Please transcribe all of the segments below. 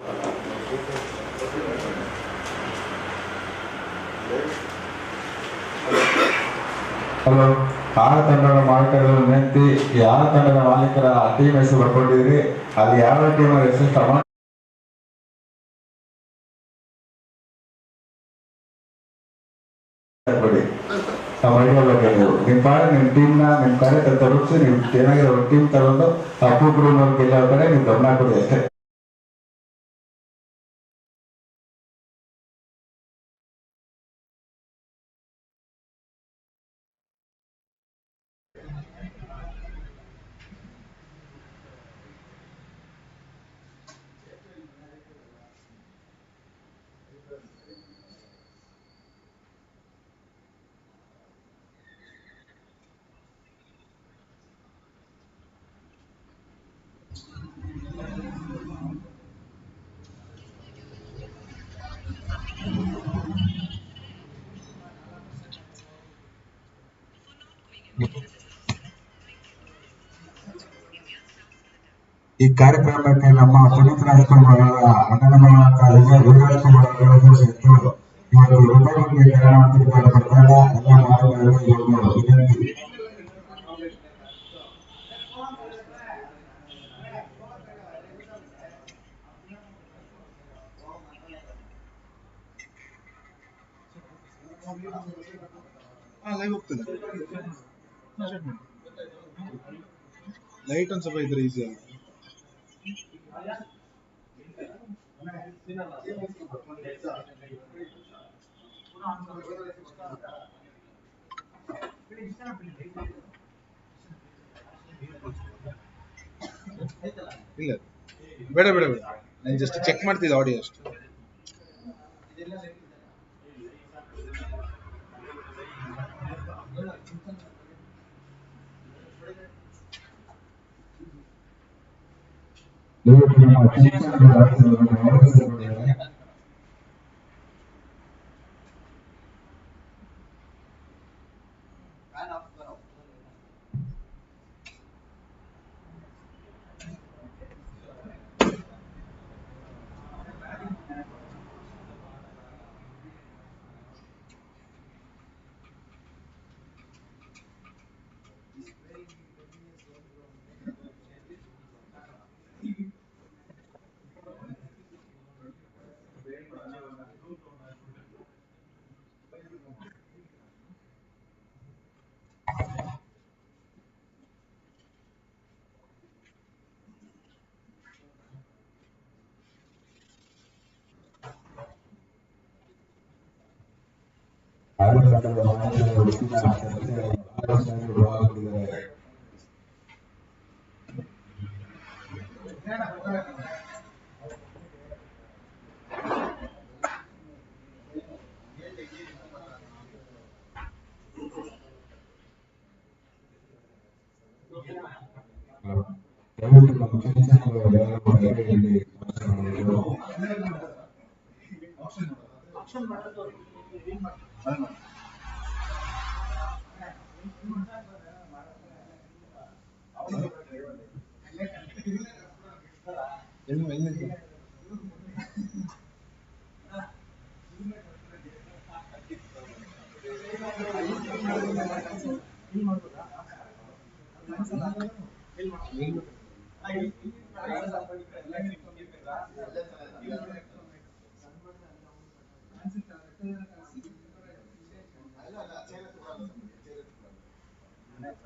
Hello, ಆರು ತಂಡದ ಮಾಲೀಕರು ವಿನಂತಿ. ಯಾವ ತಂಡದ ಮಾಲೀಕರ ಟೀಮ್ ಹೆಸರು ಬರ್ಕೊಂಡಿದ್ರಿ, ಅಲ್ಲಿ ಯಾವ ಟೀಮ್ ಹೆಸರು ಕೊಡಿ. ನಾವು ಮಡಿಯಲ್ಲಕ್ಕೆ ನೀವು ನಿಮ್ಮ ಟೀಮ್ನ ನಿಮ್ಮ ಕಾರ್ಯಕರ್ತ ತಲುಪಿಸಿ, ನೀವು ಏನಾಗಿರೋ ಒಂದು ಟೀಮ್ ತಗೊಂಡು ಅಪ್ಪು ಗ್ರೂಪ್ ಗೆಲ್ಲೋ ಕಡೆ ನೀವು ಗಮನ ಕೊಡಿ ಅಷ್ಟೇ. ಈ ಕಾರ್ಯಕ್ರಮಕ್ಕೆ ನಮ್ಮ ಪುನೀತ್ ರಾಜ್ಕುಮಾರ್ ಅಣ್ಣನ ಕಾಲೇಜು ವೀರರಾಜಕುಮಾರ್ ಇವರು ಉಪಮುಖ್ಯ ಕನ್ನಡ ಬರ್ತಾಗ ಎಲ್ಲ ಮಾತುಗಳನ್ನು ವಿನಂತಿ. ಲೈಟ್ ಒಂದು ಸ್ವಲ್ಪ ಇದ್ರೆ ಈಸಿ ಆಗುತ್ತೆ. ಇಲ್ಲ ಬೇಡ ಬೇಡ ಬೇಡ, ನಾನು ಜಸ್ಟ್ ಚೆಕ್ ಮಾಡ್ತಿದ್ದೆ ಆಡಿಯೋ ಅಷ್ಟು.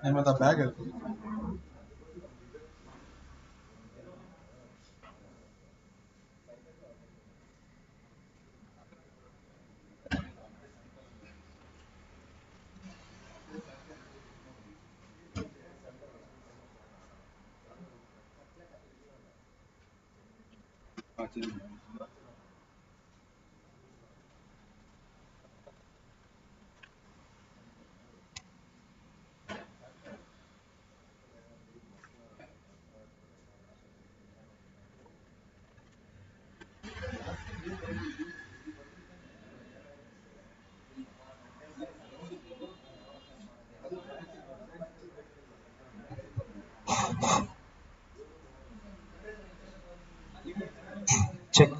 ನಿಮ್ಮದ ಬ್ಯಾಗ್ ಇರ್ತದೆ. Check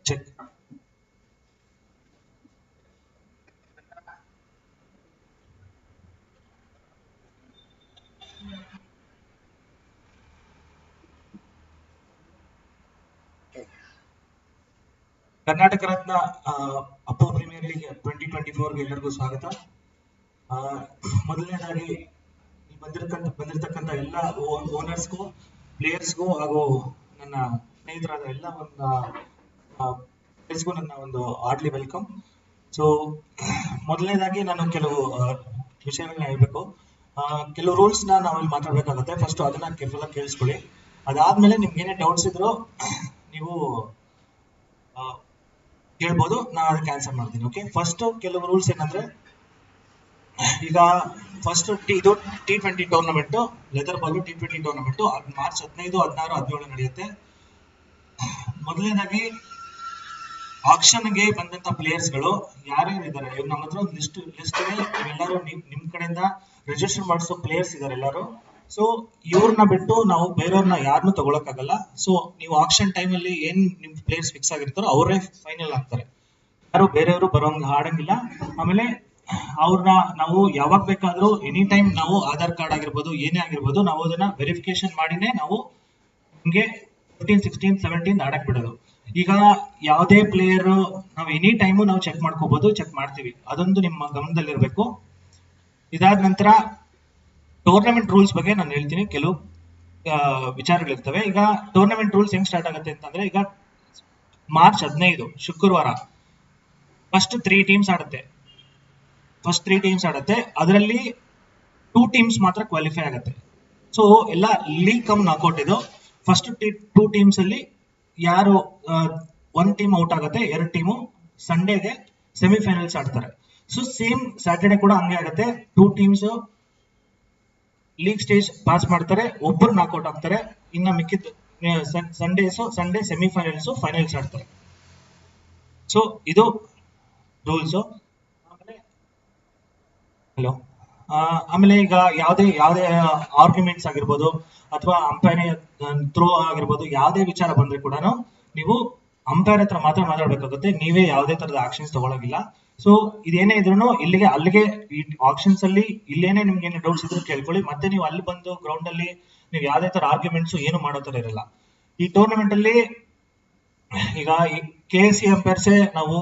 check. Karnataka Ratna Appu premier league 2024 ಎಲ್ಲರಿಗೂ ಸ್ವಾಗತ. ಮೊದಲನೇದಾಗಿ ಬಂದಿರತಕ್ಕಂತ ಎಲ್ಲ ಓನರ್ಸ್ಗೂ, ಪ್ಲೇಯರ್ಸ್ಗೂ ಹಾಗೂ ನನ್ನ ಸ್ನೇಹಿತರಾದ ಎಲ್ಲ ಪ್ಲೇಯರ್ಸ್ಗೂ ನನ್ನ ಒಂದು ಹಾರ್ಟ್ಲಿ ವೆಲ್ಕಮ್. ಸೊ ಮೊದಲನೇದಾಗಿ ನಾನು ಕೆಲವು ವಿಷಯಗಳನ್ನ ಹೇಳ್ಬೇಕು. ಕೆಲವು ರೂಲ್ಸ್ನ ನಾವಲ್ಲಿ ಮಾತಾಡ್ಬೇಕಾಗುತ್ತೆ. ಫಸ್ಟ್ ಅದನ್ನ ಕೇರ್ಫುಲ್ ಆಗಿ ಕೇಳಿಸ್ಕೊಳ್ಳಿ. ಅದಾದ್ಮೇಲೆ ನಿಮ್ಗೆ ಏನೇ ಡೌಟ್ಸ್ ಇದ್ರು ನೀವು ಹೇಳ್ಬೋದು, ನಾನು ಅದಕ್ಕೆ ಆನ್ಸರ್ ಮಾಡ್ತೀನಿ. ಓಕೆ, ಫಸ್ಟ್ ಕೆಲವು ರೂಲ್ಸ್ ಏನಂದ್ರೆ, ಈಗ ಫಸ್ಟ್ ಇದು T20 tournament, leather ball T20 tournament March 15, 16, 17 ನಡೆಯುತ್ತೆ. ಮೊದಲನೇದಾಗಿ ಆಕ್ಷನ್ಗೆ ಬಂದಂತ ಪ್ಲೇಯರ್ಸ್ಗಳು ಯಾರ್ಯಾರು ಇದ್ದಾರೆ, ಇವಾಗ ನಮ್ಮ ಹತ್ರ ಒಂದು ಲಿಸ್ಟ್ ಇದೆ. ನೀವೆಲ್ಲರೂ ನಿಮ್ ಕಡೆಯಿಂದ ರಿಜಿಸ್ಟರ್ ಮಾಡಿಸೋ ಪ್ಲೇಯರ್ಸ್ ಇದಾರೆ ಎಲ್ಲರೂ. ಸೊ ಇವ್ರನ್ನ ಬಿಟ್ಟು ನಾವು ಬೇರೆಯವ್ರನ್ನ ಯಾರನ್ನೂ ತಗೊಳಕ್ಕಾಗಲ್ಲ. ಸೊ ನೀವು ಆಕ್ಷನ್ ಟೈಮ್ ಅಲ್ಲಿ ಏನ್ ನಿಮ್ ಪ್ಲೇಯರ್ಸ್ ಫಿಕ್ಸ್ ಆಗಿರ್ತಾರೋ ಅವರೇ ಫೈನಲ್ ಆಗ್ತಾರೆ. ಯಾರು ಬೇರೆಯವರು ಬರೋಂಗ್ ಆಡಂಗಿಲ್ಲ. ಆಮೇಲೆ ಅವ್ರನ್ನ ನಾವು ಯಾವಾಗ ಬೇಕಾದ್ರೂ ಎನಿ ಟೈಮ್ ನಾವು ಆಧಾರ್ ಕಾರ್ಡ್ ಆಗಿರ್ಬೋದು, ಏನೇ ಆಗಿರ್ಬೋದು, ನಾವು ಅದನ್ನ ವೆರಿಫಿಕೇಶನ್ ಮಾಡಿನೇ ನಾವು ನಿಮ್ಗೆ 15, 16, 17 ಆಡಕ್ ಬಿಡೋದು. ಈಗ ಯಾವುದೇ ಪ್ಲೇಯರ್ ನಾವು ಎನಿ ಟೈಮು ನಾವು ಚೆಕ್ ಮಾಡ್ಕೋಬಹುದು, ಚೆಕ್ ಮಾಡ್ತೀವಿ. ಅದೊಂದು ನಿಮ್ಮ ಗಮನದಲ್ಲಿರ್ಬೇಕು. ಇದಾದ ನಂತರ ಟೂರ್ನಮೆಂಟ್ ರೂಲ್ಸ್ ಬಗ್ಗೆ ನಾನು ಹೇಳ್ತೀನಿ. ಕೆಲವು ವಿಚಾರಗಳಿರ್ತವೆ. ಈಗ ಟೂರ್ನಮೆಂಟ್ ರೂಲ್ಸ್ ಹೆಂಗ್ ಸ್ಟಾರ್ಟ್ ಆಗುತ್ತೆ ಅಂತಂದ್ರೆ, ಈಗ ಮಾರ್ಚ್ 15 ಶುಕ್ರವಾರ ಫಸ್ಟ್ 3 ಟೀಮ್ಸ್ ಆಡುತ್ತೆ. ಅದರಲ್ಲಿ 2 ಟೀಮ್ಸ್ ಮಾತ್ರ ಕ್ವಾಲಿಫೈ ಆಗುತ್ತೆ. ಸೊ ಎಲ್ಲ ಲೀಗ್ ಕಮ್ ನಾಕೌಟ್ ಇದು. ಫಸ್ಟ್ 2 ಟೀಮ್ಸ್ ಅಲ್ಲಿ ಯಾರು 1 ಟೀಮ್ ಔಟ್ ಆಗುತ್ತೆ, 2 ಟೀಮು ಸಂಡೇಗೆ ಸೆಮಿಫೈನಲ್ಸ್ ಆಡ್ತಾರೆ. ಸೊ ಸೇಮ್ ಸ್ಯಾಟರ್ಡೆ ಕೂಡ ಹಂಗೆ ಆಗುತ್ತೆ. 2 ಟೀಮ್ಸ್ ಲೀಗ್ ಸ್ಟೇಜ್ ಪಾಸ್ ಮಾಡ್ತಾರೆ, ಒಬ್ಬರು ನಾಕ್ಔಟ್ ಆಗ್ತಾರೆ. ಇನ್ನ ಮಿಕ್ಕಿದ್ದು ಸಂಡೇ ಸೆಮಿಫೈನಲ್ಸ್, ಫೈನಲ್ಸ್ ಆಡ್ತಾರೆ. ಸೊ ಇದು ರೂಲ್ಸ್. ಆಮೇಲೆ ಈಗ ಯಾವುದೇ ಆರ್ಗ್ಯುಮೆಂಟ್ಸ್ ಆಗಿರ್ಬೋದು ಅಥವಾ ಅಂಪೈರ್ ಥ್ರೋ ಆಗಿರ್ಬೋದು, ಯಾವುದೇ ವಿಚಾರ ಬಂದ್ರೆ ಕೂಡ ನೀವು ಅಂಪೈರ್ ಹತ್ರ ಮಾತ್ರ ಮಾತಾಡ್ಬೇಕಾಗುತ್ತೆ. ನೀವೇ ಯಾವುದೇ ತರದ ಆಕ್ಷನ್ಸ್ ತಗೊಳಗಿಲ್ಲ. ಸೊ ಇದೇನೇ ಇದ್ರು ಅಲ್ಲಿಗೆ ಈ ಆಕ್ಷನ್ಸ್ ಅಲ್ಲಿ ಇಲ್ಲೇನೆ ನಿಮ್ಗೆ ಏನು ಡೌಟ್ಸ್ ಇದ್ರು ಕೇಳ್ಕೊಳ್ಳಿ. ಮತ್ತೆ ನೀವು ಅಲ್ಲಿ ಬಂದು ಗ್ರೌಂಡ್ ಅಲ್ಲಿ ನೀವು ಯಾವುದೇ ತರ ಆರ್ಗ್ಯುಮೆಂಟ್ಸ್ ಏನು ಮಾಡೋ ತರ ಇರಲ್ಲ. ಈ ಟೂರ್ನಮೆಂಟ್ ಅಲ್ಲಿ ಈಗ KSC ಅಂಪೈರ್ಸೇ ನಾವು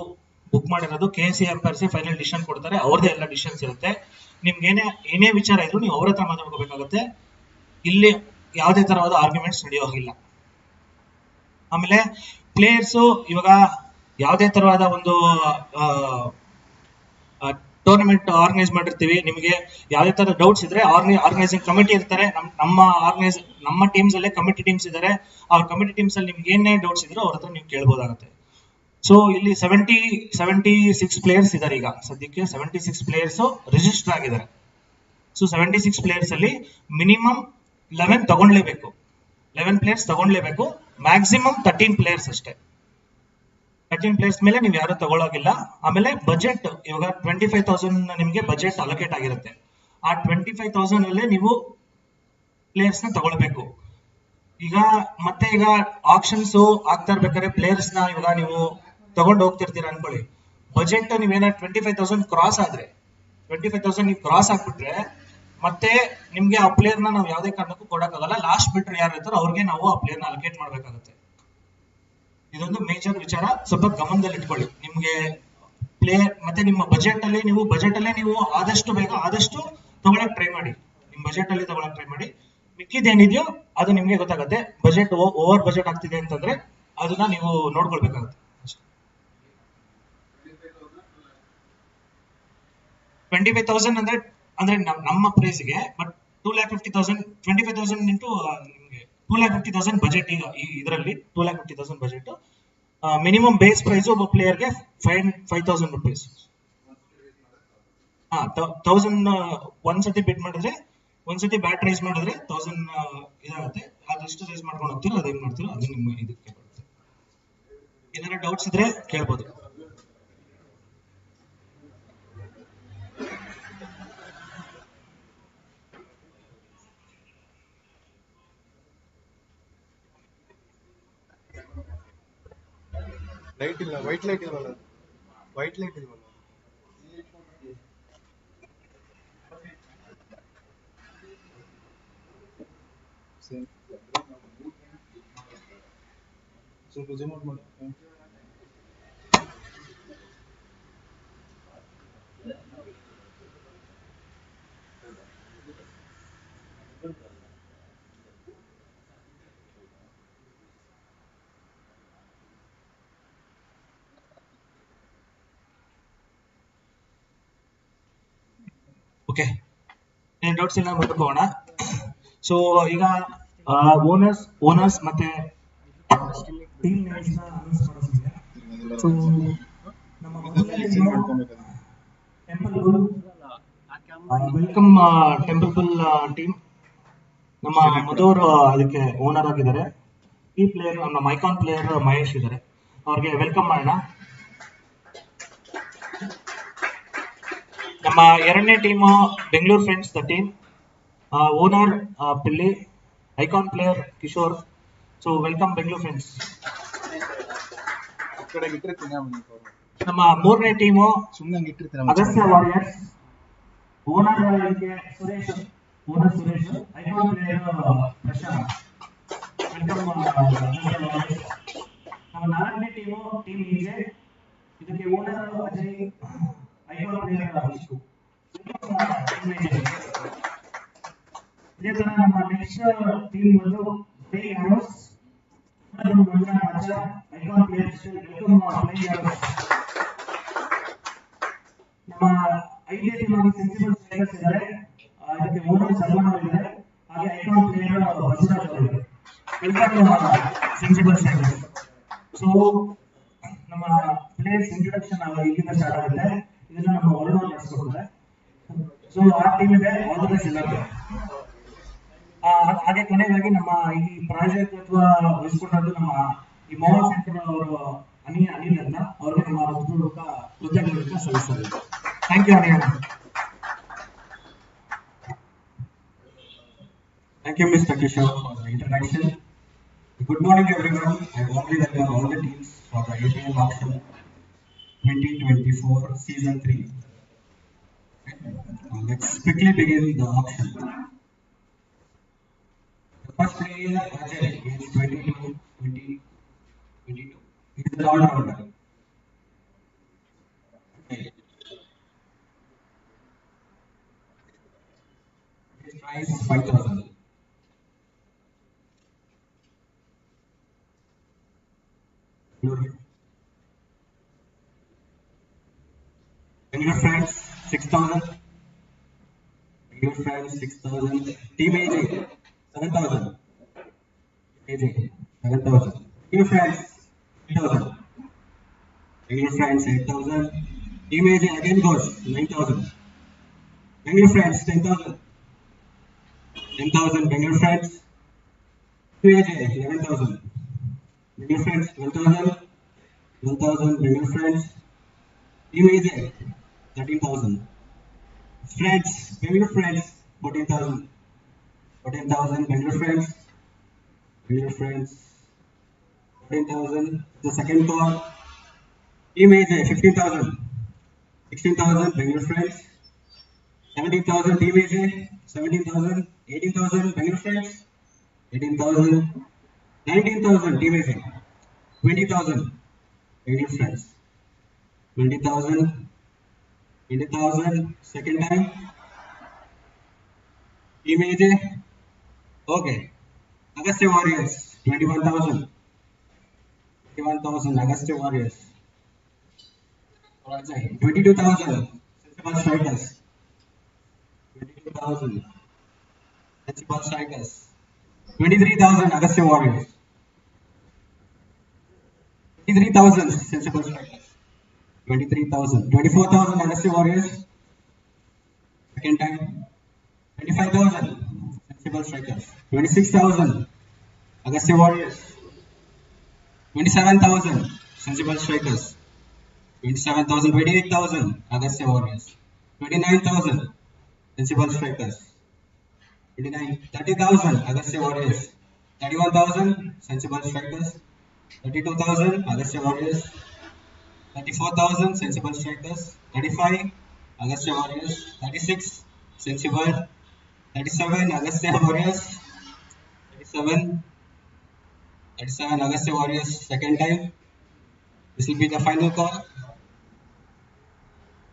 ಬುಕ್ ಮಾಡಿರೋದು. KSC ಅಂಪೈರ್ಸೇ ಫೈನಲ್ ಡಿಸಿಷನ್ ಕೊಡ್ತಾರೆ. ಅವ್ರದೇ ಎಲ್ಲ ಡಿಸಿಷನ್ಸ್ ಇರುತ್ತೆ. ನಿಮ್ಗೆ ಏನೇ ವಿಚಾರ ಇದ್ರು ನೀವು ಅವ್ರ ಹತ್ರ ಮಾತಾಡ್ಕೋಬೇಕಾಗುತ್ತೆ. ಇಲ್ಲಿ ಯಾವುದೇ ತರವಾದ ಆರ್ಗ್ಯುಮೆಂಟ್ಸ್ ನಡೆಯೋ ಹಾಗಿಲ್ಲ. ಆಮೇಲೆ ಪ್ಲೇಯರ್ಸು ಇವಾಗ ಯಾವುದೇ ತರವಾದ ಒಂದು ಟೂರ್ನಮೆಂಟ್ ಆರ್ಗನೈಸ್ ಮಾಡಿರ್ತೀವಿ. ನಿಮಗೆ ಯಾವುದೇ ತರ ಡೌಟ್ಸ್ ಇದ್ರೆ ಆರ್ಗನೈಸಿಂಗ್ ಕಮಿಟಿ ಇರ್ತಾರೆ. ನಮ್ಮ ಟೀಮ್ಸ್ ಅಲ್ಲೇ ಕಮಿಟಿ ಟೀಮ್ಸ್ ಇದ್ದಾರೆ. ಅವ್ರ ಕಮಿಟಿ ಟೀಮ್ಸ್ ಅಲ್ಲಿ ನಿಮ್ಗೆ ಏನೇ ಡೌಟ್ಸ್ ಇದ್ರು ಅವ್ರ ಹತ್ರ ನೀವು ಕೇಳ್ಬೋದಾಗುತ್ತೆ. ಸೊ ಇಲ್ಲಿ 76 ಪ್ಲೇಯರ್ಸ್ ಇದ್ದಾರೆ. ಈಗ ಸದ್ಯಕ್ಕೆ 76 ಪ್ಲೇಯರ್ಸ್ ರಿಜಿಸ್ಟರ್ ಆಗಿದ್ದಾರೆ. ಸೊ 76 ಪ್ಲೇಯರ್ಸ್ ಅಲ್ಲಿ ಮಿನಿಮಮ್ 11 ತಗೊಳ್ಲೇಬೇಕು. 11 ಪ್ಲೇಯರ್ಸ್ ತಗೊಳ್ಲೇಬೇಕು. ಮ್ಯಾಕ್ಸಿಮಮ್ 13 ಪ್ಲೇಯರ್ಸ್ ಅಷ್ಟೇ. 13 ಪ್ಲೇಯರ್ಸ್ ಮೇಲೆ ನೀವು ಯಾರು ತಗೊಳ್ಳೋಗಿಲ್ಲ. ಆಮೇಲೆ ಬಜೆಟ್ ಇವಾಗ 25,000 ನಿಮ್ಗೆ ಬಜೆಟ್ ಅಲೋಕೇಟ್ ಆಗಿರುತ್ತೆ. ಆ 25,000 ಅಲ್ಲೇ ನೀವು ಪ್ಲೇಯರ್ಸ್ ನ ತಗೊಳ್ಬೇಕು. ಈಗ ಆಕ್ಷನ್ಸ್ ಆಗ್ತಾ ಇರ್ಬೇಕಾದ್ರೆ ಪ್ಲೇಯರ್ಸ್ ನ ಇವಾಗ ನೀವು ತಗೊಂಡು ಹೋಗ್ತಿರ್ತೀರ ಅನ್ಕೊಳ್ಳಿ. ಬಜೆಟ್ ನೀವೇನಾದ್ರು 25,000 ಕ್ರಾಸ್ ಆದ್ರೆ 25,000 ನೀವು ಕ್ರಾಸ್ ಆಗ್ಬಿಟ್ರೆ ಮತ್ತೆ ನಿಮ್ಗೆ ಆ ಪ್ಲೇಯರ್ ನಾವು ಯಾವುದೇ ಕಾರಣಕ್ಕೂ ಕೊಡಕ್ಕಾಗಲ್ಲ. ಲಾಸ್ಟ್ ಬಿಟ್ರೆ ಯಾರು ಇರ್ತಾರೋ ಅವ್ರಿಗೆ ನಾವು ಆ ಪ್ಲೇಯರ್ ನ ಅಲೋಕೇಟ್ ಮಾಡ್ಬೇಕಾಗುತ್ತೆ. ಇದೊಂದು ಮೇಜರ್ ವಿಚಾರ, ಸ್ವಲ್ಪ ಗಮನದಲ್ಲಿ ಇಟ್ಕೊಳ್ಳಿ. ನಿಮ್ಗೆ ಪ್ಲೇಯರ್ ಮತ್ತೆ ನಿಮ್ಮ ಬಜೆಟ್ ಅಲ್ಲೇ ನೀವು ಆದಷ್ಟು ಬೇಗ ತಗೊಳಕ್ ಟ್ರೈ ಮಾಡಿ. ನಿಮ್ ಬಜೆಟ್ ಅಲ್ಲಿ ತಗೊಳಕ್ ಟ್ರೈ ಮಾಡಿ. ಮಿಕ್ಕಿದೇನಿದೆಯೋ ಅದು ನಿಮ್ಗೆ ಗೊತ್ತಾಗುತ್ತೆ. ಬಜೆಟ್ ಓವರ್ ಬಜೆಟ್ ಆಗ್ತಿದೆ ಅಂತಂದ್ರೆ ಅದನ್ನ ನೀವು ನೋಡ್ಕೊಳ್ಬೇಕಾಗುತ್ತೆ. 25,000 ಅಂದ್ರೆ ನಮ್ಮ ಪ್ರೈಸ್ಗೆ ಬಟ್ 2,50,000 25,000 ಇಂಟು ನಿಮ್ಗೆ 2,50,000 ಬಜೆಟ್. ಈಗ ಇದರಲ್ಲಿ 2,50,000 ಬಜೆಟ್. ಮಿನಿಮಮ್ ಬೇಸ್ ಪ್ರೈಸ್ ಒಬ್ಬ ಪ್ಲೇಯರ್ಗೆ 5,000 rupees. 1,000 ಒಂದ್ಸತಿ ಬಿಟ್ ಮಾಡಿದ್ರೆ, ಒಂದ್ಸತಿ ಬ್ಯಾಟ್ ರೈಸ್ ಮಾಡಿದ್ರೆ 1,000 ಇದಾಗುತ್ತೆ. ಅದೆಷ್ಟು ರೈಸ್ ಮಾಡ್ಕೊಂಡು ಹೋಗ್ತೀರೋ ಅದೇನ್ ಮಾಡ್ತೀರೋ ಅದು ನಿಮ್ಮ ಇದಕ್ಕೆ ಬರುತ್ತೆ. ಏನಾರ ಡೌಟ್ಸ್ ಇದ್ರೆ ಕೇಳ್ಬೋದು. ಲೈಟ್ ಇಲ್ಲ, ವೈಟ್ ಲೈಟ್ ಇಲ್ವಲ್ಲ, ವೈಟ್ ಲೈಟ್ ಇಲ್ವಲ್ಲ. ಸ್ವಲ್ಪ ಜೂಮ್ ಔಟ್ ಮಾಡಿ. ಓಕೆ, ಏನ್ ಡೌಟ್ಸ್ ಇಲ್ಲ ಮುಂದಕ್ಕೆ ಹೋಗೋಣ. ಸೊ ಈಗ ಓನರ್ಸ್ ಮತ್ತೆ ಟೀಮ್ ನೇಮ್ಸ್ ನ ಅನೌನ್ಸ್ ಮಾಡೋದಿದೆ. ಸೊ ನಮ್ಮ ವೆಲ್ಕಮ್ ಟೆಂಪಲ್ ಟೀಮ್, ನಮ್ಮ ಮಧುರ್ ಅದಕ್ಕೆ ಓನರ್ ಆಗಿದ್ದಾರೆ. ಈ ಪ್ಲೇಯರ್ ನಮ್ಮ ಐಕಾನ್ ಪ್ಲೇಯರ್ ಮಹೇಶ್ ಇದ್ದಾರೆ, ಅವ್ರಿಗೆ ವೆಲ್ಕಮ್ ಮಾಡೋಣ. ನಮ್ಮ ಎರಡನೇ team Bengaluru friends the team, owner Pilli, icon player Kishore. So welcome Bengaluru friends. ನಮ್ಮ ಮೂರನೇ team Agastya warriors, owner Suresh, icon player Prashanth. Welcome. ನಮ್ಮ ನಾಲ್ಕನೇ ಟೀಮು ಟೀಮ್ ಈಜೆ, ಇದಕ್ಕೆ owner Ajay, icon player Vishnu. ಇದೇ ತರ ನಮ್ಮ ನೆಕ್ಸ್ಟ್ ಟೀಮ್ ಬಂದು playing arrows, icon player welcome playing arrows. ನಮ್ಮ ಐದನೇ ಟೀಮ್ ಆಗಿ ಸೆನ್ಸಿಬಲ್ ಸ್ಟ್ರೈಕರ್ಸ್ ಇದ್ದಾರೆ, ಇದಕ್ಕೆ ಓನರ್ ಸಲ್ಮಾನ್ ಅವರಿದ್ದಾರೆ, ಹಾಗೆ ಐಕಾನ್ ಪ್ಲೇಯರ್ ಬಸವರಾಜ್ ಅವರಿದ್ದಾರೆ. Welcome sensible strikers. ಸೊ ನಮ್ಮ ಪ್ಲೇಯರ್ಸ್ ಇಂಟ್ರೊಡಕ್ಷನ್ ಇಲ್ಲಿಂದ ಸ್ಟಾರ್ಟ್ ಆಗುತ್ತೆ, ಇದನ್ನ ನಮ್ಮ ವರ್ಲ್ಡ್ ನಡೆಸ್ಕೊಡ್ತಾರೆ. ಸೊ ಆ ಟೀಮ್ ಇದೆ, ಆಲ್ ದಿ ಬೆಸ್ಟ್ ಎಲ್ಲರಿಗೂ. ಹಾಗೆ ಕೊನೆಯದಾಗಿ ನಮ್ಮ ಈ ಪ್ರಾಜೆಕ್ಟ್ ಅಥವಾ ವಹಿಸ್ಕೊಂಡದ್ದು ನಮ್ಮ ಈ ಮೊಬೈಲ್ ಸೆಂಟರ್ ಅವರು ಅನಿಲ್ ಅಂತ, ಅವ್ರಿಗೆ ನಮ್ಮ ಹೃತ್ಪೂರ್ವಕ ಕೃತಜ್ಞತೆ ಸಲ್ಲಿಸ್ತಾರೆ. Thank you Anil. Thank you, Mr. Kishore, for the introduction. Good morning, everyone. I warmly welcome all the teams for the APL auction 2024 Season 3. Let's quickly begin the auction. The first player, Ajay, is 22. He is the all-rounder. His price is 5,000. Bengaluru friends 6,000. Bengaluru friends 6,000. Team AJ 7,000. AJ 7,000. Bengaluru friends 8,000. Bengaluru friends 8,000. Team AJ again goes 9,000. Bengaluru friends 10,000. 10,000. Bengaluru friends. Team AJ 11,000. Bengaluru friends 12,000. 12,000. Bengaluru friends. Team AJ 13,000. Friends, Bengaluru friends 14,000. 14,000. Bengaluru friends. Bengaluru friends 14,000. The second call. Team AJ 15,000. 16,000. Bengaluru friends. 17,000. Team AJ 17,000. 18,000. Bengaluru friends. 18,000. 19,000. Team AJ 20,000. Bengaluru friends. 20,000. 20,000. Second time. Team AJ. Okay. Agastya Warriors 21,000. 21,000. Agastya Warriors. 22,000. Sensible Strikers. 22,000. Sensible Strikers. 23,000. Agastya Warriors. 23,000. Sensible Strikers. 23,000. 24,000. Agastya Warriors. Second time. 25,000. Sensible Strikers. 26,000. Agastya Warriors. 27,000. Sensible Strikers. 27,000. 28,000. Agastya Warriors. 29,000. Sensible Strikers. 30,000. Agastya Warriors. 31,000. Sensible Strikers. 32,000 Agastya Warriors. 34,000 Sensible Strikers. 35 Agastya Warriors. 36 Sensible. 37 Agastya Warriors. 37 Agastya Warriors. Second time. This will be the final call.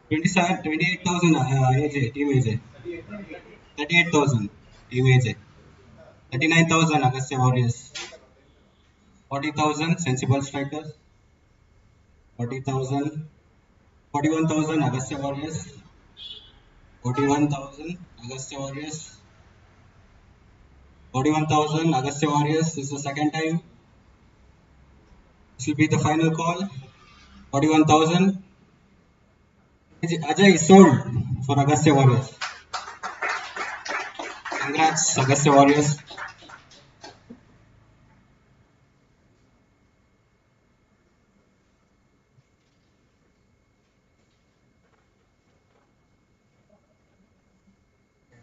28,000 AJ, Team AJ. 38,000 Team AJ. 39,000 Agastya Warriors. 40,000 Sensible Strikers. 40,000. 41,000 Agastya Warriors. 41,000 Agastya Warriors. 41,000 Agastya Warriors. This is the second time. This will be the final call. 41,000. Ajay is sold for Agastya Warriors. Congrats, Agastya Warriors.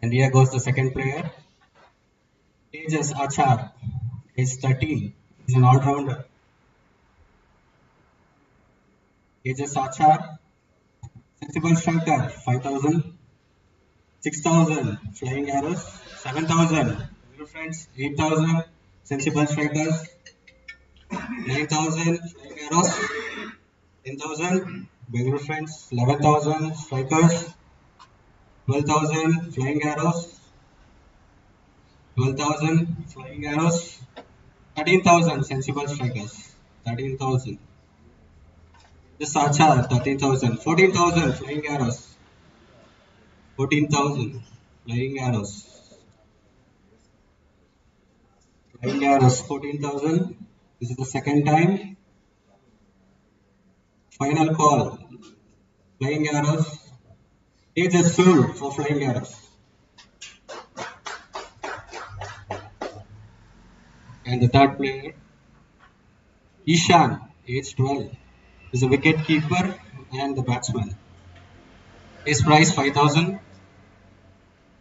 And here goes the second player. Tejas Achar, age 13. He's an all-rounder. Tejas Achar, Sensible Striker, 5,000. 6,000 Flying Arrows. 7,000 Hello Friends. 8,000 Sensible Strikers. 9,000 Flying Arrows. 10,000 Bangalore Friends. 11,000 Strikers. 12,000 Flying Arrows. 12,000 Flying Arrows. 13,000 Sensible Strikers. 13,000. The Sacha, 13,000. 14,000 Flying Arrows. 14,000 Flying Arrows. Flying Arrows, 14,000. This is the second time. Final call. Flying Arrows. Age is sold for Flying Arrows. And the third player, Ishan, age 12, is a wicket keeper and the batsman. His price 5,000.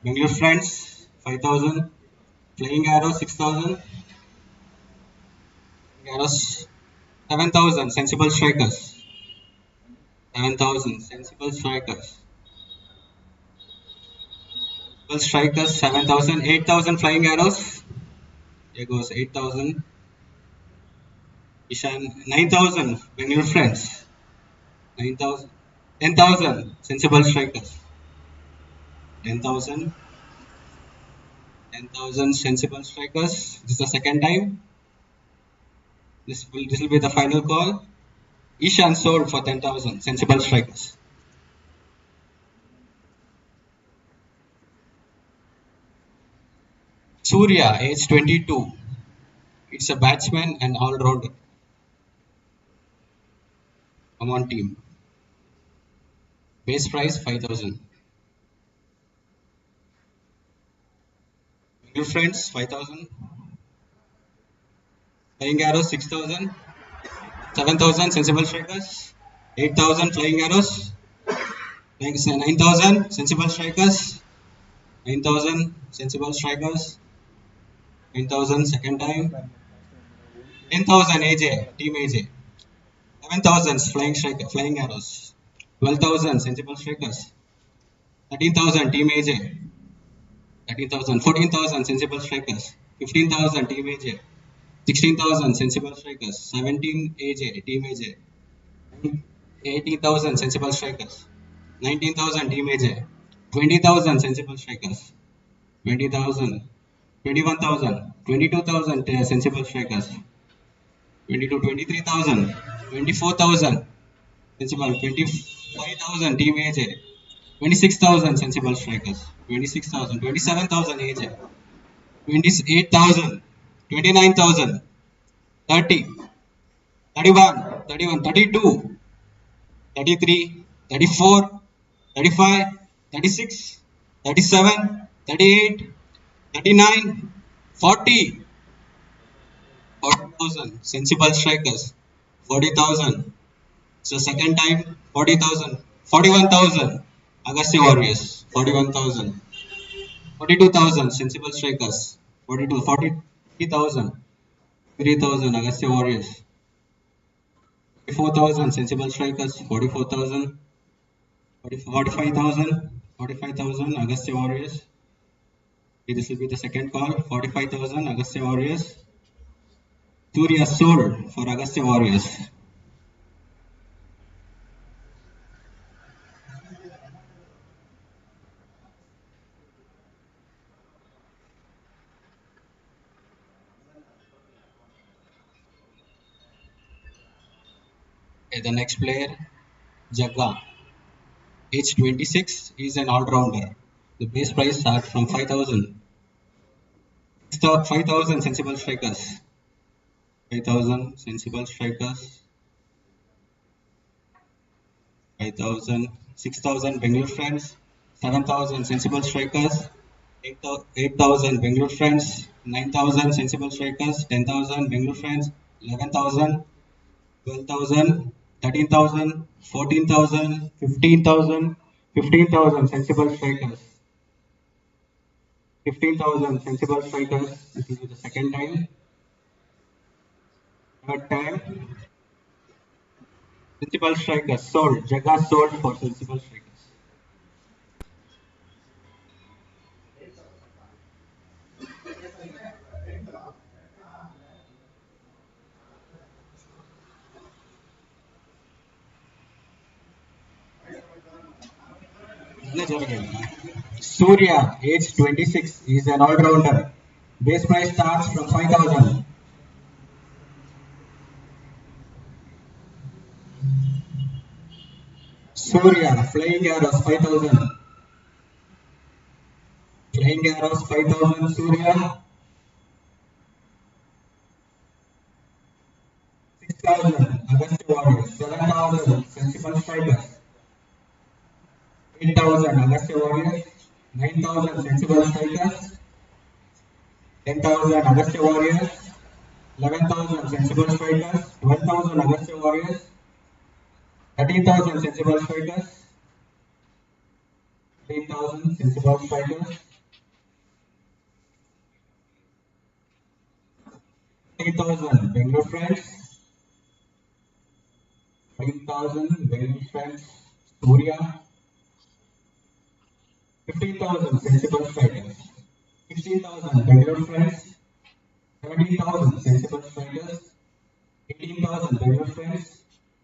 Bangalore Friends 5,000. Flying Arrow 6,000. Arrows 7,000. Sensible Strikers 7,000. Sensible Strikers. Sensible Strikers 7,000. 8,000 Flying Arrows. Here goes 8,000. Ishan 9,000 Bangalore Friends. 9,000. 10,000 Sensible Strikers. 10,000. 10,000 Sensible Strikers. This is the second time. This will be the final call. Ishan sold for 10,000 Sensible Strikers. Surya, age 22. It's a batsman and all-rounder. Come on, team. Base price 5,000. Bangalore Friends 5,000. Flying Arrows 6,000. 7,000 Sensible Strikers. 8,000 Flying Arrows. 9,000 Sensible Strikers. 9,000 Sensible Strikers. 9,000 second time. 10,000 AJ, Team AJ. 11,000 Flying Arrows. 12,000 Sensible Strikers. 13,000 Team AJ. 13,000. 14,000 Sensible Strikers. 15,000 Team AJ. 16,000 Sensible Strikers. 17 AJ, Team AJ. 18,000 Sensible Strikers. 19,000 Team AJ. 20,000 Sensible Strikers. 20,000. 21,000. 22,000 Sensible Strikers. 23,000. 24,000 Sensible. 25,000 Team AJ. 26,000 Sensible Strikers. 26,000. 27,000 AJ. 28,000. 29,000. 30. 31. 32. 33. 34. 35. 36. 37. 38. 39. 40. 40,000 Sensible Strikers. 40,000. So second time 40,000. 41,000 Agastya Warriors. 41,000. 42,000 Sensible Strikers. 40,000. 3,000 Agastya Warriors. 44,000 sensible strikers, 44,000, 45,000 Agastya Warriors. Okay, this will be the second call. 45,000 Agastya Warriors. Surya sold for Agastya Warriors. Okay, the next player, Jagga, age 26, is an all-rounder. The base price starts from 5,000. 5,000 sensible strikers. 5,000 sensible strikers. 5,000, 6,000 Bengaluru friends. 7,000 sensible strikers. 8,000 Bengaluru friends. 9,000 sensible strikers. 10,000 Bengaluru friends. 11,000. 12,000, 13,000, 14,000, 15,000, 15,000 sensible strikers. 15,000 sensible strikers. This will be the second time. Third time. Sensible strikers sold. Jaga sold for sensible strikers. Surya, age 26, is an all-rounder. Base price starts from 5,000. Surya, flying arrows 5,000. Flying arrows 5,000. Surya. 6,000 Agastya Warriors. 7,000 sensible strikers. 8,000 Agastya Warriors. 9,000 sensible strikers. 10,000 Agastya Warriors. 11,000 sensible strikers. 12,000 Agastya Warriors. 13,000 sensible strikers. 13,000 sensible strikers. 13,000 Bengaluru friends. 13,000 Bengaluru friends. Surya. 15,000 sensible strikers. 16,000 Bengaluru friends. 17,000 sensible strikers. 18,000 Bengaluru friends.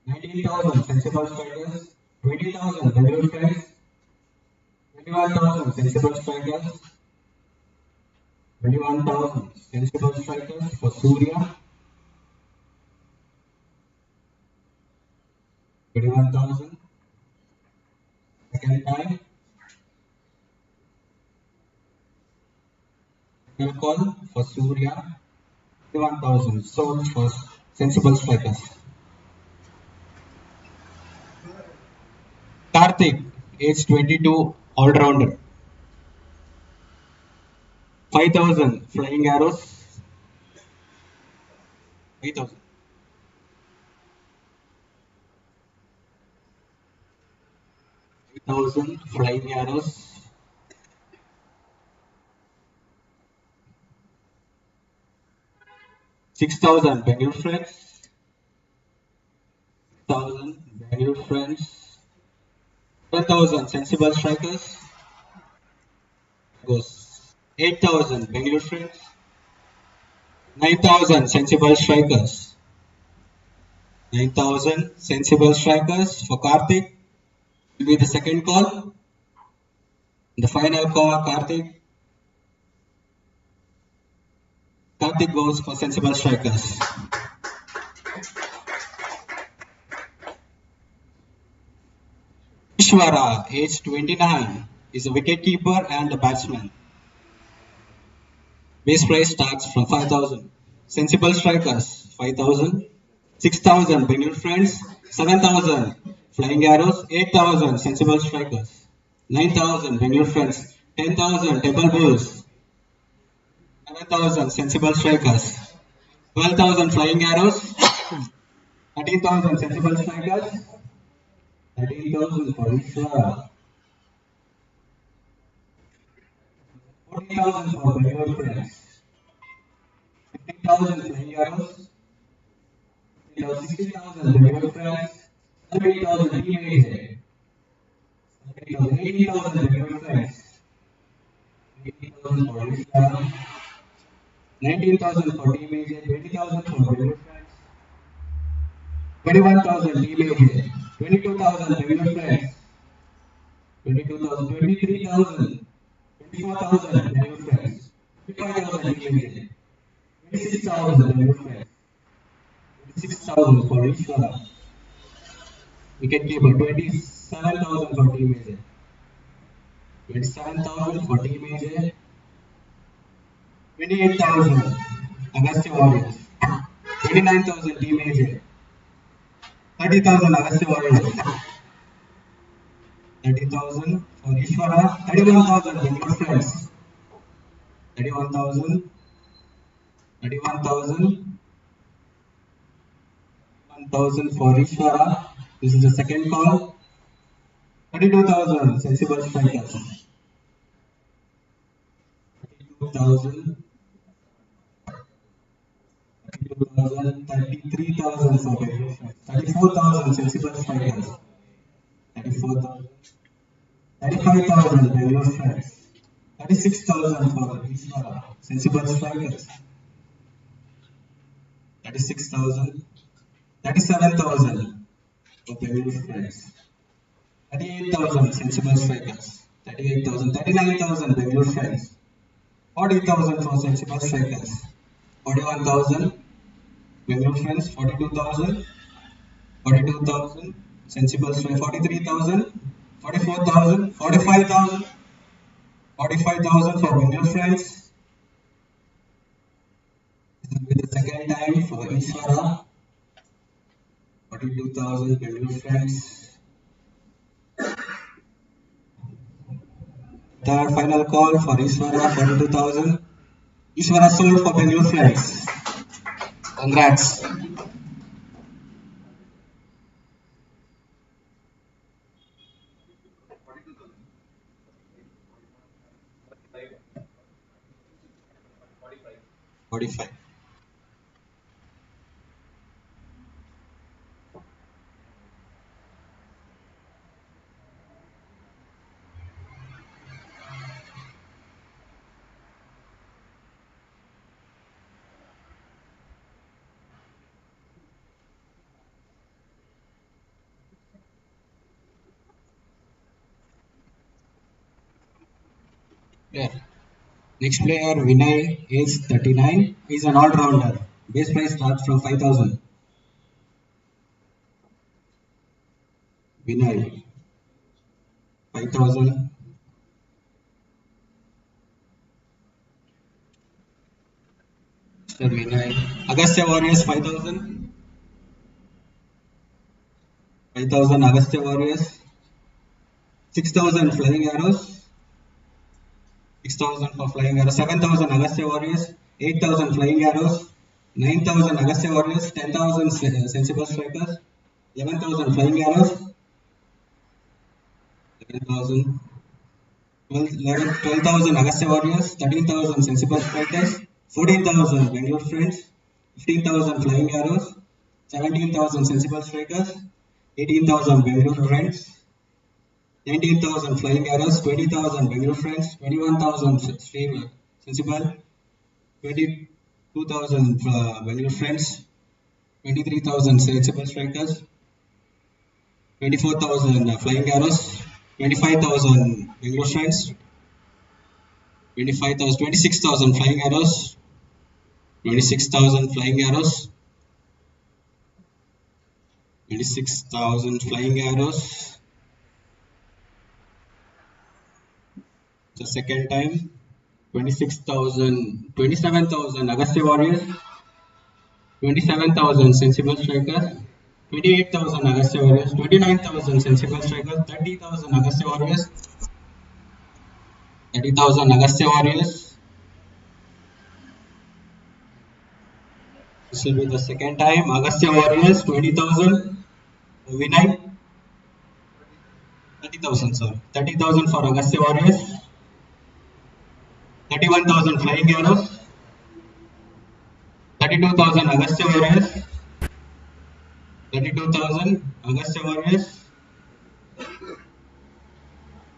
19,000 sensible strikers. 20,000 Bengaluru friends. 21,000 sensible strikers. 21,000 sensible strikers for Surya. 21,000. Second time. Will call for Surya. 21,000 sold for sensible strikers. Karthik, age 22, all-rounder. 5,000 flying arrows. 5,000. 5,000 flying arrows. 6,000 Bengaluru friends. 6,000 Bengaluru friends. 12,000 sensible strikers. Goes 8,000 Bengaluru friends. 9,000 sensible strikers. 9,000 sensible strikers for Karthik. Will be the second call. The final call, Karthik. Karthik goes for sensible strikers. Ishwara, age 29, is a wicketkeeper and a batsman. Base price starts from 5,000. Sensible strikers, 5,000. 6,000 Bengaluru friends. 7,000 flying arrows. 8,000 sensible strikers. 9,000 Bengaluru friends. 10,000 temple bulls. 11,000 sensible strikers. 12,000 flying arrows. 13,000 sensible strikers. 13,000 for Ishwara. 40,000 for Bengaluru friends. 50,000 flying arrows. 60,000 Bengal friends. 70,000 teenagers. 80,000 Bengal friends. 80,000 for Islam. 19,000 for teenagers. 20,000 for Bengal friends. 21,000 teenagers. 22,000 Bengal friends. 22,000, 23,000, 24,000 Bengal friends. 25,000 teenagers. 26,000 Bengal friends. 26,000 for Ishwara. Wicket keeper 27,000 for team AJ. 27,000 for team AJ. 28,000 Agastya Warriors. 29,000 team AJ. 30,000 Agastya Warriors. 30,000 for Ishwara. 31,000 Bengal friends. 31,000. 1,000 for Ishwara. This is the second call. 32,000 sensible strikers. 32,000. 33,000 for Bengal friends. 34,000 sensible strikers. 34,000. 35,000 Bengal friends. 36,000 for Ishwara. Sensible strikers. 36,000. 37,000 for Bengal friends. 38,000 sensible strikers. 38,000. 39,000 Bengal friends. 40,000 for sensible strikers. 41,000 Bengal friends. 42,000. 42,000 sensible strikers. 43,000. 44,000. 45,000. 45,000 for Bengal friends. This will be the second time for Ishwara. 42,000 Bengal friends. Third final call for Ishwara, 42,000. Ishwara sold for Bengal friends. Congrats. $45. Player. Next player, Vinay, age 39. He is an all-rounder. Base price starts from 5,000. Vinay, 5,000. Mr. Vinay. Agastya Warriors, 5,000. 5,000 Agastya Warriors. 6,000 Flying Arrows. 6,000 for Flying Arrows. 7,000 Agastya Warriors. 8,000 Flying Arrows. 9,000 Agastya Warriors. 10,000 Sensible Strikers. 11,000 Flying Arrows. 11,000. 12,000 Agastya Warriors. 13,000 Sensible Strikers. 14,000 Bengal Friends. 15,000 Flying Arrows. 17,000 Sensible Strikers. 18,000 Bengal Friends. 19,000 Flying Arrows. 20,000 Bengal Friends. 21,000 Sensible. 22,000 Bengal Friends. 23,000 Sensible Strikers. 24,000 Flying Arrows. 25,000 Bengal Friends. 26,000 Flying Arrows. 26,000 Flying Arrows. 26,000 Flying Arrows. The second time. 27,000 Agastya Warriors. 27,000 Sensible Strikers. 28,000 Agastya Warriors. 29,000 Sensible Strikers. 30,000 Agastya Warriors. 30,000 Agastya Warriors. This will be the second time. Agastya Warriors. 20,000. Vinay. 30,000, sir. 30,000 for Agastya Warriors. 31,000 Flying Arrows. 32,000 Agastya Warriors. 32,000 Augusta Warriors.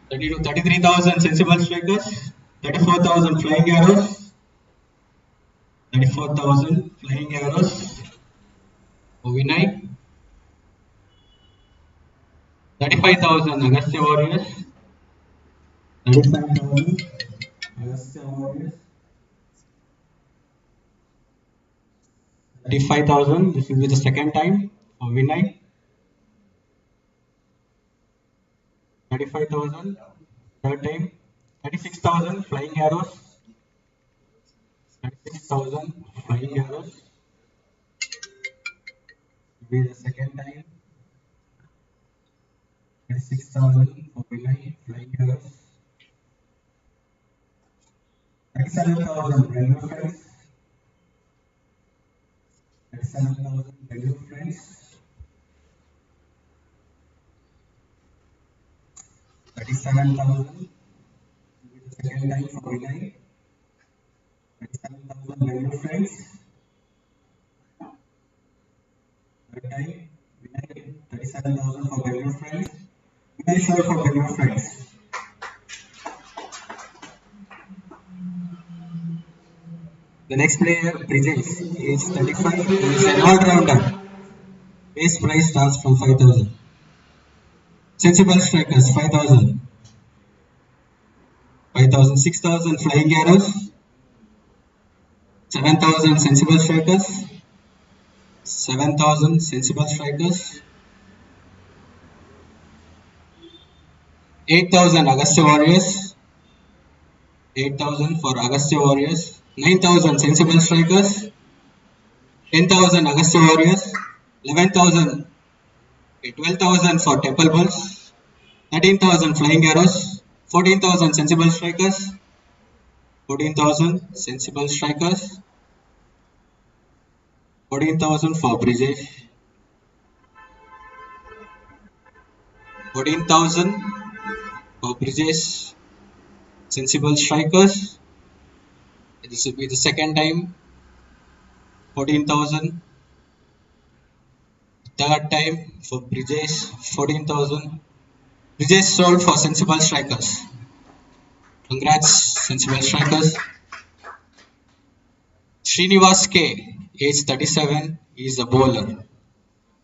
33,000 Sensible Strikers. 34,000 Flying Arrows. 34,000 Flying Arrows. Vinay. 35,000 Augusta Warriors. 35,000 Augusta Warriors. 35,000. This will be the second time for Vinay. 35,000. Third time. 36,000 Flying Arrows. 36,000 Flying Arrows. This will be the second time. 36,000 for Vinay Flying Arrows. 37,000 Bangalore Friends. 37,000 Bangalore Friends. 37,000. The second time for Vinay. 37,000 Bangalore Friends. Third time Vinay. 37,000 for Bangalore Friends. Vinay short for Bangalore Friends. The next player, Cricsay, age 35, is an all-rounder. Base price starts from 5,000. Sensible Strikers, 5,000. 5,000, 6,000 Flying Arrows. 7,000 Sensible Strikers. 7,000 Sensible Strikers. 8,000 Augusta Warriors. 8,000 for Augusta Warriors. 9,000 Sensible Strikers. 10,000 Augusta Warriors. 11,000, 12,000 for Temple Bulls. 13,000 Flying Arrows. 14,000 Sensible Strikers. 14,000 Sensible Strikers. 14,000 for Cricsay. 14,000 for Cricsay. Sensible Strikers. This will be the second time. 14,000. Third time for Cricsay. 14,000. Cricsay sold for Sensible Strikers. Congrats, Sensible Strikers. Srinivas K, age 37, is a bowler.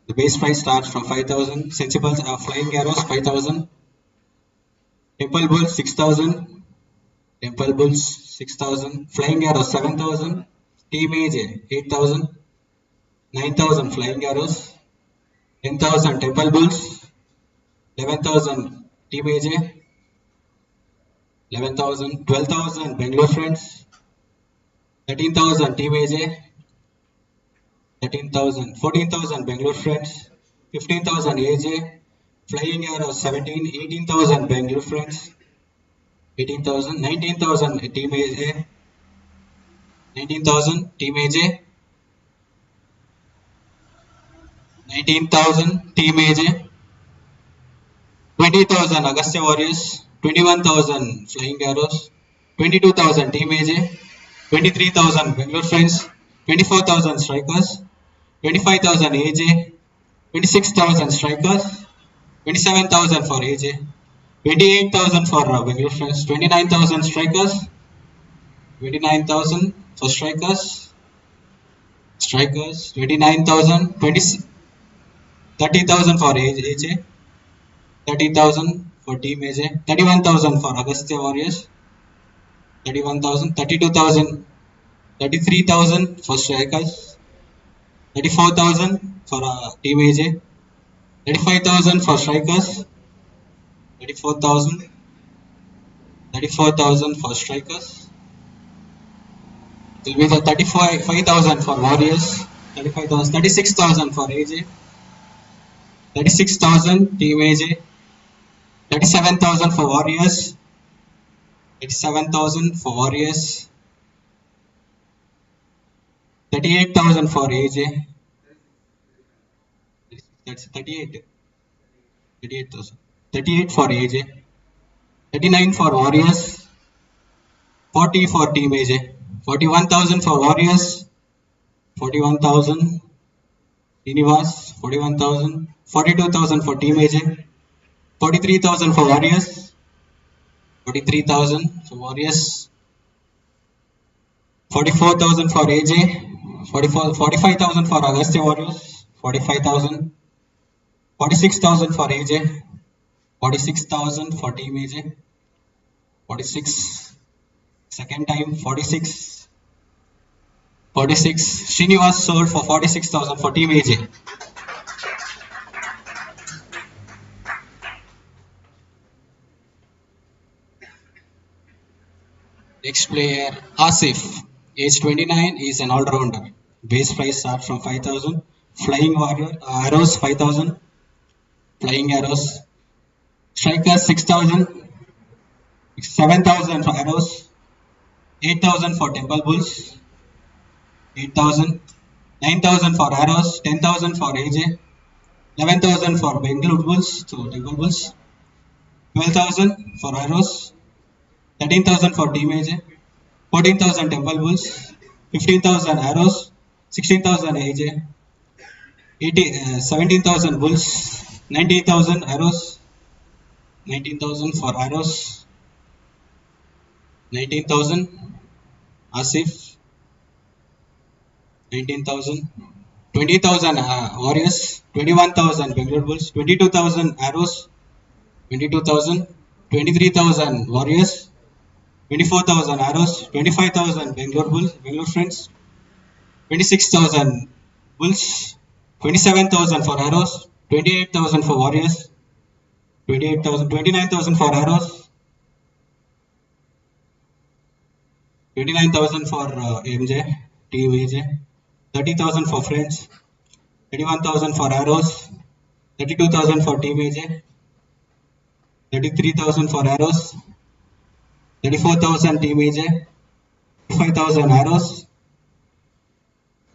The base price starts from 5,000. Sensible Flying Arrows, 5,000. Temple Bulls, 6,000. Temple Bulls, 6,000. Flying Arrows, 7,000. Team AJ, 8,000. 9,000 Flying Arrows. 10,000 Temple Bulls. 11,000 Team AJ. 11,000. 12,000 Bangalore Friends. 13,000 Team AJ. 13,000. 14,000 Bangalore Friends. 15,000 AJ. Flying Arrows, 17. 18,000 Bangalore Friends. 18,000. 19,000 Team AJ. 19,000 Team AJ. 19,000 Team AJ. 20,000 Augusta Warriors. 21,000 Flying Arrows. 22,000 Team AJ. 23,000 Bangalore Friends. 24,000 Strikers. 25,000 AJ. 26,000 Strikers. 27,000 for AJ. 28,000 for Bangalore Friends. 29,000 Strikers. 29,000 for Strikers. Strikers. 29,000. 30,000 for AJ. 30,000 for Team AJ. 31,000 for Augusta Warriors. 31,000. 32,000. 33,000 for Strikers. 34,000 for Team AJ. 35,000 for Strikers. 34,000. 34,000 for Strikers. It will be the 35,000 for Warriors. 35,000. 36,000 for AJ. 36,000 Team AJ. 37,000 for Warriors. 37,000 for Warriors. 38,000 for AJ. That's 38. 38,000. 38 for AJ. 39 for Warriors. 40 for Team AJ. 41,000 for Warriors. 41,000 Srinivas, 41,000. 42,000 for Team AJ. 43,000 for Warriors. 43,000 for Warriors. 44,000 for AJ. 45,000 for Agastya Warriors. 45,000. 46,000 for AJ. 46,000 for Team AJ. 46. Second time 46. 46. Srinivas sold for 46,000 for Team AJ. Next player Asif, age 29, is an all-rounder. Base price starts from 5,000. Flying warrior arrows 5,000. Flying arrows. Strikers 6,000. 7,000 for arrows. 8,000 for temple bulls. 8,000. 9,000 for arrows. 10,000 for AJ. 11,000 for Bengaluru bulls. So temple bulls. 12,000 for arrows. 13,000 for Team AJ. 14,000 temple bulls. 15,000 arrows. 16,000 AJ. 17,000 bulls. 19,000 arrows. 19,000 for arrows. 19,000 Asif. 19,000. 20,000 Warriors. 21,000 Bengaluru bulls. 22,000 arrows. 22,000. 23,000 Warriors. 24,000 arrows. 25,000 Bengaluru bulls. Bengaluru friends. 26,000 bulls. 27,000 for arrows. 28,000 for Warriors. 28,000. 29,000 for arrows. 29,000 for MJ. Team AJ. 30,000 for friends. 31,000 for arrows. 32,000 for Team AJ. 33,000 for arrows. 34,000 Team AJ. 5,000 arrows.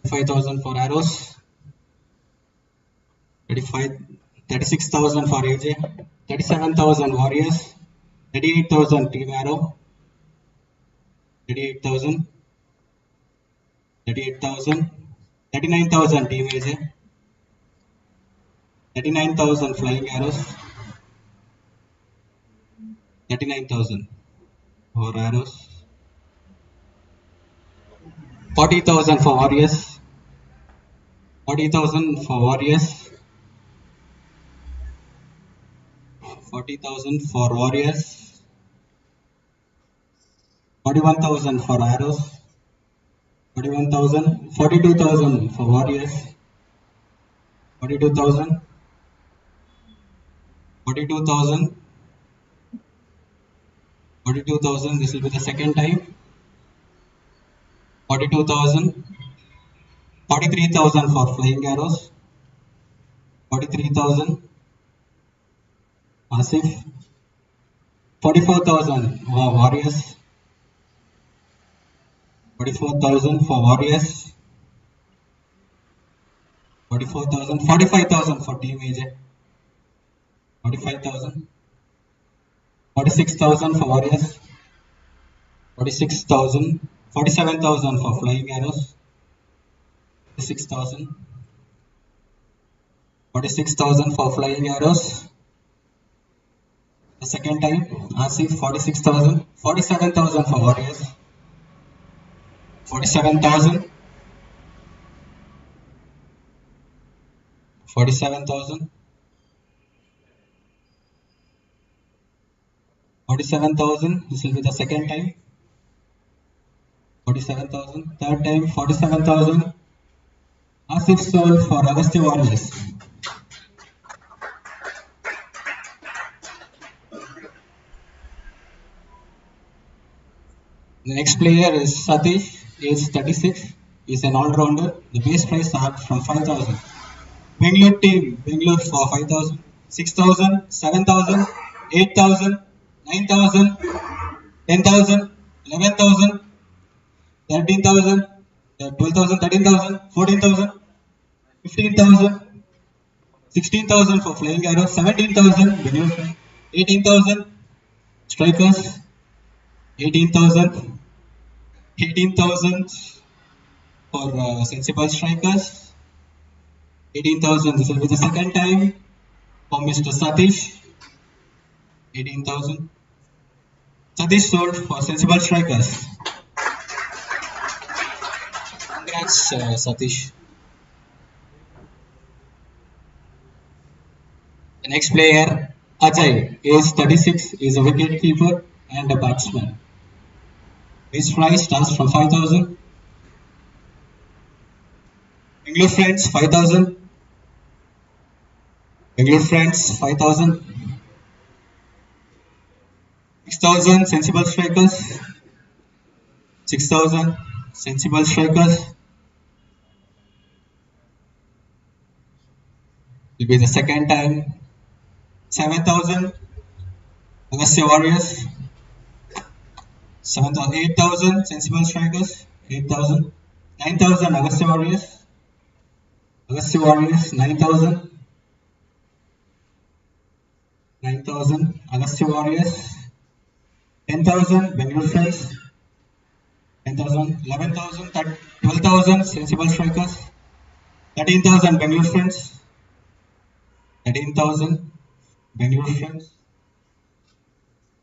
5,000 for arrows. 36,000 for AJ. 37,000 Warriors. 38,000 Team Arrow. 38,000. 38,000. 39,000 Team AJ. 39,000 Flying Arrows. 39,000 for arrows. 40,000 for Warriors. 40,000 for Warriors. 40,000 for Warriors. 41,000 for arrows. 41,000. 42,000 for Warriors. 42,000. 42,000. 42,000. This will be the second time. 42,000. 43,000 for Flying Arrows. 43,000. Asif. 44,000 for Warriors. 44,000 for Warriors. 44,000. 45,000 for Team AJ. 45,000. 46,000 for Warriors. 46,000. 47,000 for Flying Arrows. 46,000. 46,000 for Flying Arrows. The second time, Asif. 46,000. 47,000 for Warriors. 47,000. 47,000. 47,000. This will be the second time. 47,000. Third time, 47,000. Asif sold for Agastya Warriors. The next player is Satish, age 36. He is an all-rounder. The base price starts from 5,000. Bengaluru team, Bengaluru for 5,000. 6,000, 7,000, 8,000, 9,000, 10,000, 11,000, 13,000, 12,000, 13,000, 14,000, 15,000, 16,000 for Flying Arrow, 17,000, 18,000, Strikers, 18,000, 18,000 for Sensible Strikers, 18,000. This will be the second time for Mr. Satish. 18,000. Satish sold for Sensible Strikers. Congrats, Satish. The next player, Ajay, age 36, is a wicket keeper and a batsman. His price starts from 5,000. Bangalore Friends, 5,000. Bangalore Friends, 5,000. 6,000 Sensible Strikers. 6,000 Sensible Strikers. Will be the second time. 7,000 Agastya Warriors. 7,000, 8,000 Sensible Strikers. 8,000. 9,000 Agastya Warriors. Agastya Warriors. 9,000. 9,000 Agastya Warriors. 10,000 Bangalore Friends. 10,000. 11,000. 12,000 Sensible Strikers. 13,000 Bangalore Friends. 13,000 Bangalore Friends.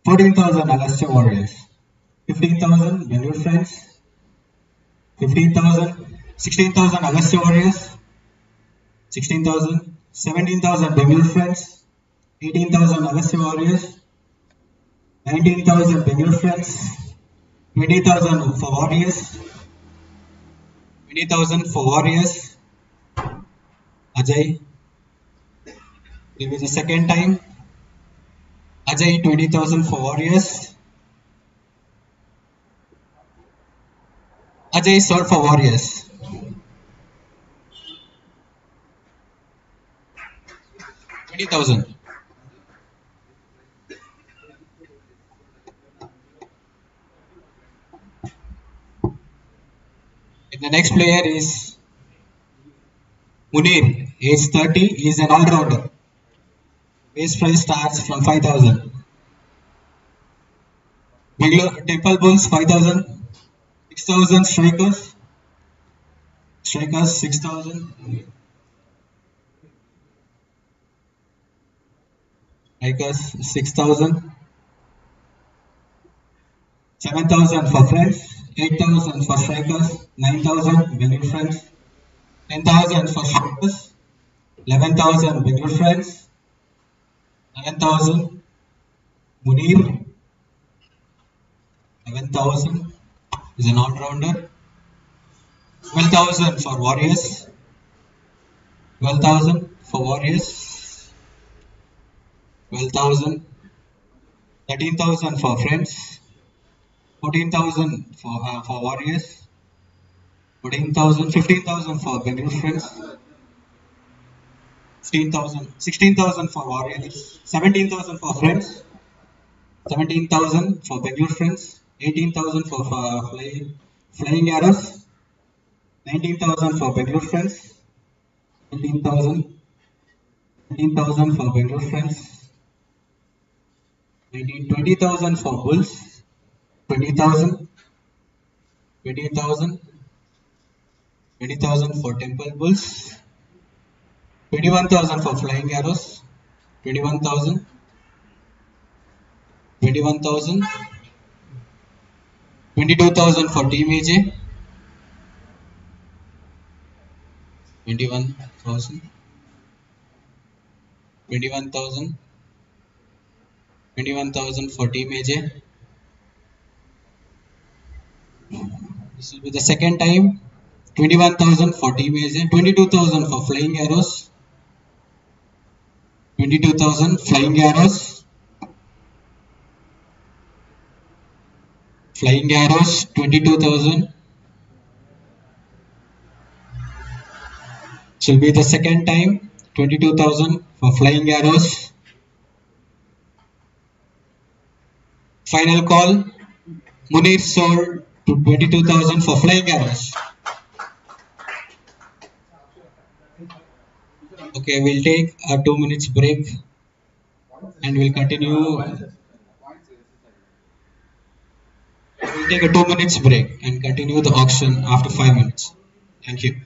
14,000 Agastya Warriors. 15,000 Bangalore Friends. 15,000. 16,000 Agastya Warriors. 16,000. 17,000 Bangalore Friends. 18,000 Agastya Warriors. 19,000 Bangalore Friends. 20,000 for Warriors. 20,000 for Warriors. Ajay. It was the second time. Ajay, 20,000 for Warriors. Ajay sold for Warriors. 20,000. The next player is Munir, age 30. He is an all-rounder. Base price starts from 5,000. Bangalore Temple Bulls 5,000. 6,000 Strikers. Strikers 6,000. Strikers 6,000. 7,000 for Friends. 8,000 for Strikers. 9,000 Bangalore Friends. 10,000 for Strikers. 11,000 Bangalore Friends. 11,000 Munir. 11,000 is an all-rounder. 12,000 for Warriors. 12,000 for Warriors. 12,000. 13,000 for Friends. 14,000 for Warriors. 14,000. 15,000 for Bangalore Friends. 16,000. 16,000 for Warriors. 17,000 for Friends. 17,000 for Bangalore Friends. 18,000 for Flying Arrows. 19,000 for Bangalore Friends. 19,000. 19,000 for Bangalore Friends. 20,000 for Bulls. 20,000. 20,000. 20,000 for Temple Bulls. 21,000 for Flying Arrows. 21,000. 21,000. 22,000 for Team AJ. 21,000. 21,000. 21,000 for Team AJ. This will be the second time. 21,000 for Team AJ. 22,000 for Flying Arrows. 22,000 Flying Arrows. Flying Arrows 22,000. This will be the second time. 22,000 for Flying Arrows. Final call. Munir sold to 22,000 for Flying Arrows. Okay, we'll take a 2 minutes break and we'll continue. We'll take a 2 minutes break and continue the auction after 5 minutes. Thank you.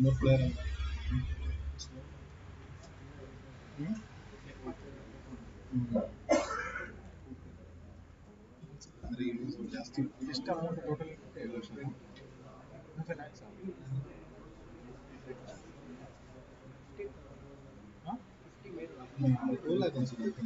more player. ಅಂದ್ರೆ ಇನ್ನು ಜಾಸ್ತಿ ಎಷ್ಟು amount total 2 lakh ಅನ್ಸುತ್ತೆ.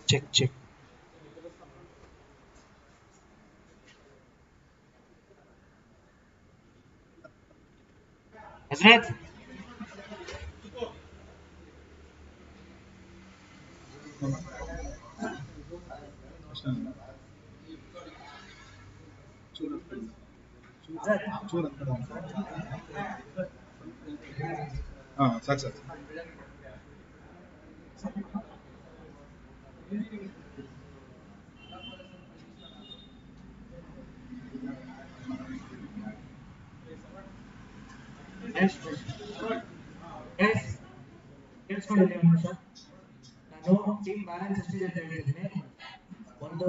Check. Hazrat. ಸಾಕು sir. ಕೇಳಿಸ್ಕೊಳ್ಳಿ ಒಂದು ನಿಮಿಷ. ನಾನು ಟೀಮ್ ಬ್ಯಾಲೆನ್ಸ್ ಎಷ್ಟಿದೆ ಅಂತ ಹೇಳಿದ್ದೀನಿ. ಒಂದು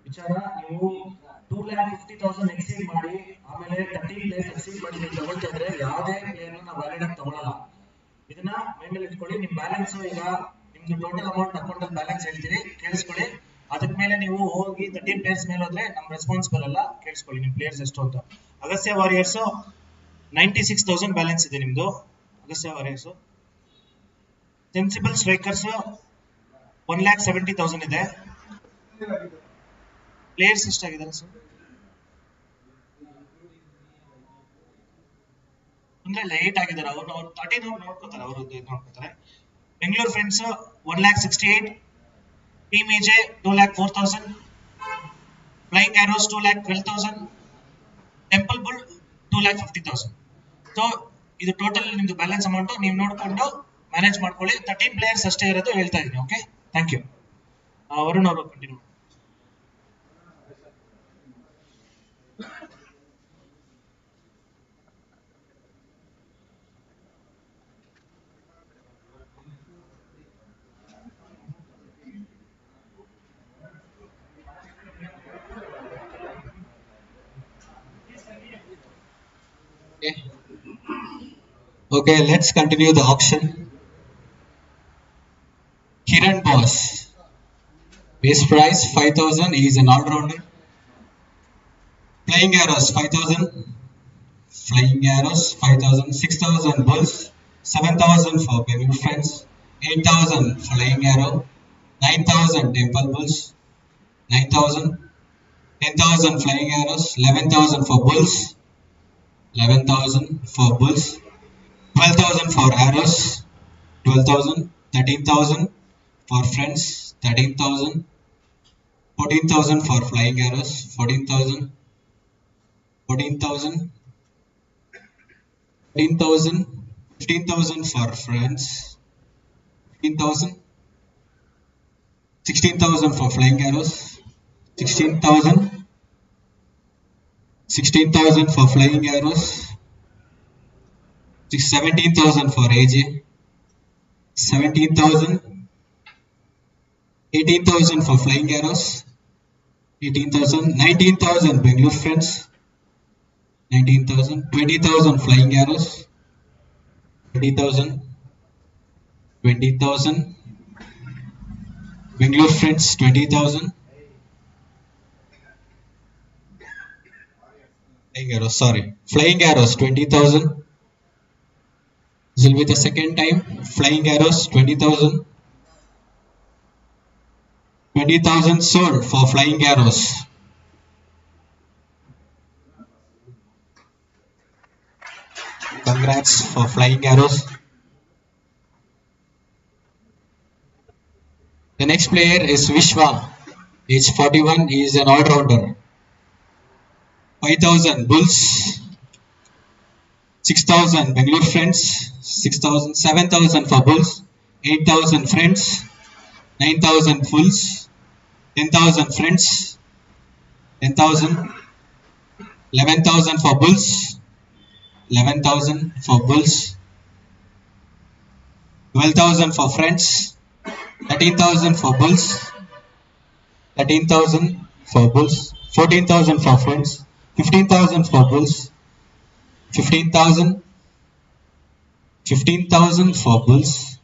ವಿಚಾರ, ನೀವು 2,50,000 ಎಕ್ಸೀಡ್ ಮಾಡಿ ಆಮೇಲೆ 13 ಪ್ಲೇಯರ್ಸ್ ಎಕ್ಸೀಡ್ ಮಾಡಿ ನೀವು ತಗೊಳ್ತಾ ಇದ್ರೆ ಯಾವುದೇ ಪ್ಲೇಯರ್ನ ನಾವು ವ್ಯಾಲಿಡ್ ಆಗಿ ತಗೊಳ್ಳಲ್ಲ. ಇದನ್ನ ಮೈಂಡಲ್ಲಿ ಇಟ್ಕೊಳ್ಳಿ. ನಿಮ್ ಬ್ಯಾಲೆನ್ಸ್ ಈಗ ನಿಮ್ದು ಟೋಟಲ್ ಅಮೌಂಟ್ ಅಕೌಂಟ್ ಅಲ್ಲಿ ಬ್ಯಾಲೆನ್ಸ್ ಹೇಳ್ತೀವಿ, ಕೇಳಿಸ್ಕೊಳ್ಳಿ. ಅದಕ್ಕೆ ಮೇಲೆ ನೀವು ಹೋಗಿ 13 ಪ್ಲೇಯರ್ಸ್ ಮೇಲೆ ಹೋದ್ರೆ ನಮ್ ರೆಸ್ಪಾನ್ಸಿಬಲ್ ಅಲ್ಲ. ಕೇಳಿಸ್ಕೊಳ್ಳಿ ನಿಮ್ ಪ್ಲೇಯರ್ಸ್ ಎಷ್ಟು ಅಂತ. ಅಗಸ್ತ್ಯ ವಾರಿಯರ್ಸ್ 96,000 ಬ್ಯಾಲೆನ್ಸ್ ಇದೆ ನಿಮ್ದು. ಅಗಸ್ತ್ಯ ವಾರಿಯರ್ಸ್. ಸೆನ್ಸಿಬಲ್ ಸ್ಟ್ರೈಕರ್ಸ್ 1,70,000 ಇದೆ. ಪ್ಲೇಯರ್ಸ್ ಎಷ್ಟಾಗಿದ್ದಾರೆ ಸರ್? ಅಂದ್ರೆ ಲೇಟ್ ಆಗಿದ್ದಾರೆ ಅವರು 13 ನೋಡ್ಕೋತಾರೆ, ಅವರು ನೋಡ್ಕೋತಾರೆ. Bengaluru friends 1,68,000. Team AJ 2,04,000. Flying arrows 2,12,000. Temple bull 2,50,000. So ಇದು ಟೋಟಲ್ ನಿಮ್ದು ಬ್ಯಾಲೆನ್ಸ್ ಅಮೌಂಟ್. ನೀವು ನೋಡ್ಕೊಂಡು ಮ್ಯಾನೇಜ್ ಮಾಡ್ಕೊಳ್ಳಿ. 13 ಪ್ಲೇಯರ್ಸ್ ಅಷ್ಟೇ ಇರೋದು ಹೇಳ್ತಾ ಇದೀನಿ. Okay, thank you. ವರುಣ್ ಅವರು continue. Okay, let's continue the auction. Kiran Boss. Base price 5,000. He is an all-rounder. Flying arrows 5,000. Flying arrows 5,000. 6,000 bulls. 7,000 for Bengal friends. 8,000 flying arrow. 9,000 temple bulls. 9,000. 10,000 flying arrows. 11,000 for bulls. 11,000 for bulls. 12,000 for arrows. 12,000. 13,000 for friends. 13,000. 14,000 for flying arrows. 14,000. 14,000. 15,000. 15,000 for friends. 15,000. 16,000 for flying arrows. 16,000. 16,000 for flying arrows. 17,000 for AJ. 17,000. 18,000 for flying arrows. 18,000. 19,000 Bengaluru friends. 19,000. 20,000 flying arrows. 20,000. 20,000 Bengaluru friends. 20,000. Flying arrows, sorry. Flying arrows, 20,000. This will be the second time. Flying arrows, 20,000. 20,000 sold for flying arrows. Congrats for flying arrows. The next player is Vishwa, age 41. He is an all-rounder. 5,000 Bulls, 6,000 Bangalore Friends, 6,000, 7,000 for Bulls, 8,000 Friends, 9,000 Fulls, 10,000 Friends, 10,000, 11,000 for Bulls, 11,000 for Bulls, 12,000 for Friends, 13,000 for Bulls, 13,000 for Bulls, 14,000 for Friends, 15,000 for Bulls, 15,000, 15,000 for Bulls,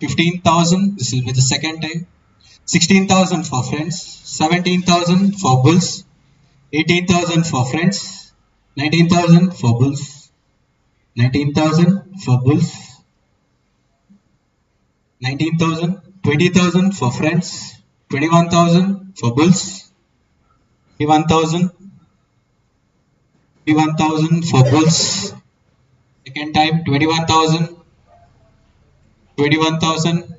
15,000, this will be the second time, 16,000 for Friends, 17,000 for Bulls, 18,000 for Friends, 19,000 for Bulls, 19,000 for Bulls, 19,000, 20,000 for Friends, 21,000 for Bulls, 21,000, 21,000 for Bulls, second time 21,000, 21,000,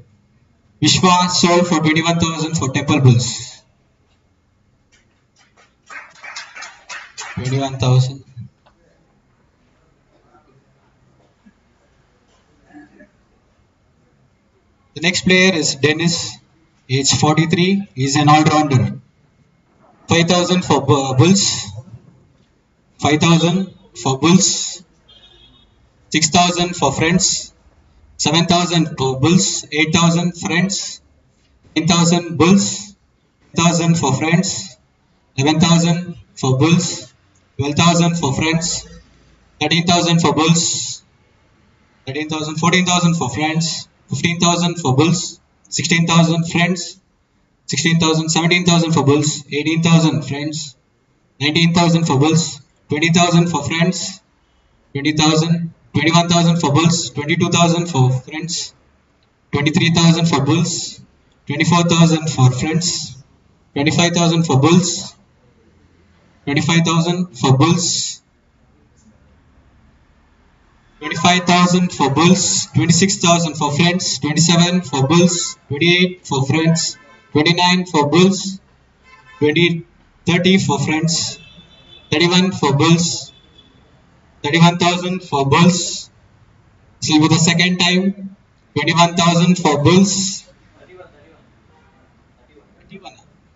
Vishwa sold for 21,000 for Temple Bulls, 21,000. The next player is Dennis, age 43, he is an all-rounder. 5,000 for Bulls, 5,000 for Bulls, 6,000 for Friends, 7,000 for Bulls, 8,000 Friends, 9,000 Bulls, 10,000 for Friends, 11,000 for Bulls, 12,000 for Friends, 13,000 for Bulls, 13,000, 14,000 for Friends, 15,000 for Bulls, 16,000 Friends, 16,000, 17,000 for Bulls, 18,000 Friends, 19,000 for Bulls, 20,000 for Friends, 20,000, 21,000 for Bulls, 22,000 for Friends, 23,000 for Bulls, 24,000 for Friends, 25,000 for Bulls, 25,000 for Bulls, 25,000 for Bulls, 26,000 for Friends, 27 for Bulls, 28 for Friends, 29 for Bulls, 30 for Friends, 31 for Bulls, 31,000 for Bulls. This will be the second time. 21,000 for Bulls,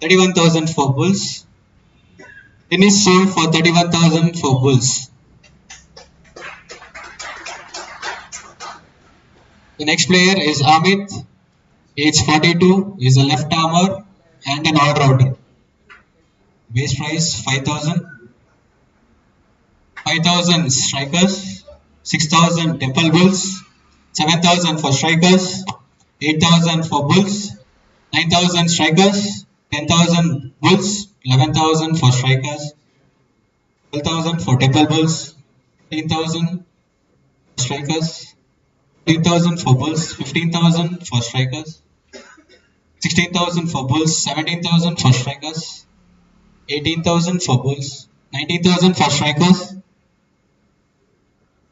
31,000 for Bulls. Tennis sold for 31,000 for Bulls. The next player is Amit, age 42, is a left armer and an all-rounder. Base price 5,000. 5,000 strikers, 6,000 Temple Bulls, 7,000 for strikers, 8,000 for Bulls, 9,000 strikers, 10,000 Bulls, 11,000 for strikers, 12,000 for Temple Bulls, 15,000 strikers, 13,000 for Bulls, 15,000 for strikers, 16,000 for Bulls, 17,000 for strikers, 18,000 for Bulls, 19,000 for strikers,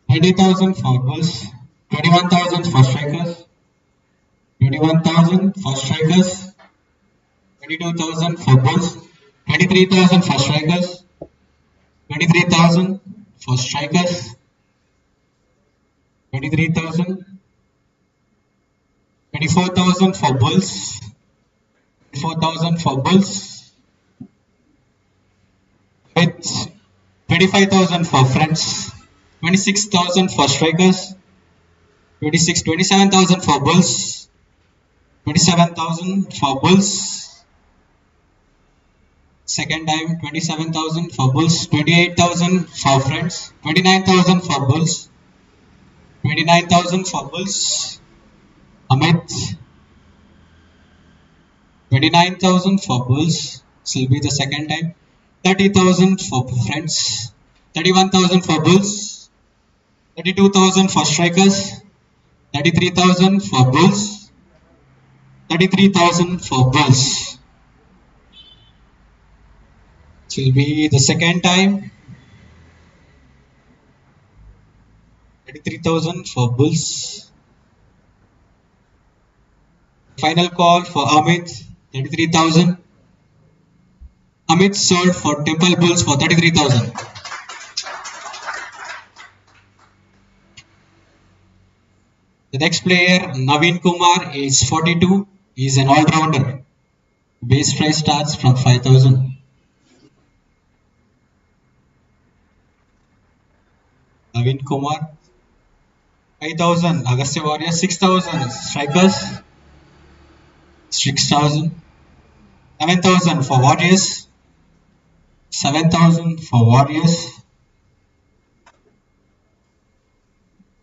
20,000 for Bulls, 21,000 for strikers, 21,000 for strikers, 22,000 for Bulls, 23,000 for strikers, 23,000 for strikers, 23,000, 24,000 for Bulls, 24,000 for Bulls, with 25,000 for Friends, 26,000 for strikers, 27,000 for Bulls, 27,000 for Bulls, second time 27,000 for Bulls, 28,000 for Friends, 29,000 for Bulls, 29,000 for Bulls, Amit, 29,000 for Bulls, this will be the second time, 30,000 for friends, 31,000 for bulls, 32,000 for strikers, 33,000 for bulls, 33,000 for bulls. It will be the second time. 33,000 for bulls. Final call for Amit, 33,000. Amit sold for Temple Bulls for 33,000. The next player, Naveen Kumar, is 42. He is an all-rounder. Base price starts from 5,000. Naveen Kumar, 5,000. Agastya Warriors, 6,000. Strikers, 6,000. 7,000 for Warriors. 7,000 for Warriors.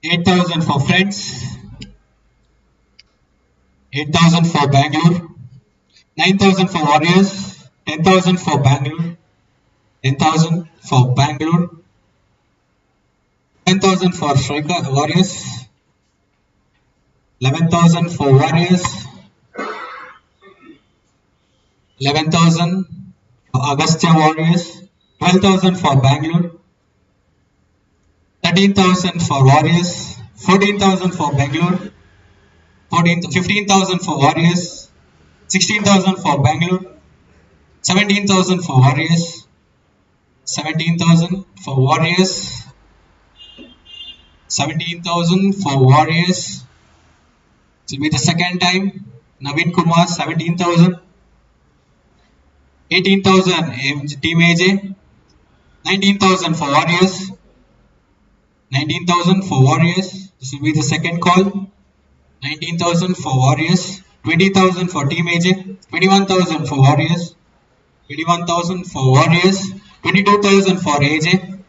8,000 for Friends. 8,000 for Bangalore. 9,000 for Warriors. 10,000 for Bangalore. 10,000 for Bangalore. 10,000 for Striker Warriors. 11,000 for Warriors. 11,000 for Agastya Warriors. 12,000 for Bangalore. 13,000 for Warriors. 14,000 for Bangalore. 15,000 for Warriors. 16,000 for Bangalore. 17,000 for Warriors. 17,000 for Warriors. 17,000 for Warriors. It will be the second time. Naveen Kumar, 17,000. 18,000 Team AJ. 19,000 for Warriors. 19,000 for Warriors. This will be the second call. 19,000 for Warriors. 20,000 for Team AJ. 21,000 for Warriors. 21,000 for Warriors. 22,000 for AJ.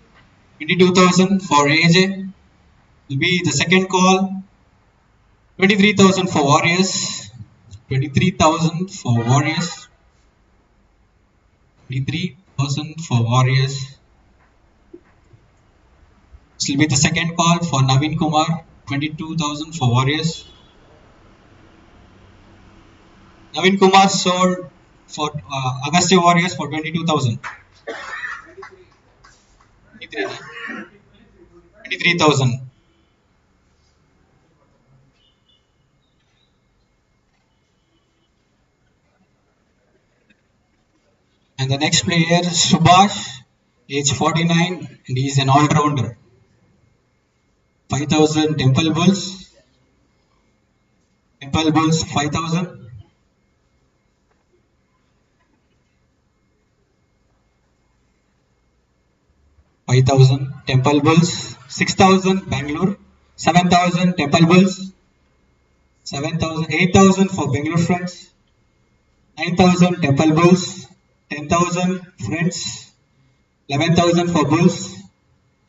22,000 for AJ. Will be the second call. 23,000 for Warriors. 23,000 for Warriors. 23,000 for Warriors. This will be the second call for Naveen Kumar. 22,000 for Warriors. Naveen Kumar sold for Agastya Warriors for 22,000. 23,000. And the next player, Subhash, age 49, and he is an all-rounder. 5,000 Temple Bulls. Temple Bulls 5,000. 5,000 Temple Bulls. 6,000 Bangalore. 7,000 Temple Bulls. 7,000. 8,000 for Bangalore Friends. 9,000 Temple Bulls. 10,000 Friends. 11,000 for Bulls.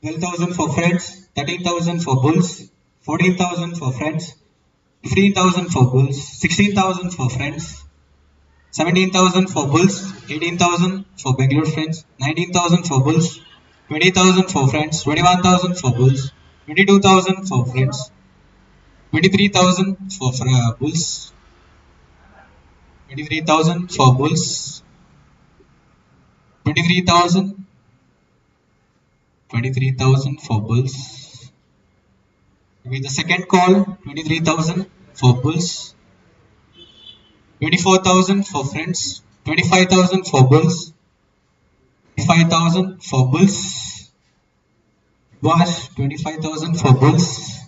12,000 for Friends. 13,000 for Bulls. 14,000 for Friends. 15,000 for Bulls. 16,000 for Friends. 17,000 for Bulls. 18,000 for Bangalore Friends. 19,000 for Bulls. 20,000 for Friends. 21,000 for Bulls. 22,000 for Friends. 23,000 for Bulls. 23,000 for Bulls. 23,000. 23,000 for Bulls. With the second call, 23,000 for Bulls. 24,000 for Friends. 25,000 for Bulls. 25,000 for Bulls. Wash, 25,000 for Bulls.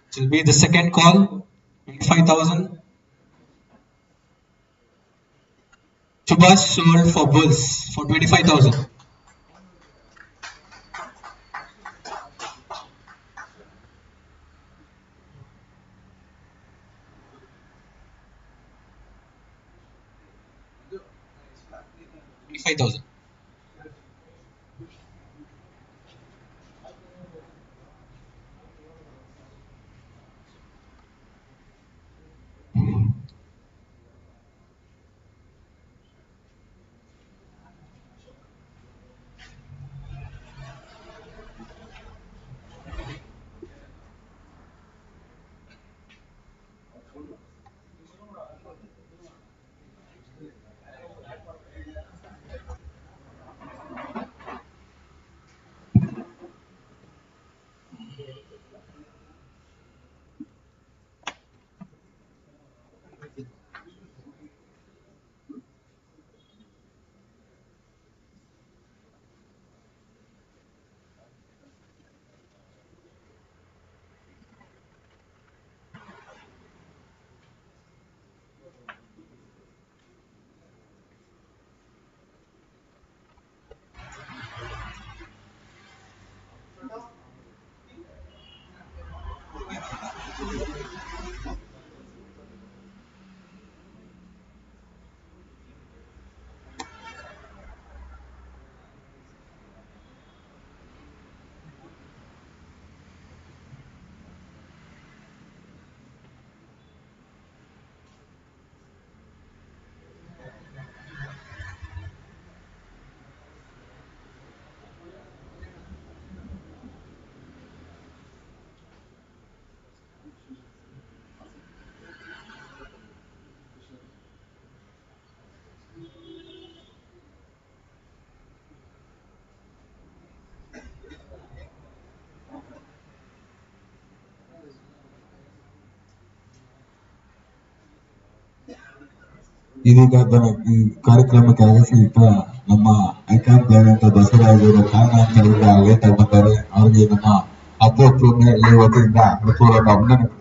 It will be the second call. 25,000. Subhash sold for Bulls for 25,000. $25,000. ಇದೀಗ ಈ ಕಾರ್ಯಕ್ರಮಕ್ಕೆ ಆಗಮಿಸಿದ ನಮ್ಮ icon player ಅಂತ ಬಸವರಾಜರು ಕಾರಣ ಅಂತ ಹೇಳಿದ್ರೆ late ಆಗಿ ಬಂದ್ದಾರೆ. ಅವ್ರಿಗೆ ನಮ್ಮ ಅಪ್ಪು ಪ್ರೀಮಿಯರ್ ವತಿಯಿಂದ ಹೃತ್ಪೂರ್ವಕ ಅಭಿನಂದನೆಗಳು.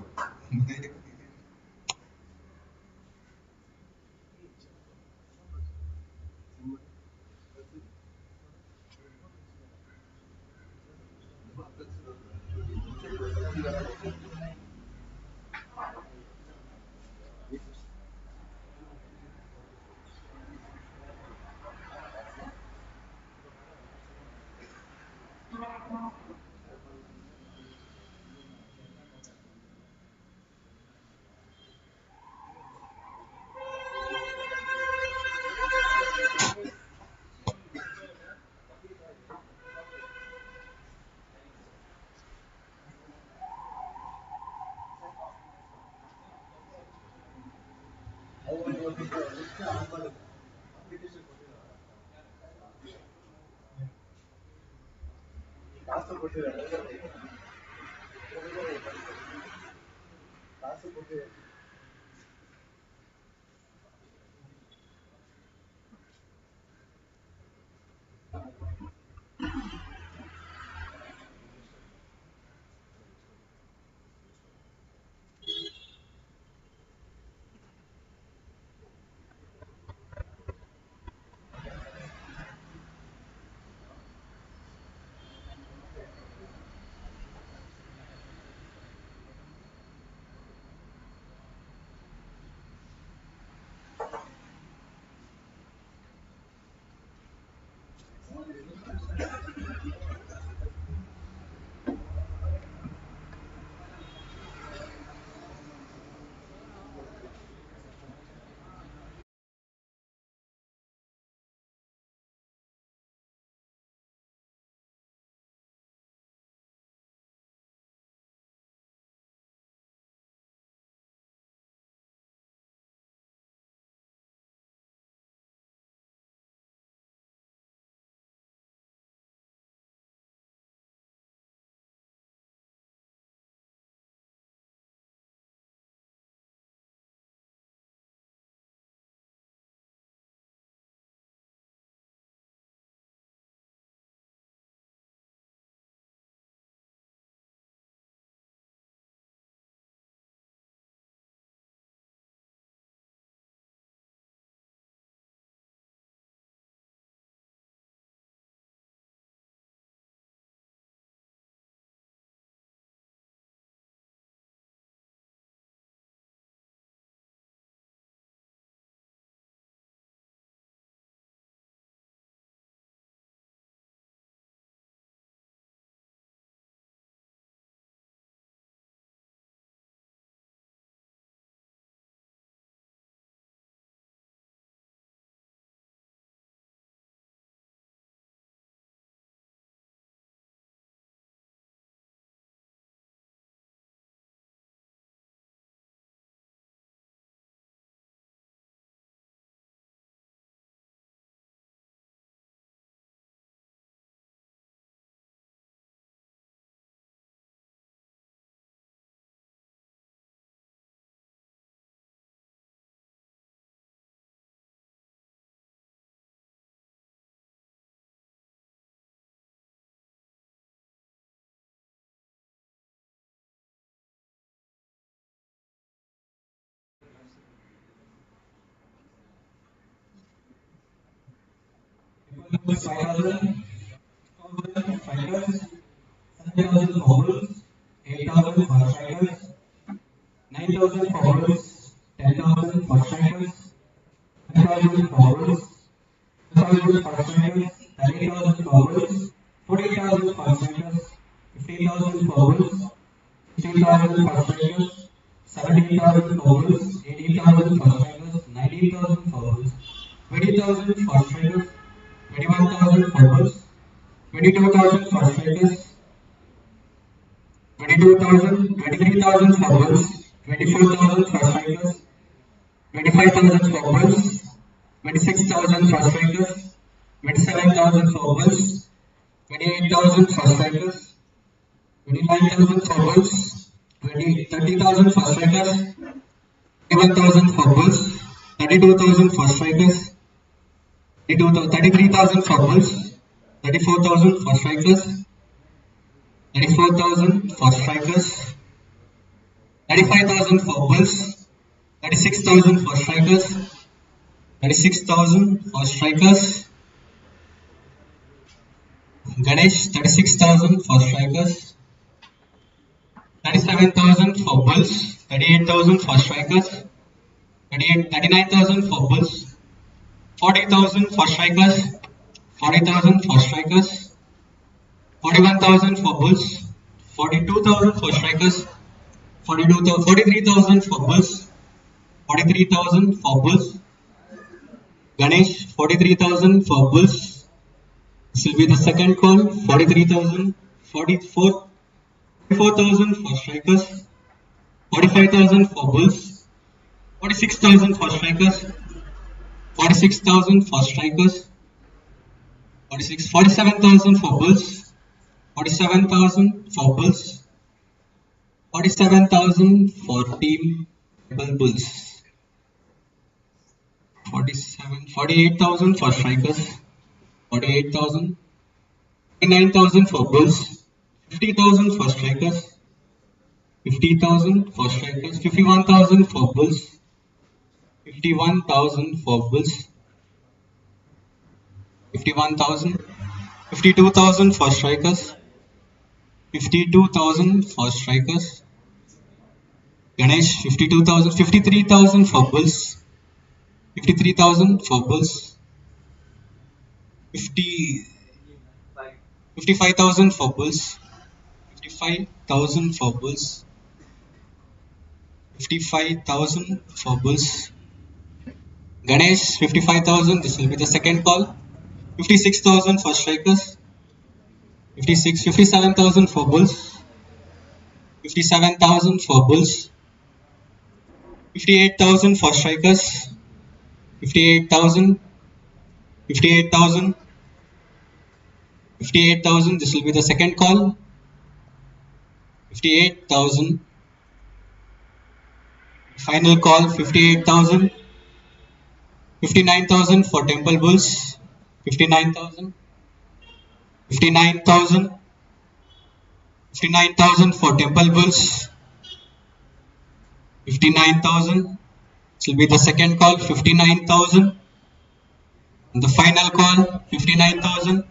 with 5,000, 2,000 fighters, 7,000 bowlers, 8,000 firefighters, 20,000 for bulls, 10,000 for strikers, 10,000 for bulls, 10,000 for strikers, 30,000 for bulls, 40,000 for strikers, 15,000 for bulls, 16,000 for strikers, 17,000 for bulls, 18,000 for strikers, 19,000 for bulls, 20,000 for strikers, 21,000 for bulls, 22,000 for strikers, 22,000, 23,000 for bulls, 24,000 for strikers, 25,000 for bulls, 26,000 for strikers, 27,000 for bulls, 28,000 for strikers, 29,000 for bulls, 30,000 for strikers, 31,000 for bulls, 32,000 for strikers, 33,000 for bulls, 34,000 for strikers, 34,000 for strikers, 35,000 for bulls, 36,000 for strikers, 36,000 for strikers, Ganesh 36,000 for strikers, 37,000 for bulls, 38,000 for strikers, 39,000 for bulls, 40,000 for strikers, 40,000 for strikers, 41,000 for bulls, 42,000 for strikers, 43,000 for bulls, 43,000 for bulls, Ganesh 43,000 for bulls. This will be the second call. 43,000, 44,000 for strikers, 45,000 for bulls, 46,000 for strikers, 46,000 for strikers, 47,000 for bulls, 47,000 for bulls, 47,000 for team bulls, 48,000 for strikers, 48,000, 59,000 for bulls, 50,000 for strikers, 50,000 for strikers, 51,000 for bulls, 51,000 for bulls, 51,000, 52,000 for strikers, 52,000 for strikers, Ganesh 52,000, 53,000 for bulls, 53,000 for bulls, 55,000 for bulls, 55,000 for bulls, 55,000 for bulls, Ganesh 55,000. This will be the second call. 56,000 for strikers, 57,000 for bulls, 57,000 for bulls, 58,000 for strikers, 58,000, 58,000, 58,000. This will be the second call. 58,000. Final call. 58,000. 59,000 for temple bulls. 59,000. 59,000. 59,000 for temple bulls. 59,000. This will be the second call. 59,000. And the final call. 59,000.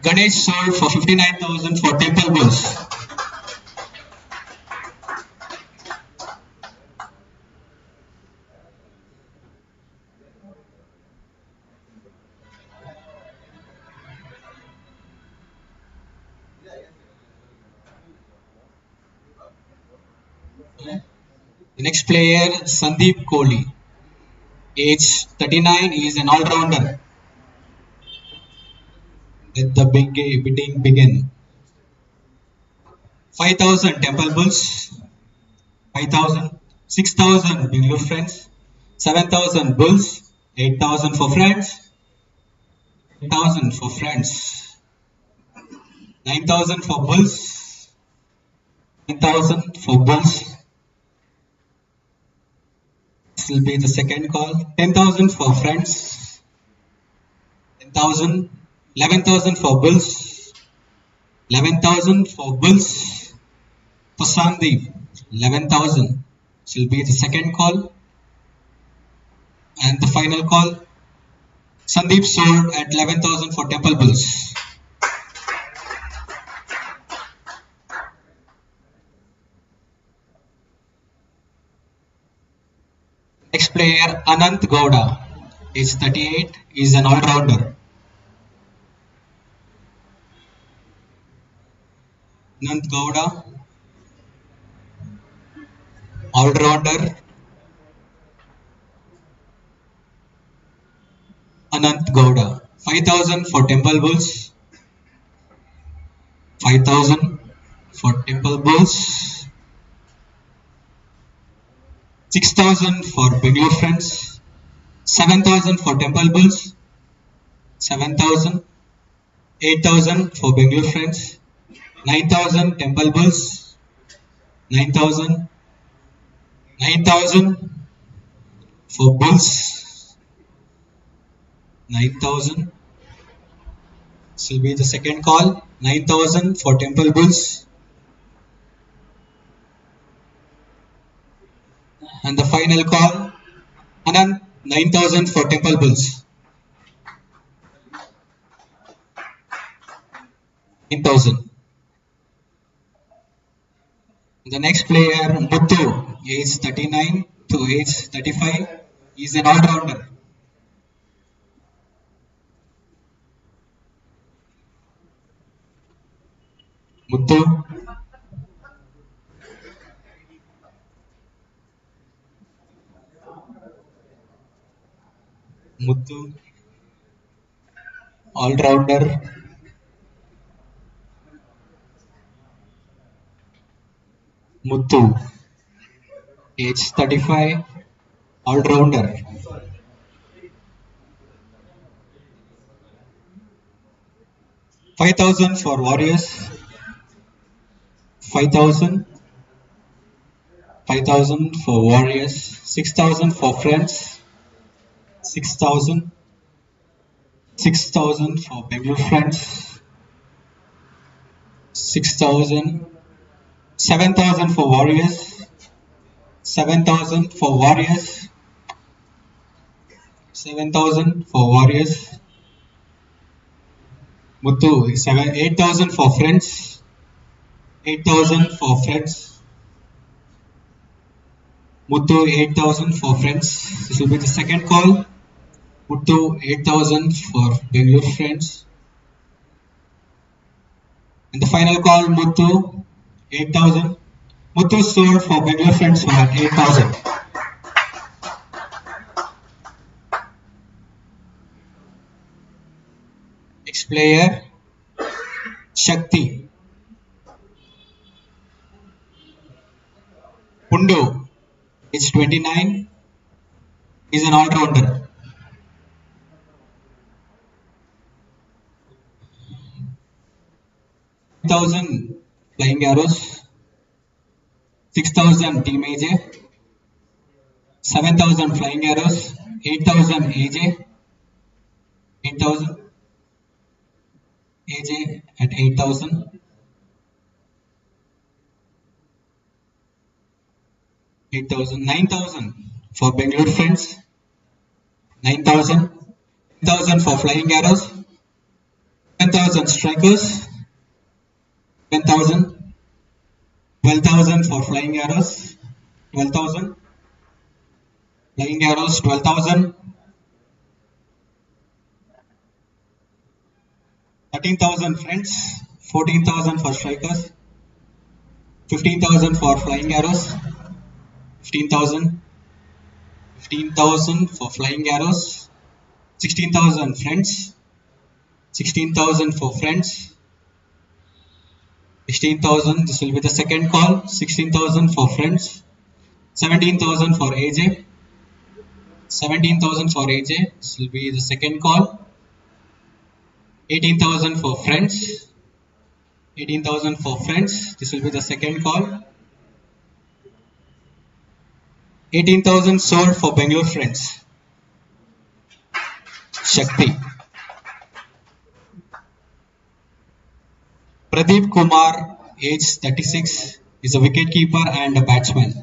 Ganesh sold for 59,000 for temple bulls. The next player, Sandeep Kohli, age 39, he is an all-rounder. Let the big bidding begin. 5,000 temple bulls, 5,000, 6,000 Bangalore friends, 7,000 bulls, 8,000 for friends, 8,000 for friends, 9,000 for bulls, 9,000 for bulls. This will be the second call. 10,000 for friends, 10,000, 11,000 for bulls, 11,000 for bulls. For Sandeep, 11,000. This will be the second call. And the final call. Sandeep sold at 11,000 for temple bulls. Next player Anant Gowda, age 38, is an all-rounder. Anant Gowda, all-rounder. Anant Gowda, 5,000 for Temple Bulls. 5,000 for Temple Bulls. 6,000 for Bengaluru Friends. 7,000 for Temple Bulls. 7,000. 8,000 for Bengaluru Friends. 9,000 Temple Bulls. 9,000. 9,000 for Bulls. 9,000. This will be the second call. 9,000 for Temple Bulls. And the final call. Anand, 9,000 for Temple Bulls. 9,000. The next player, Muthu, age 39 to age 35, is an all-rounder. Muthu. Muthu, all-rounder. Muthu, age 35, all-rounder. $5,000 for Warriors. 5,000. 5,000 for Warriors. 6,000 for Friends. 6,000. 6,000 for Bengaluru Friends. 6,000. 7,000 for Warriors. 7,000 for Warriors. 7,000 for Warriors. Muthu, 8,000 for Friends. 8,000 for Friends. Muthu, 8,000 for Friends. This will be the second call. Muthu, 8,000 for Bengaluru Friends. And the final call, Muthu, 8,000. Muthu sold for Bengaluru Friends for 8,000. Next player, Shakti. Pundu, age 29, is an all-rounder. $1,000 flying arrows. 6,000 team AJ. 7,000 flying arrows. 8,000 AJ. 8,000 AJ at 8,000. 8,000. 9,000 for Bengaluru Friends. 9,000. 10,000 for flying arrows. 10,000 strikers. 10,000. 12,000 for flying arrows. 12,000. Flying arrows. 12,000. 13,000 friends. 14,000 for strikers. 15,000 for flying arrows. 15,000. 15,000 for flying arrows. 16,000 friends. 16,000 for friends. 16,000. This will be the second call. 16,000 for friends. 17,000 for AJ. 17,000 for AJ. This will be the second call. 18,000 for friends. 18,000 for friends. This will be the second call. 18,000 sold for Bengaluru Friends. Shakti. Pradeep Kumar, age 36, is a wicketkeeper and a batsman.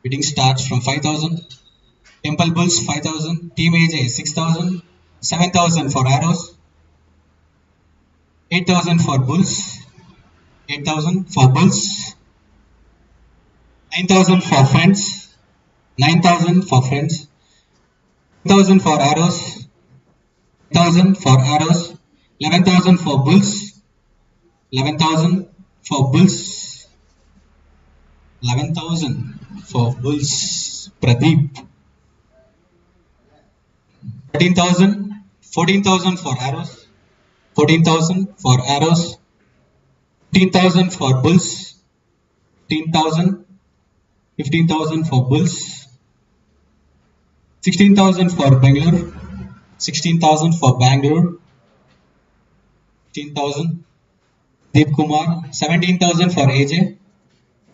Bidding starts from 5,000. Temple Bulls 5,000. Team AJ 6,000. 7,000 for Arrows. 8,000 for Bulls. 8,000 for Bulls. 9,000 for Friends. 9,000 for friends, 2,000 for arrows, 1,000 for arrows, 11,000 for bulls, 11,000 for bulls, 11,000 for bulls. Pradeep. 13,000, 14,000 for arrows, 14,000 for arrows, 15,000 for bulls, 15,000, 15,000 for bulls, 16,000 for Bangalore, 16,000 for Bangalore, 15,000. Deep Kumar, 17,000 for AJ,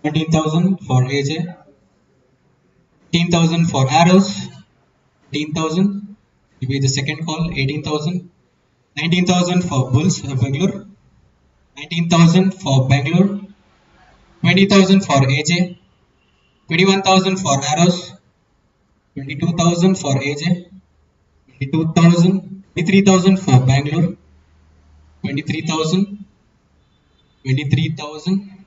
17,000 for AJ, 18,000 for arrows, 18,000 will be the second call, 18,000, 19,000 for bulls Bangalore, 19,000 for Bangalore, 20,000 for AJ, 21,000 for arrows, 22,000 for AJ, 22,000, 23,000 for Bangalore, 23,000, 23,000,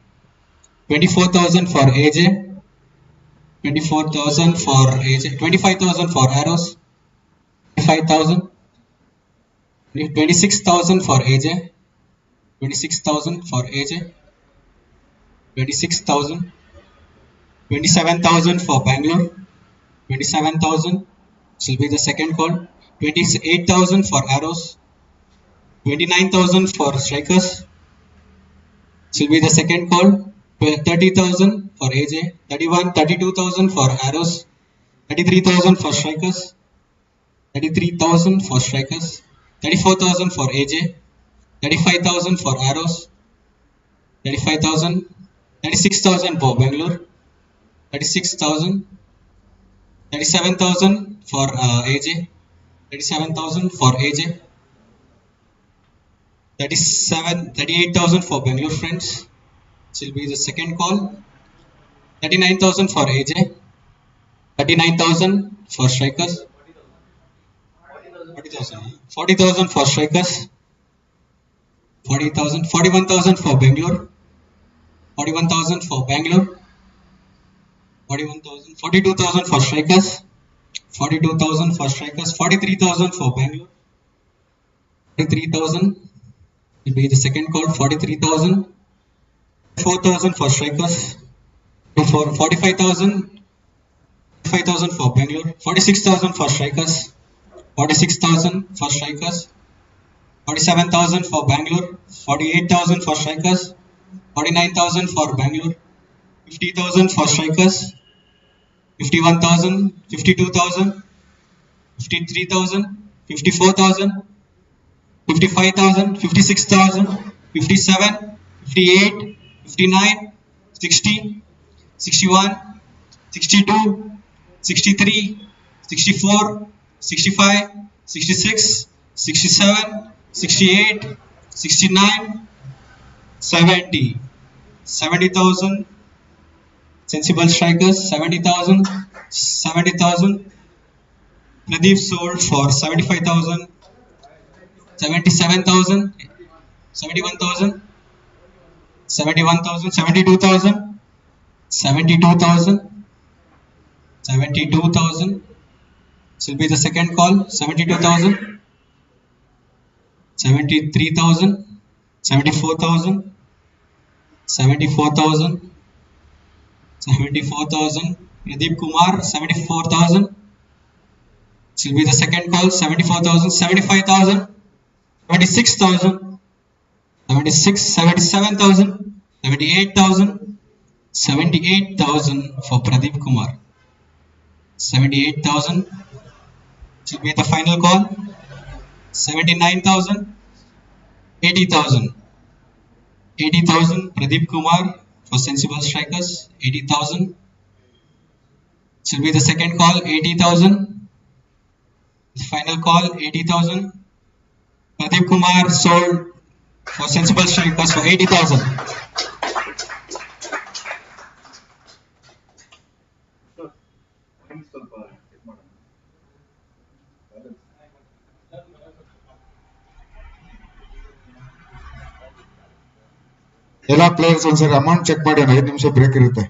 24,000 for AJ, 24,000 for AJ, 25,000 for arrows, 25,000, 26,000 for AJ, 26,000 for AJ, 26,000, 27,000 for Bangalore, 27,000, this will be the second call, 28,000 for arrows, 29,000 for strikers, this will be the second call, 30,000 for AJ, 32,000 for arrows, 33,000 for strikers, 33,000 for strikers, 34,000 for AJ, 35,000 for arrows, 35,000, 36,000 for Bangalore, 36,000, 37,000 for AJ, 37,000 for AJ, 38,000 for Bangalore friends. This will be the second call. 39,000 for AJ, 39,000 for strikers, 40,000 for strikers, 40,000, 41,000 for Bangalore, 41,000 for Bangalore, 41,000, 42,000 for strikers, 42,000 for strikers, 43,000 for Bangalore, 43,000 will be the second call, 43,000, 4,000 for strikers, 45,000, 5,000 for Bangalore, 46,000 for strikers, 46,000 for strikers, 47,000 for Bangalore, 48,000 for strikers, 49,000 for Bangalore, 50,000 for strikers, 51,000, 52,000, 53,000, 54,000, 55,000, 56,000, 57, 58, 59, 60, 61, 62, 63, 64, 65, 66, 67, 68, 69, 70, 70,000 sensible strikers, 70,000, 70,000. Pradeep sold for 75,000, 77,000, 71,000, 71,000, 72,000, 72,000, 72,000. This will be the second call, 72,000, 73,000, 74,000, 74,000, 74,000. Pradeep Kumar, 74,000. This will be the second call, 74,000, 75,000, 76,000, 76, 77,000, 78,000, 78,000 for Pradeep Kumar. 78,000. This will be the final call. 79,000, 80,000, 80,000 Pradeep Kumar for sensible strikers. 80,000. This will be the second call. 80,000. The final call. 80,000. Pradeep Kumar sold for sensible strikers for 80,000. ಎಲ್ಲ players ಒಂದ್ಸರಿ amount check ಮಾಡಿ, 5 ನಿಮಿಷ break ಇರುತ್ತೆ.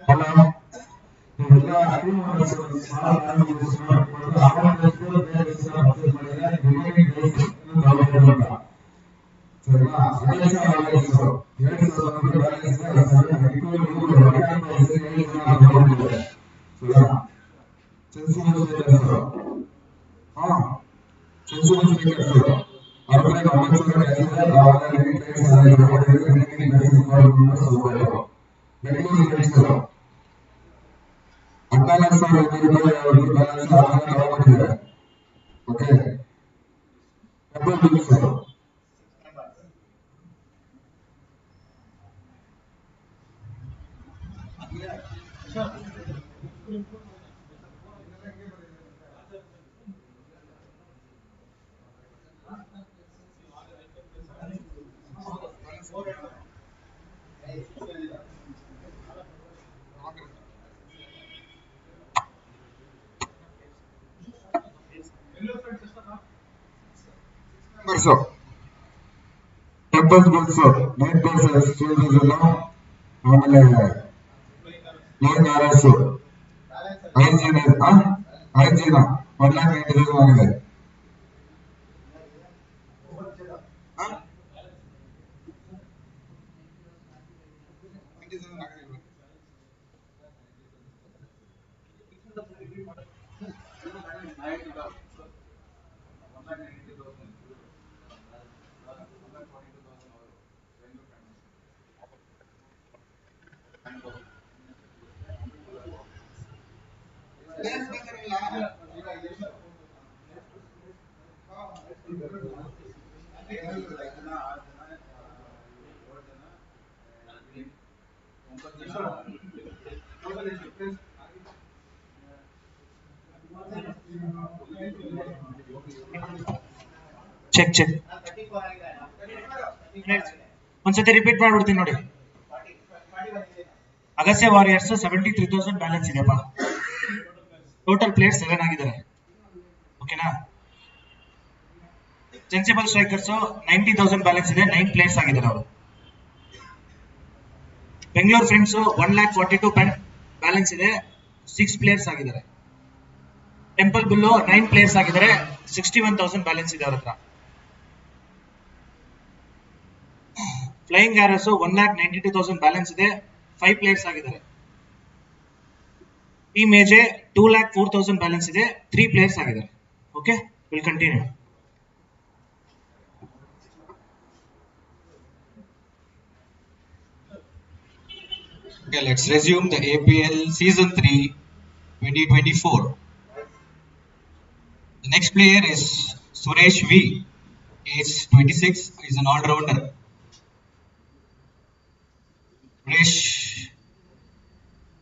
Hello. ಇವೆಲ್ಲ team members small family use ಮಾಡ್ಕೊಂಡು ಆವತ್ತು ಬೇರೆ purchase ಮಾಡಿದ್ರೆ ರಿಮೈನಿಂಗ್ ಡೇಸ್ ತಗೊಳ್ಳೋದಿಲ್ಲ. ಸರಿನಾ? ಅದೇ ಆರ್ಗನೈಸ್ 2000 ಬ್ಯಾಲೆನ್ಸ್ ಇದೆ 792 ತಗೊಂಡಿದ್ದಾರೆ. ಸರಿನಾ? ಸೆನ್ಸಿಬಲ್ ಸ್ಟೇಟಸ್ ಸೆನ್ಸಿಬಲ್ ಸ್ಪೀಕರ್ಸ್ ಅವರಿಗೆ 9,000 ಇದೆ ಆವಾಗ ರಿಮೈನಿಂಗ್ ಡೇಸ್ ತಗೊಂಡಿದ್ದಾರೆ. ರಿಮೈನಿಂಗ್ ಡೇಸ್ ತಗೊಂಡಿದ್ದಾರೆ. ಬೆಂಗಳೂರು ಡೇಸ್ 14,500 ರೂಪಾಯಿ ಬ್ಯಾಲೆನ್ಸ್ ಆವಾಗ ತಗೊಂಡಿದ್ದಾರೆ. Okay double bills temples bills 9 places changes ಆಮೇಲೆ ಲೋನ್ ಆರ್ಎಸ್ ಐಜಿನ 1,90,000 ಆಗಿದೆ. ಚೆಕ್ ಒಂದ್ಸತಿ ರಿಪೀಟ್ ಮಾಡ್ಬಿಡ್ತೀನಿ ನೋಡಿ. ಅಗಸ್ಯ ವಾರಿಯರ್ಸ್ 73,000 ಬ್ಯಾಲೆನ್ಸ್ ಇದೆಯಪ್ಪ. ಟೋಟಲ್ ಪ್ಲೇಯರ್ಸ್ 7 ಆಗಿದ್ದಾರೆ. ಓಕೆನಾ? ಸೆನ್ಸಿಬಲ್ ಸ್ಟ್ರೈಕರ್ಸ್ 90,000 ಬ್ಯಾಲೆನ್ಸ್ ಇದೆ, 9 ಪ್ಲೇಯರ್ಸ್ ಆಗಿದ್ದಾರೆ ಅವರು. ಬೆಂಗಳೂರು ಫ್ರೆಂಡ್ಸ್ 1,42,000 ಬ್ಯಾಲೆನ್ಸ್ ಇದೆ, 6 ಪ್ಲೇಯರ್ಸ್ ಆಗಿದ್ದಾರೆ. ಟೆಂಪಲ್ ಬಿಲ್ಲು 9 ಪ್ಲೇಯರ್ಸ್ ಆಗಿದ್ದಾರೆ, 61,000 ಬ್ಯಾಲೆನ್ಸ್ ಇದೆ ಅವ್ರ ಹತ್ರ. ಫ್ಲೈಯಿಂಗ್ ಆರೋಸ್ 1,92,000 ಬ್ಯಾಲೆನ್ಸ್ ಇದೆ, 5 ಪ್ಲೇಯರ್ಸ್ ಆಗಿದ್ದಾರೆ. ಟೀಮ್ ಎಜೆ 2,04,000 ಬ್ಯಾಲೆನ್ಸ್ ಇದೆ, 3 ಪ್ಲೇಯರ್ಸ್ ಆಗಿದ್ದಾರೆ. Okay, will continue. Okay, let's resume the APL Season 3 2024. The next player is Suresh V, age 26, is an all-rounder. Suresh,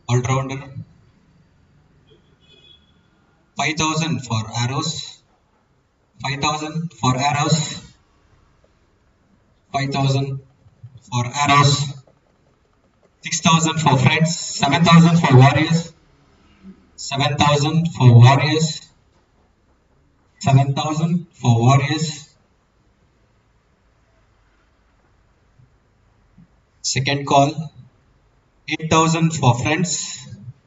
all-rounder. 5,000 for arrows. 5,000 for arrows. 5,000 for arrows. 6,000 for friends. 7,000 for warriors. 7,000 for warriors. 7,000 for warriors. Second call. 8,000 for friends.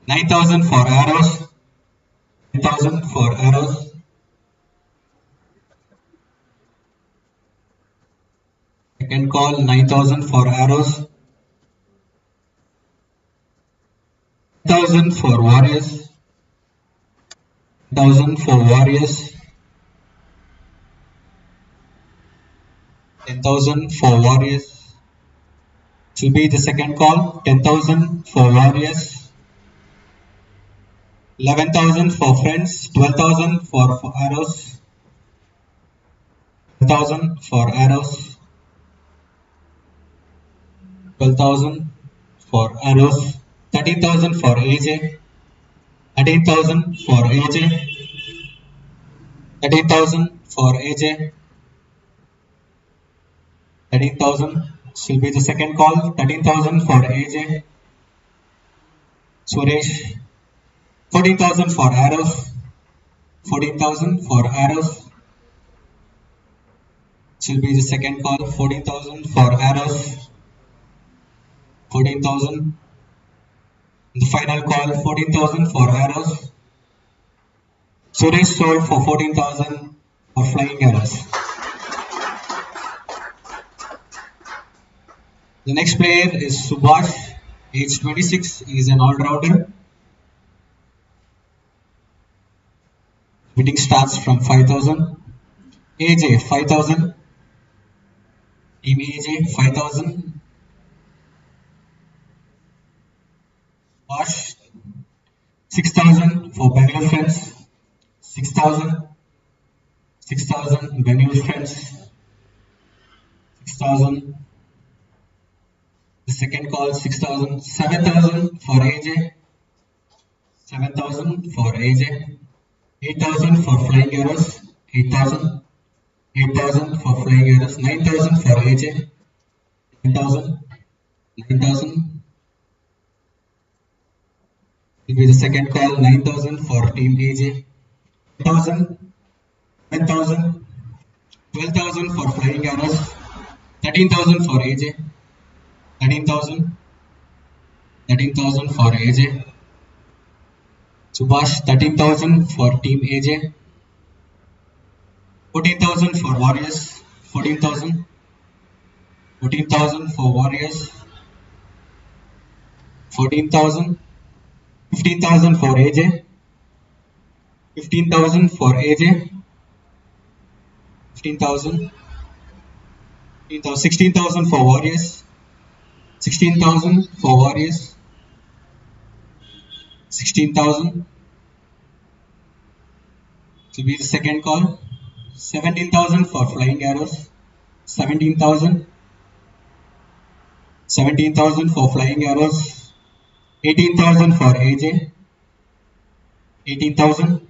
9,000 for arrows. 10,000 for arrows. Second call. 9,000 for arrows. 10,000 for warriors. 10,000 for warriors. 10,000 for warriors. This will be the second call. 10,000 for warriors. 11,000 for friends. 12,000 for arrows. 12,000 for arrows. 12,000 for arrows. 13,000 for AJ. 13,000 for AJ. 13,000 for AJ. 13,000 will be the second call. 13,000 for AJ. Suresh. 14,000 for arrows. 14,000 for arrows. This will be the second call. 14,000 for arrows. 14,000. The final call 14,000 for arrows. Suresh sold for 14,000 for flying arrows. The next player is Subhash, age 26. He is an all-rounder. Bidding starts from 5,000. AJ 5,000. Team AJ 5,000. Subhash 6,000 for Bangalore friends. 6,000. 6,000 Bangalore friends. 6,000. The second call 6,000. 7,000 for AJ. 7,000 for AJ. 8,000 for flying arrows. 8,000. 8,000 for flying arrows. 9,000 for AJ. 9,000. 9,000. Will be the second call. 9,000 for team AJ. 10,000. 10,000. 12,000 for flying arrows. 13,000 for AJ. 13,000. 13,000 for AJ. Subhash 13,000 for team AJ. 14,000 for Warriors. 14,000. 14,000 for Warriors. 14,000. 15,000 for AJ. 15,000 for AJ. 15,000. 16,000 for Warriors. 16,000 for Warriors. 16,000. To be the second call. 17,000 for flying arrows. 17,000. 17,000 for flying arrows. 18,000 for AJ. 18,000.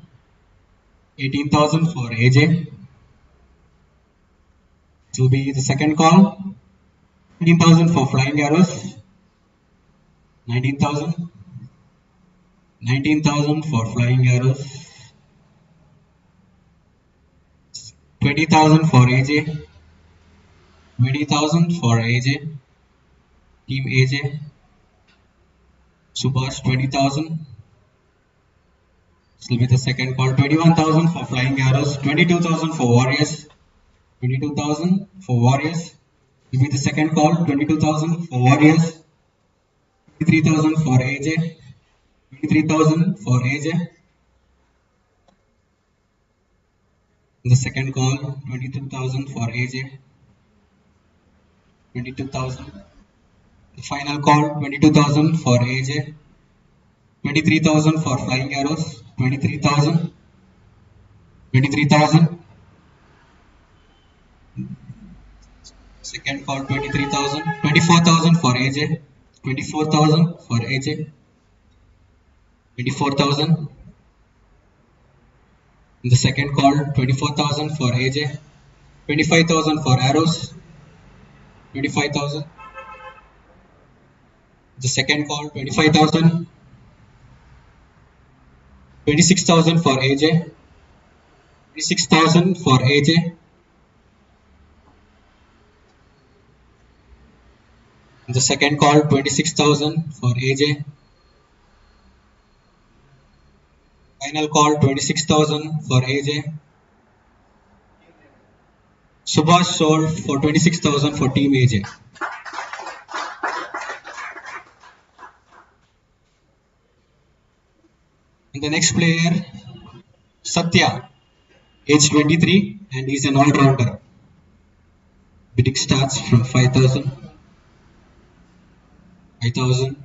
18,000 for AJ. It will be the second call. 19,000 for flying arrows. 19,000. 19,000 for flying arrows. 20,000 for AJ. 20,000 for AJ. Team AJ. Subhash 20,000. This will be the second call. 21,000 for flying arrows. 22,000 for Warriors. 22,000 for Warriors. Will be the second call. 22,000 for Warriors. 23,000 for AJ. 23,000 for AJ. The second call. 22,000 for AJ. 22,000. The final call. 22,000 for AJ. 23,000 for flying arrows. 23,000. 23,000. Second call 23,000. 24,000 for AJ. 24,000 for AJ. 24,000. The second call 24,000 for AJ. 25,000 for arrows. 25,000. The second call 25,000. 26,000 for AJ. 26,000 for AJ. The second call 26,000 for AJ. Final call 26,000 for AJ. Subhash sold for 26,000 for team AJ. And the next player, Satya, age 23, and he's an all-rounder. Bidding starts from 5,000. 5,000.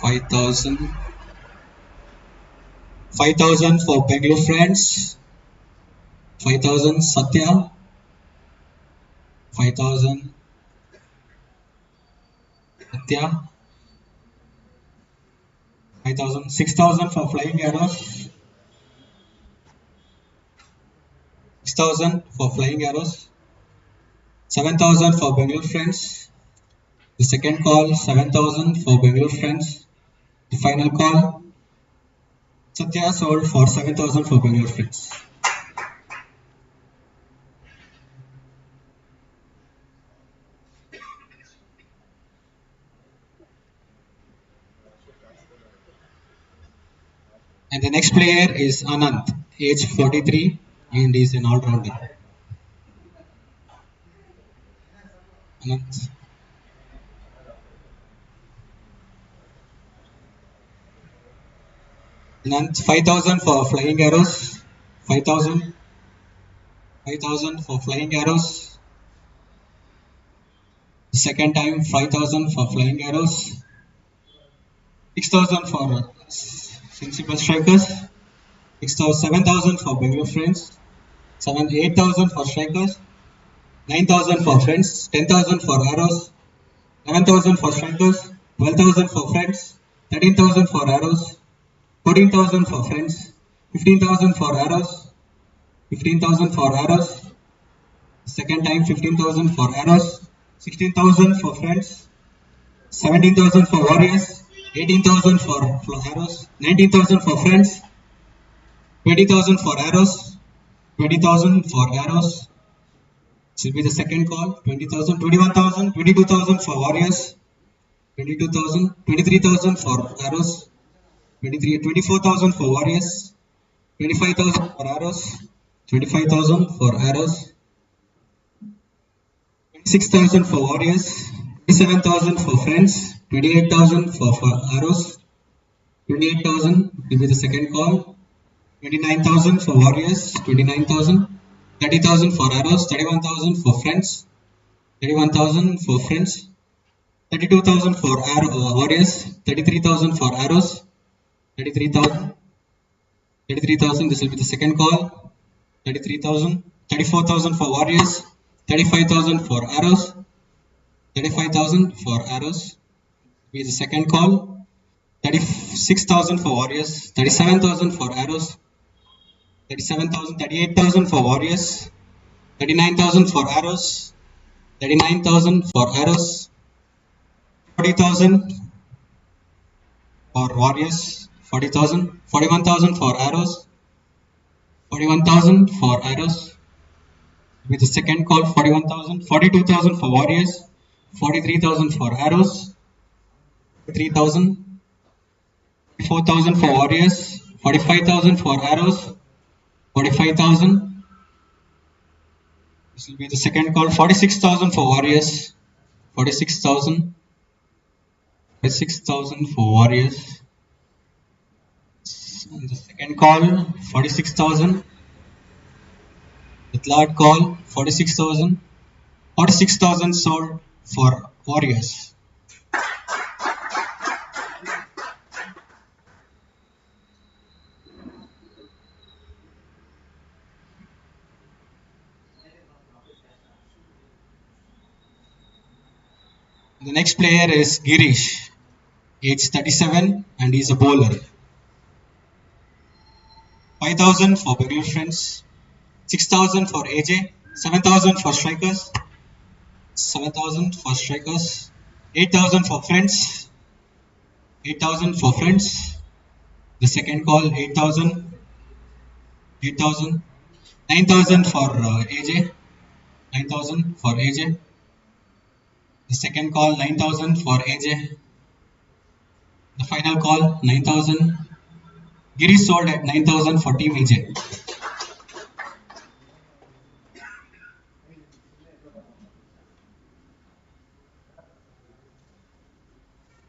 5,000. 5,000 for Bangalore friends. 5,000 Satya. 5,000 Satya. 5,000. 6,000 for flying arrows. 6,000 for flying arrows. 7,000 for Bangalore friends. The second call 7,000 for Bangalore friends. The final call Satya sold for 7,000 for Bangalore friends. And the next player is Anant, age 43, and is an all-rounder. Anant. Anant, 5,000 for flying arrows. 5,000. 5,000 for flying arrows. Second time, 5,000 for flying arrows. 6,000 for sensible strikers. 7,000 for Bangalore friends. 8,000 for strikers. 9,000 for friends. 10,000 for arrows. 11,000 for strikers. 12,000 for friends. 13,000 for arrows. 14,000 for friends. 15,000 for arrows. 15,000 for arrows. Second time, 15,000 for arrows. 16,000 for friends. 17,000 for warriors. 18,000 for arrows. 19,000 for friends. 20,000 for arrows. 20,000 for arrows. This will be the second call. 20,000, 21,000, 22,000 for warriors. 22,000, 23,000 for arrows. 24,000 for warriors. 25,000 for arrows. 25,000 for arrows. 26,000 for warriors. 27,000 for friends. 28,000 for arrows. 28,000 will be the second call. 29,000 for warriors. 29,000. 30,000 for arrows. 31,000 for friends. 31,000 for friends. 32,000 for warriors. 33,000 for arrows. 33,000. 33,000. This will be the second call. 33,000. 34,000 for warriors. 35,000 for arrows. 35,000 for arrows. Be the second call. 36,000 for warriors. 37,000 for arrows. 37,000. 38,000 for warriors. 39,000 for arrows. 39,000 for arrows. 40,000 for warriors. 40,000. 41,000 for arrows. 41,000 for arrows. With the second call, 41,000. 42,000 for warriors. 43,000 for arrows. 3,000. 4,000 for warriors. 45,000 for arrows. 45,000. This will be the second call. 46,000 for warriors. 46,000. 46,000 for warriors. And the second call, 46,000. The third call, 46,000. 46,000 sold for warriors. The next player is Girish, age 37, and he is a bowler. 5,000 for Bangalore friends, 6,000 for AJ, 7,000 for strikers, 7,000 for strikers, 8,000 for friends, 8,000 for friends. The second call, 8,000, 8,000, 9,000 for AJ, 9,000 for AJ. The second call, 9,000 for AJ. The final call, 9,000. Giri sold at 9,000 for Team AJ.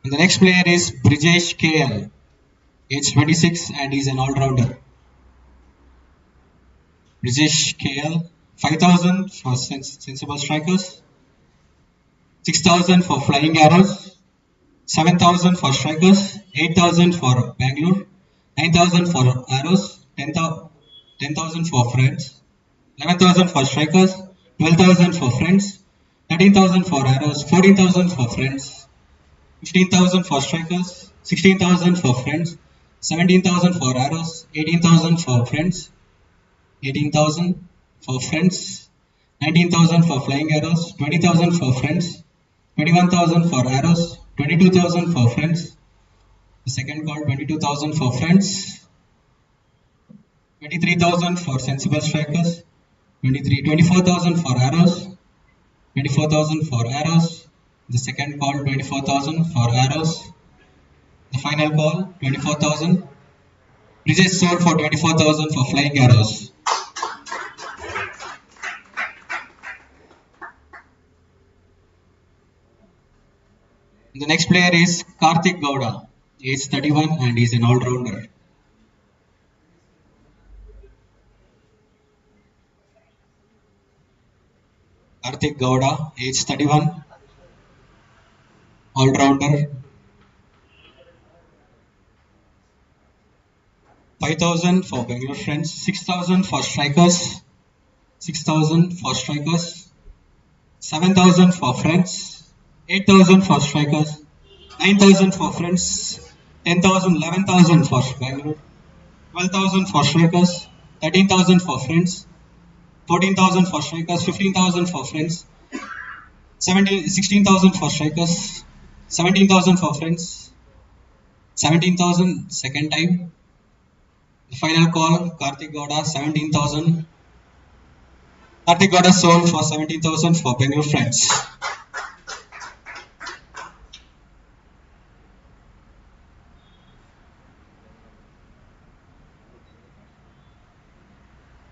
And the next player is Brijesh KL, age 26, and he is an all-rounder. Brijesh KL, 5,000 for sensible strikers. 6,000 for flying arrows, 7,000 for strikers, 8,000 for Bangalore, 9,000 for arrows, 10,000 for friends, 11,000 for strikers, 12,000 for friends, 13,000 for arrows, 14,000 for friends, 15,000 for strikers, 16,000 for friends, 17,000 for arrows, 18,000 for friends, 18,000 for friends, 19,000 for flying arrows, 20,000 for friends, 21,000 for arrows, 22,000 for friends. The second call, 22,000 for friends, 23,000 for sensible strikers, 24,000 for arrows, 24,000 for arrows. The second call, 24,000 for arrows. The final call, 24,000. Cricsay sold for 24,000 for flying arrows. The next player is Karthik Gowda, age 31 and is an all-rounder. Karthik Gowda, age 31, all-rounder. 5,000 for Bangalore Friends, 6,000 for strikers, 6,000 for strikers, 7,000 for Friends, 8,000 for strikers, 9,000 for Friends, 10,000, 11,000 for Bangalore, 12,000 for strikers, 13,000 for Friends, 14,000 for strikers, 15,000 for Friends, 16,000 for strikers, 17,000 for Friends, 17,000 second time. The final call, Karthik Gowda, 17,000. Karthik Gowda sold for 17,000 for Bangalore Friends.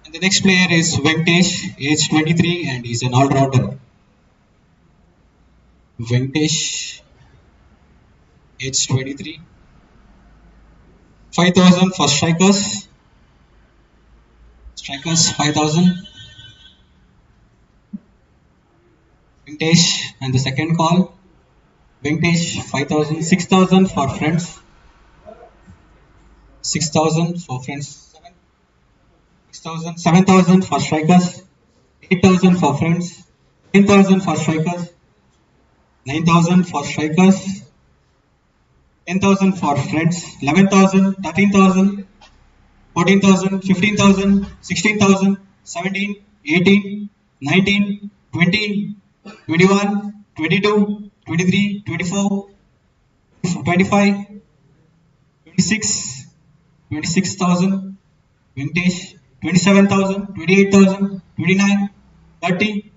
And the next player is Venkatesh, age 23 and is an all-rounder. Venkatesh, age 23. 5,000 for strikers. Strikers 5,000. Venkatesh and the second call. Venkatesh 5,000. 6,000 for Friends. 6,000 for Friends. 6,000. 7,000 for strikers. 8,000 for Friends. 10,000 for strikers. 9,000 for strikers. 10,000 for Friends, 11,000, 13,000, 14,000, 15,000, 16,000, 17, 18, 19, 20, 21, 22, 23, 24, 25, 26, 26,000, Venkatesh, 27,000, 28,000, 29, 30,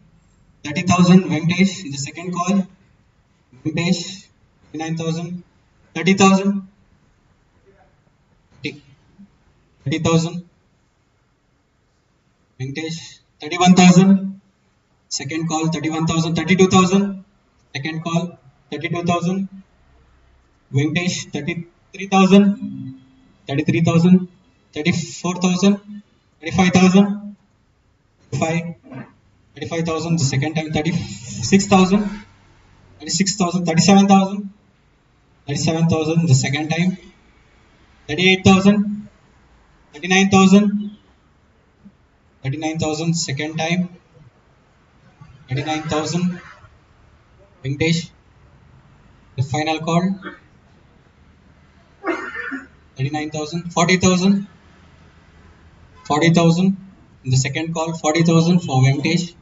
30,000, Venkatesh in the second call, Venkatesh, 29,000. 30,000, 30,000, Venkatesh, 31,000, second call, 31,000, 32,000, second call, 32,000, Venkatesh, 33,000, 33,000, 34,000, 35,000, 35,000, the second time, 36,000, 36,000, 37,000, 37,000 the second time, 38,000, 39,000, 39,000 second time, 39,000, Venkatesh, the final call, 39,000, 40,000, 40,000 in the second call, 40,000 for Venkatesh,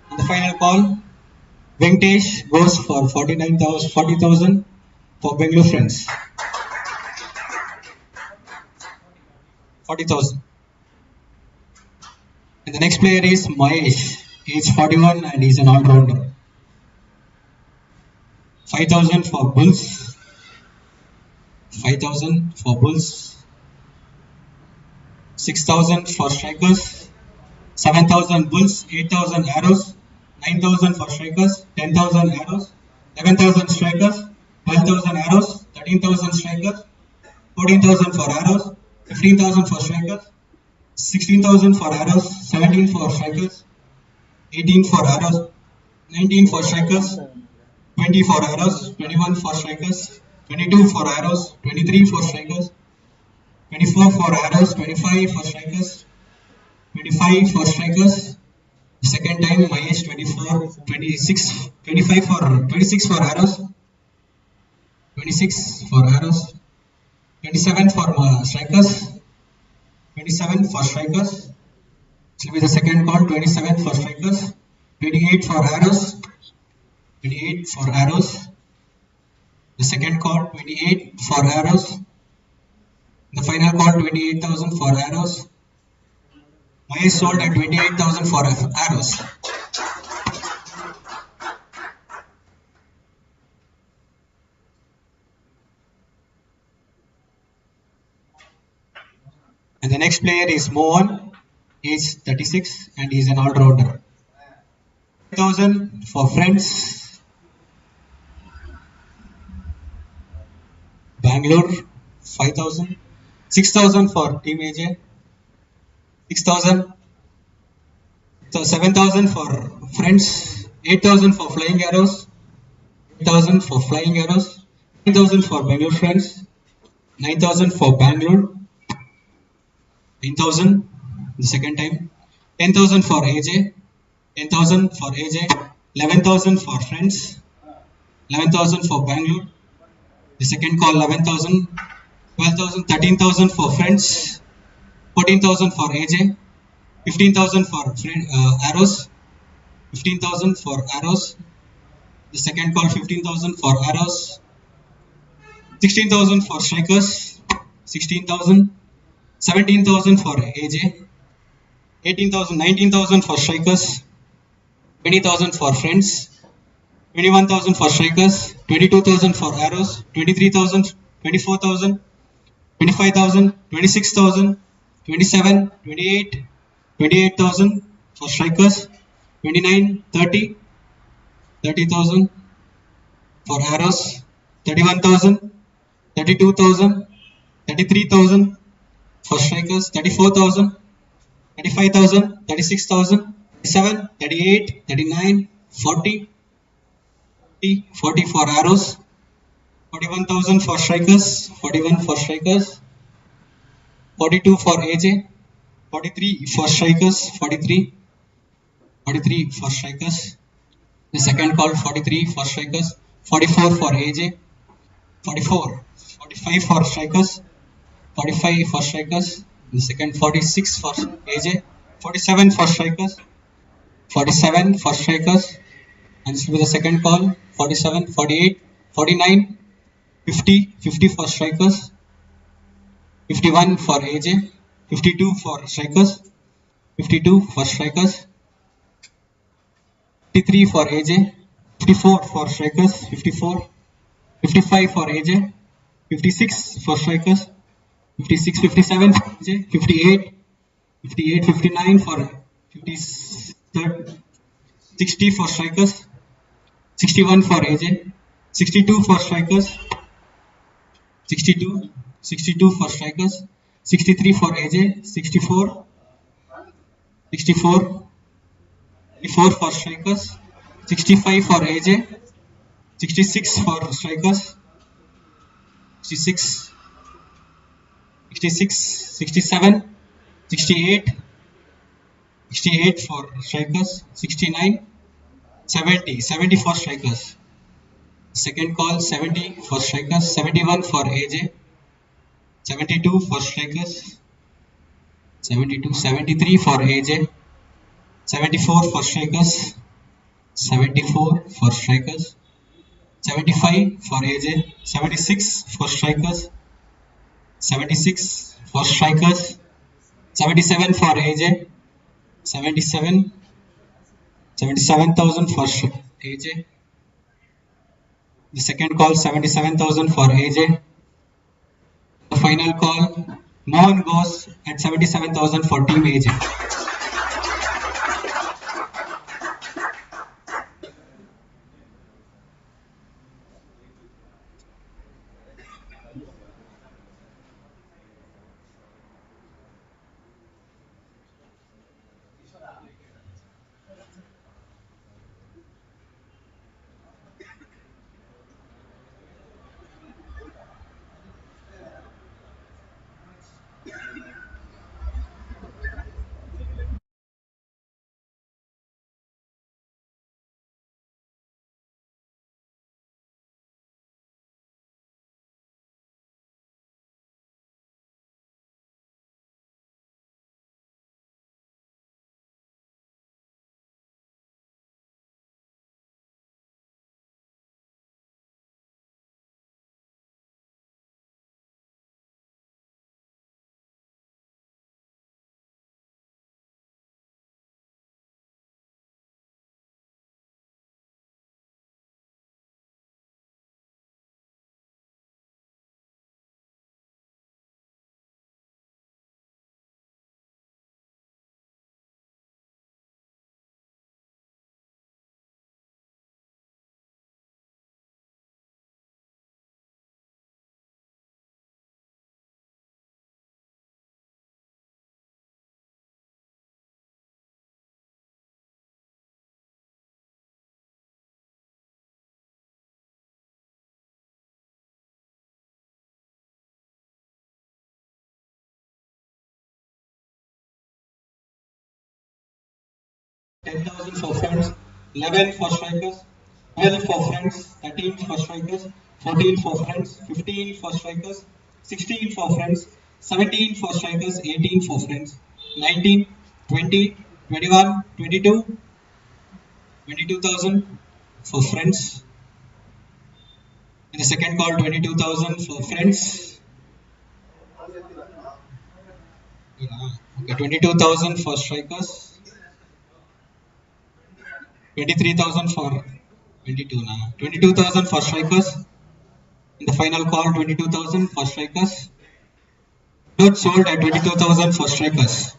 and the final call, Venkatesh goes for 49,000, 40,000 for Bangalore Friends. 40,000. And the next player is Mahesh, age 41 and is an all-rounder. 5,000 for Bulls. 5,000 for Bulls. 6,000 for Strikers. 7,000 Bulls. 8,000 Arrows. 9,000 for Strikers. 10,000 Arrows. 11,000 Strikers. 12,000 Arrows. 13,000 Strikers. 14,000 for Arrows. 15,000 for Strikers. 16,000 for Arrows. 17 for Strikers. 18 for Arrows. 19 for Strikers. 20 for Arrows. 21 for Strikers. 22 for Arrows. 23 for Strikers. 24 for Arrows. 25 for Strikers. 25 for Strikers. Second time Mahesh 24, 26, 25 for 26 for Arrows. 26 for Arrows. 27 for Strikers. 27 for Strikers. This will be the second call. 27 for Strikers. 28 for Arrows. 28 for Arrows. The second call. 28 for Arrows. The final call. 28,000 for Arrows. Mahesh sold at 28,000 for Arrows. And the next player is Mohan, age 36, and he is an all-rounder. 5,000 for Friends, Bangalore, 5,000. 6,000 for Team AJ, 6,000. So 7,000 for Friends, 8,000 for Flying Arrows, 8,000 for Flying Arrows, 9,000 for Bangalore Friends, 9,000 for Bangalore, 9,000 the second time, 10,000 for AJ, 10,000 for AJ, 11,000 for Friends, 11,000 for Bangalore, the second call 11,000, 12,000, 13,000 for Friends, 14,000 for AJ, 15,000 for Arrows, 15,000 for Arrows, the second call 15,000 for Arrows, 16,000 for Strikers, 16,000, 17,000 for AJ, 18,000, 19,000 for Strikers, 20,000 for Friends, 21,000 for Strikers, 22,000 for Arrows, 23,000, 24,000, 25,000, 26,000, 27, 28, 28,000 for Strikers, 29, 30, 30,000 for Arrows, 31,000, 32,000, 33,000 for Strikers, 34,000, 35,000, 36,000, 37, 38, 39, 40, 40 for Arrows, 41,000 for Strikers, 41 for Strikers, 42 for AJ, 43 for Strikers, 43, 43 for Strikers, the second call 43 for Strikers, 44 for AJ, 44, 45 for Strikers, 45 for Strikers, the second 46 for AJ, 47 for Strikers, 47 for Strikers, and this will be the second call, 47, 48, 49, 50, 50 for Strikers, 51 for AJ, 52 for Strikers, 52 for Strikers, 53 for AJ, 54 for Strikers, 54, 55 for AJ, 56 for Strikers, 56, 57 for AJ, 58, 58, 59 for 60 for Strikers, 61 for AJ, 62 for Strikers, 62, 62 for Strikers, 63 for AJ, 64, 64, 64 for Strikers, 65 for AJ, 66 for Strikers, 66, 66, 67, 68, 68 for Strikers, 69, 70, 70 for Strikers. Second call 70 for Strikers, 71 for AJ, 72 for Strikers, 72, 73 for AJ, 74 for Strikers, 74 for Strikers, 75 for AJ, 76 for Strikers, 76 for Strikers, 77 for AJ, 77, 77,000 for AJ. The second call 77,000 for AJ. The final call, Mohan goes at 77,000 for Team AJ. 10,000 for friends, 11 for strikers, 12 for friends, 13 for strikers, 14 for friends, 15 for strikers, 16 for friends, 17 for strikers, 18 for friends, 19, 20, 21, 22, 22,000 for friends. In the second call, 22,000 for friends. Okay, 22,000 for strikers. 23,000 for 22 now. 22,000 for strikers. In the final call, 22,000 for strikers. Not sold at 22,000 for strikers.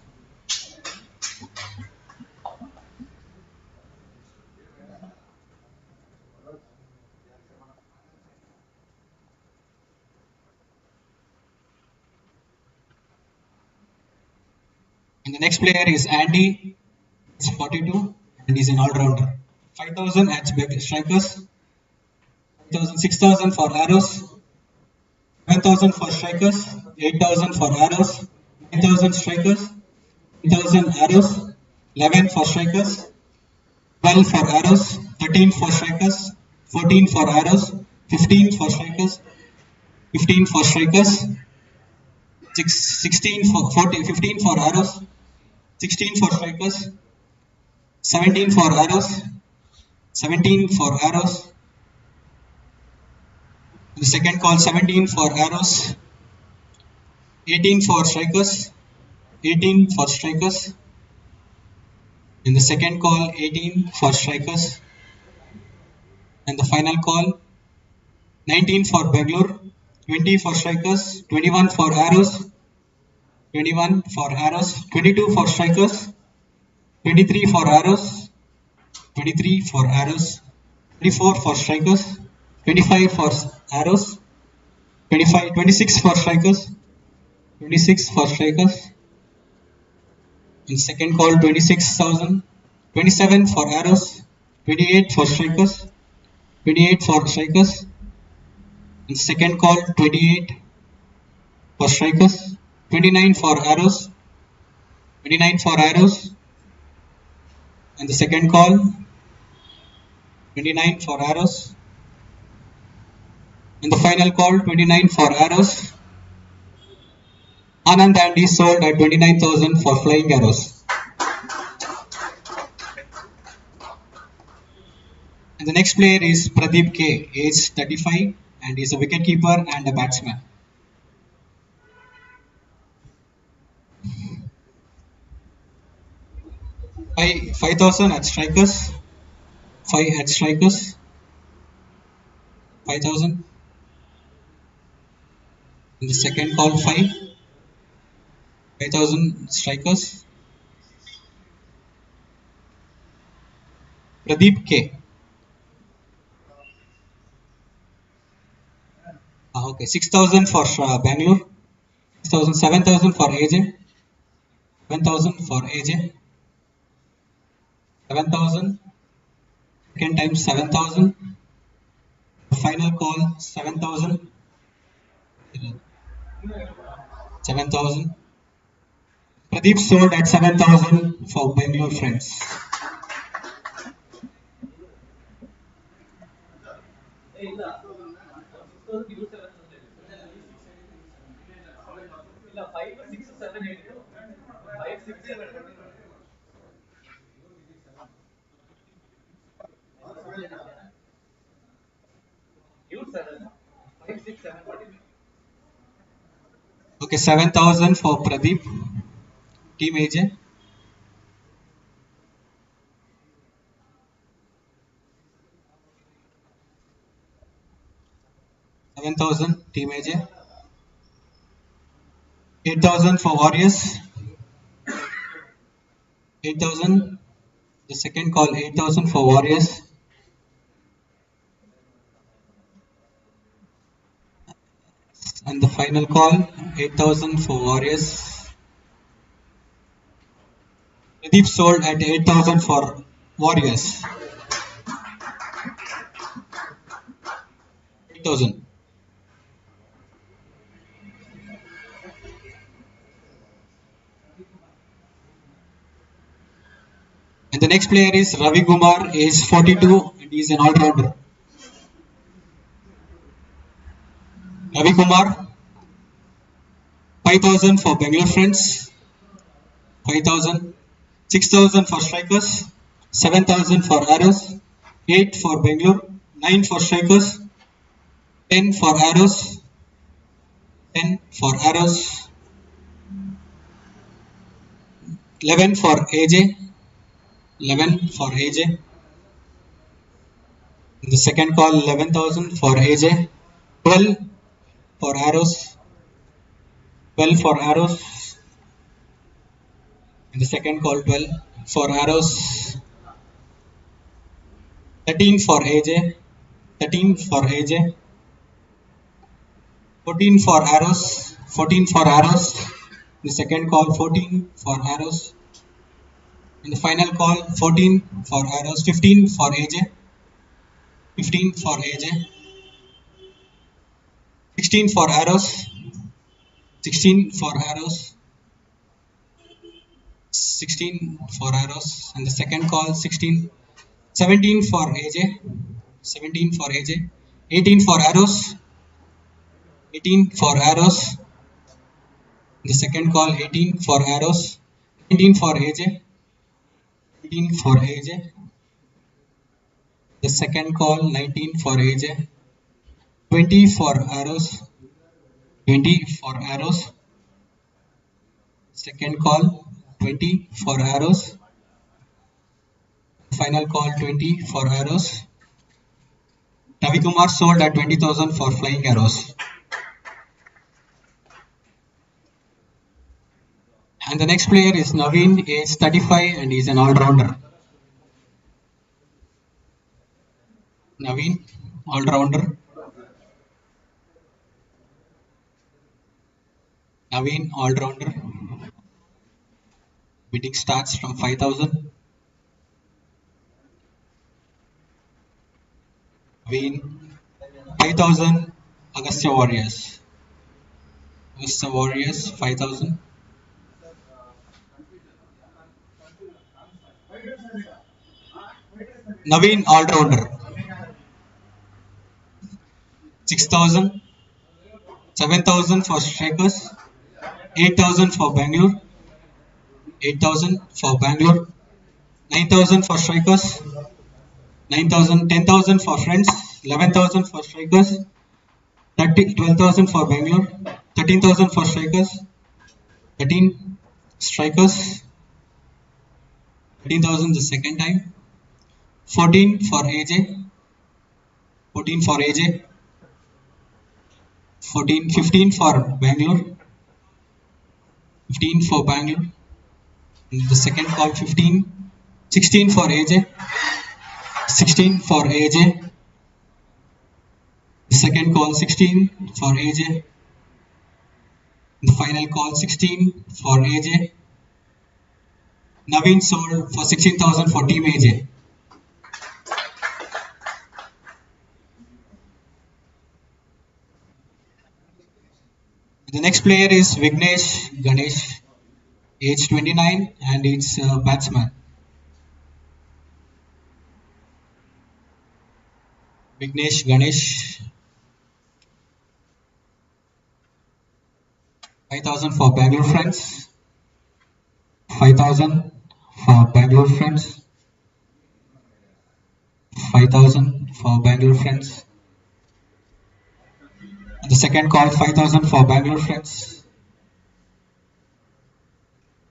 And the next player is Andy. He's 42 and he's an all-rounder. 5,000 at strikers. 5,000, 6,000 for arrows. 7,000 for strikers. 8,000 for arrows. 9,000 strikers. 8,000 arrows. 11 for strikers. 12 for arrows. 13 for strikers. 14 for arrows. 15 for strikers. 15 for strikers. 16 for 14, 15 for arrows. 16 for strikers. 17 for arrows. 17 for arrows. The second call, 17 for arrows. 18 for strikers. 18 for strikers. In the second call, 18 for strikers. And the final call, 19 for Bangalore. 20 for strikers. 21 for arrows. 21 for arrows. 22 for strikers. 23 for arrows. 23 for arrows. 24 for strikers. 25 for arrows. 25, 26 for strikers. 26 for strikers. In second call, 26,000. 27 for arrows. 28 for strikers. 28 for strikers. In second call, 28 for strikers. 29 for arrows. 29 for arrows. And the second call, 29 for arrows. And the final call, 29 for arrows. Anand Andy sold at 29,000 for flying arrows. And the next player is Pradeep K, age 35, and is a wicketkeeper and a batsman. Five 5,000 at strikers. 5 at strikers. 5,000. In the second call, 5,000 strikers. Pradeep K. Okay, 6,000 for Bangalore. 6,000, 7,000 for AJ. 7,000 for AJ. 7,000. Second time 7,000. Final call 7,000. 7,000. Pradeep sold at 7,000 for Bangalore friends. Okay, 7,000 for Pradeep. Team AJ. Team AJ. 8,000 for Warriors. 8,000. The second call 8,000 for Warriors. And the final call 8,000 for Warriors. Pradeep sold at 8,000 for Warriors. 8,000. And The next player is Ravi Kumar, age 42, and he is an all-rounder. Ravi Kumar, 5,000 for Bangalore Friends, 5,000, 6,000 for Strikers, 7,000 for Arrows, 8 for Bangalore, 9 for Strikers, 10 for Arrows, 10 for Arrows, 11 for AJ, 11 for AJ. In the second call, 11,000 for AJ, 12 for Arrows, 12 for Arrows. In the second call, 12 for Arrows, 13 for AJ, 13 for AJ, 14 for Arrows, 14 for Arrows. In the second call, 14 for Arrows. In the final call, 14 for Arrows, 15 for AJ, 15 for AJ, 16 for Arrows, 16 for Arrows, 16 for Arrows. And the second call, 16, 17 for AJ, 17 for AJ, 18 for Arrows, 18 for Arrows. The second call, 18 for Arrows, 19 for AJ, 18 for AJ. The second call, 19 for AJ, 20 for Arrows, 20 for Arrows. Second call, 20 for Arrows. Final call, 20 for Arrows. Ravi Kumar sold at 20,000 for Flying Arrows. And the next player is Naveen, age 35, and he is an all-rounder. Naveen, all-rounder. Naveen, all-rounder. Bidding starts from 5,000. Naveen, 5,000. Agastya Warriors. Agastya Warriors, 5,000. Naveen, all-rounder. 6,000. 7,000 for Strikers. 8,000 for Bangalore. 8,000 for Bangalore. 9,000 for Strikers. 9,000. 10,000 for Friends. 11,000 for Strikers. 12,000 for Bangalore. 13,000 for Strikers. 13 Strikers. 13,000 the second time. 14 for AJ. 14 for AJ. 14, 15 for Bangalore. 15 for Bangalore. And the second call, 15. 16 for AJ. 16 for AJ. The second call, 16 for AJ. The final call, 16 for AJ. Naveen sold for 16,000 for Team AJ. The next player is Vignesh Ganesh, age 29, and it's a batsman. Vignesh Ganesh, 5,000 for Bangalore Friends, 5,000 for Bangalore Friends, 5,000 for Bangalore Friends. The second call, 5,000 for Bangalore Friends.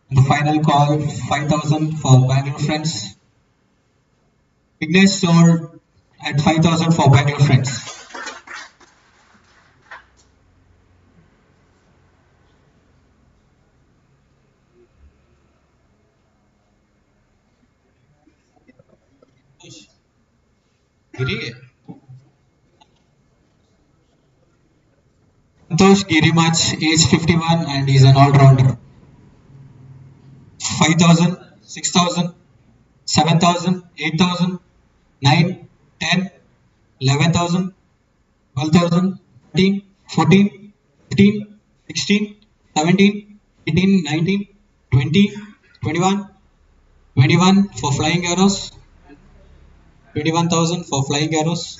The final call, 5,000 for Bangalore Friends. Vignesh sold at 5,000 for Bangalore Friends. Santosh Girimach, age 51, and he's an all-rounder. 5,000, 6,000, 7,000, 8,000, 9, 10, 11,000, 12,000, 13, 14, 15, 16, 17, 18, 19, 20, 21, 21 for flying arrows. 21,000 for flying arrows.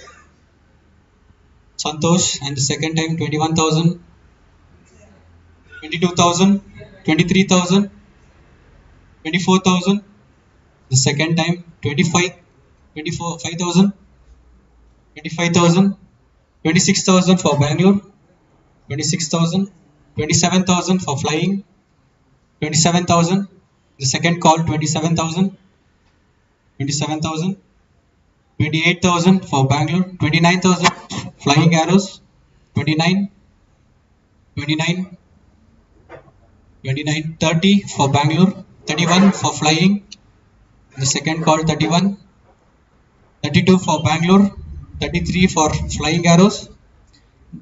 Santosh, and the second time 21,000. 22,000. 23,000. 24,000. The second time 5,000. 25,000. 26,000 for Bangalore. 26,000. 27,000 for flying. 27,000. The second call 27,000. 27,000. 28,000 for Bangalore. 29,000 flying arrows. 29. 29. 29. 30 for Bangalore. 31 for flying. The second call 31. 32 for Bangalore. 33 for flying arrows.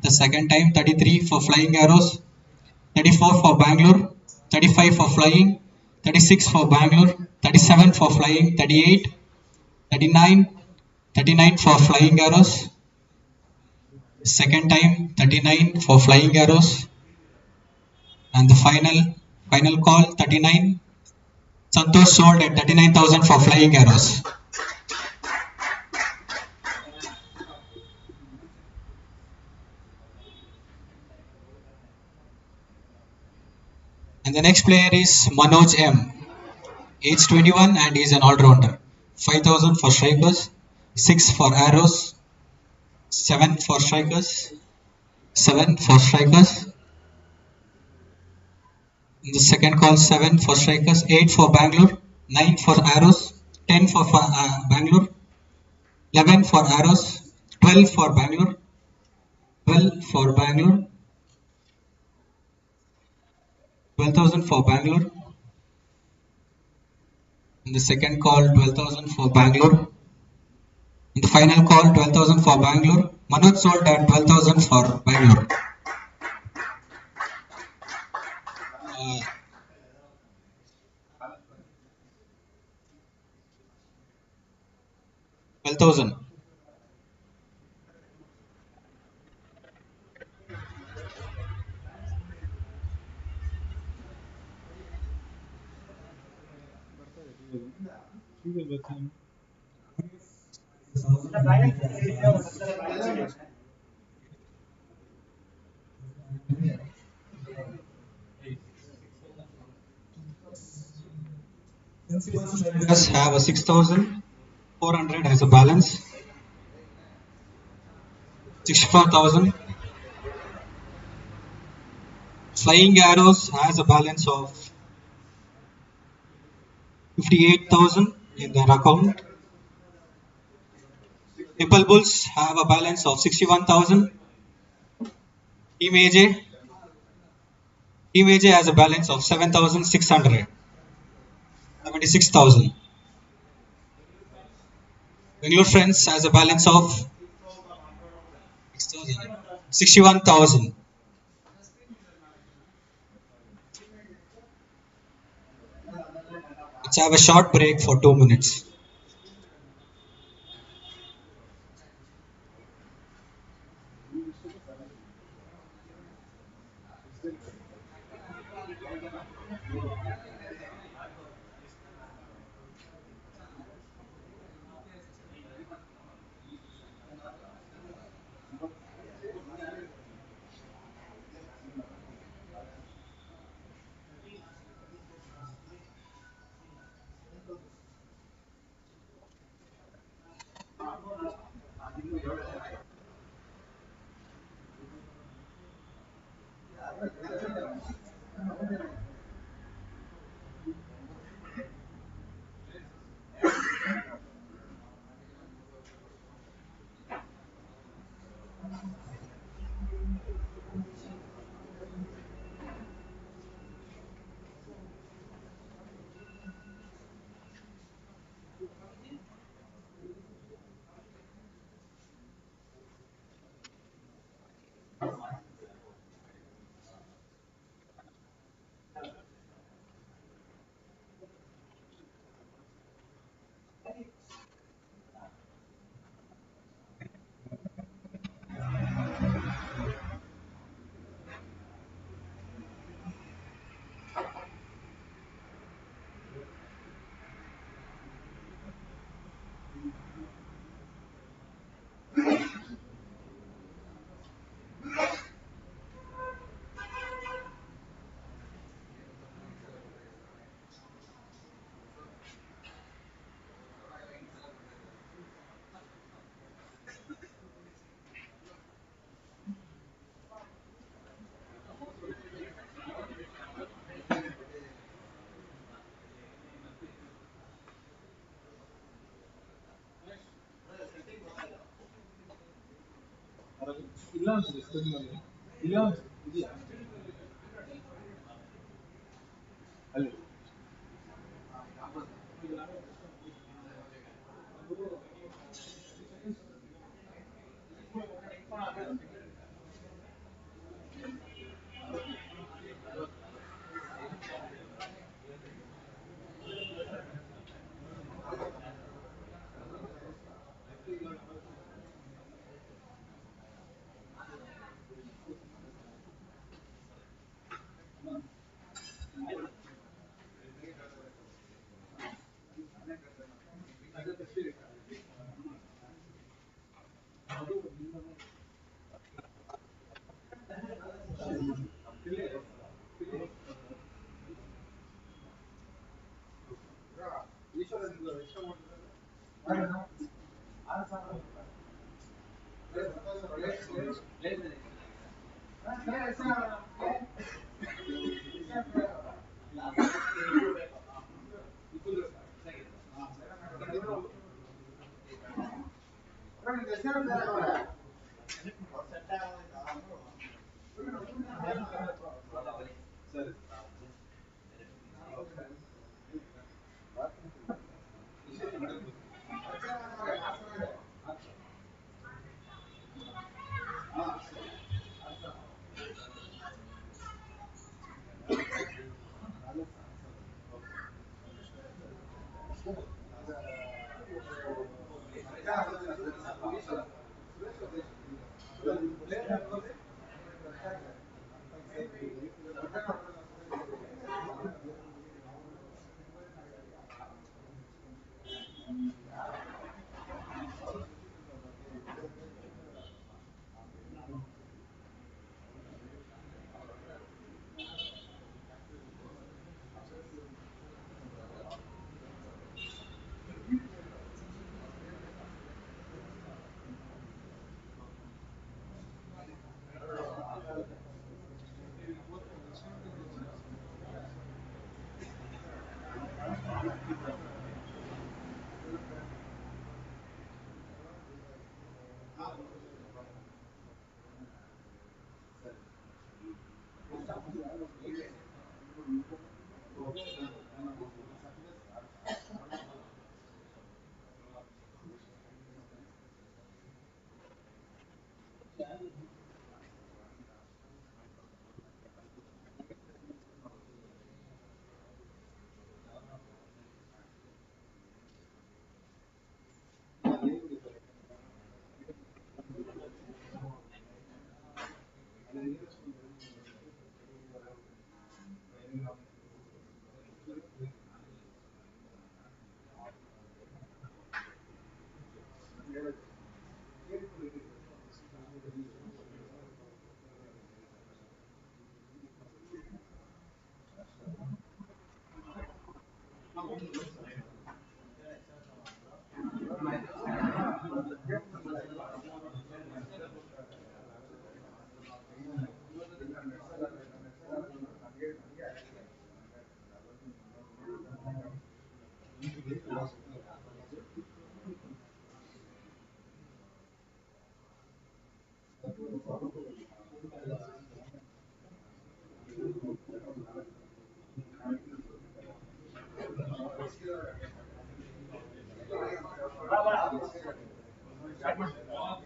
The second time 33 for flying arrows. 34 for Bangalore. 35 for flying. 36 for Bangalore. 37 for flying. 38. 39. 39 for flying arrows. Second time 39 for flying arrows. And the final call 39. Santosh sold at 39,000 for flying arrows. And the next player is Manoj M. Age 21 and he is an all-rounder. 5,000 for strikers, 6 for arrows, 7 for strikers, 7 for strikers. In the second call 7 for strikers, 8 for Bangalore, 9 for arrows, 10 for Bangalore, 11 for arrows, 12 for Bangalore, 12 for Bangalore, 12,000 for Bangalore. In the second call 12,000 for Bangalore. In the final call 12,000 for Bangalore. Manoj sold at 12,000 for Bangalore. 12,000. Us have a 6,400 as a balance. 64,000. Flying arrows has a balance of 58,000 in their account. Temple Bulls have a balance of 61,000. Team AJ has a balance of 7,600. 76,000. Bangalore Friends has a balance of 61,000. Let's have a short break for 2 minutes.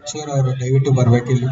Sir ಅವರು ದಯವಿಟ್ಟು ಬರ್ಬೇಕಿಲ್ಲಿ.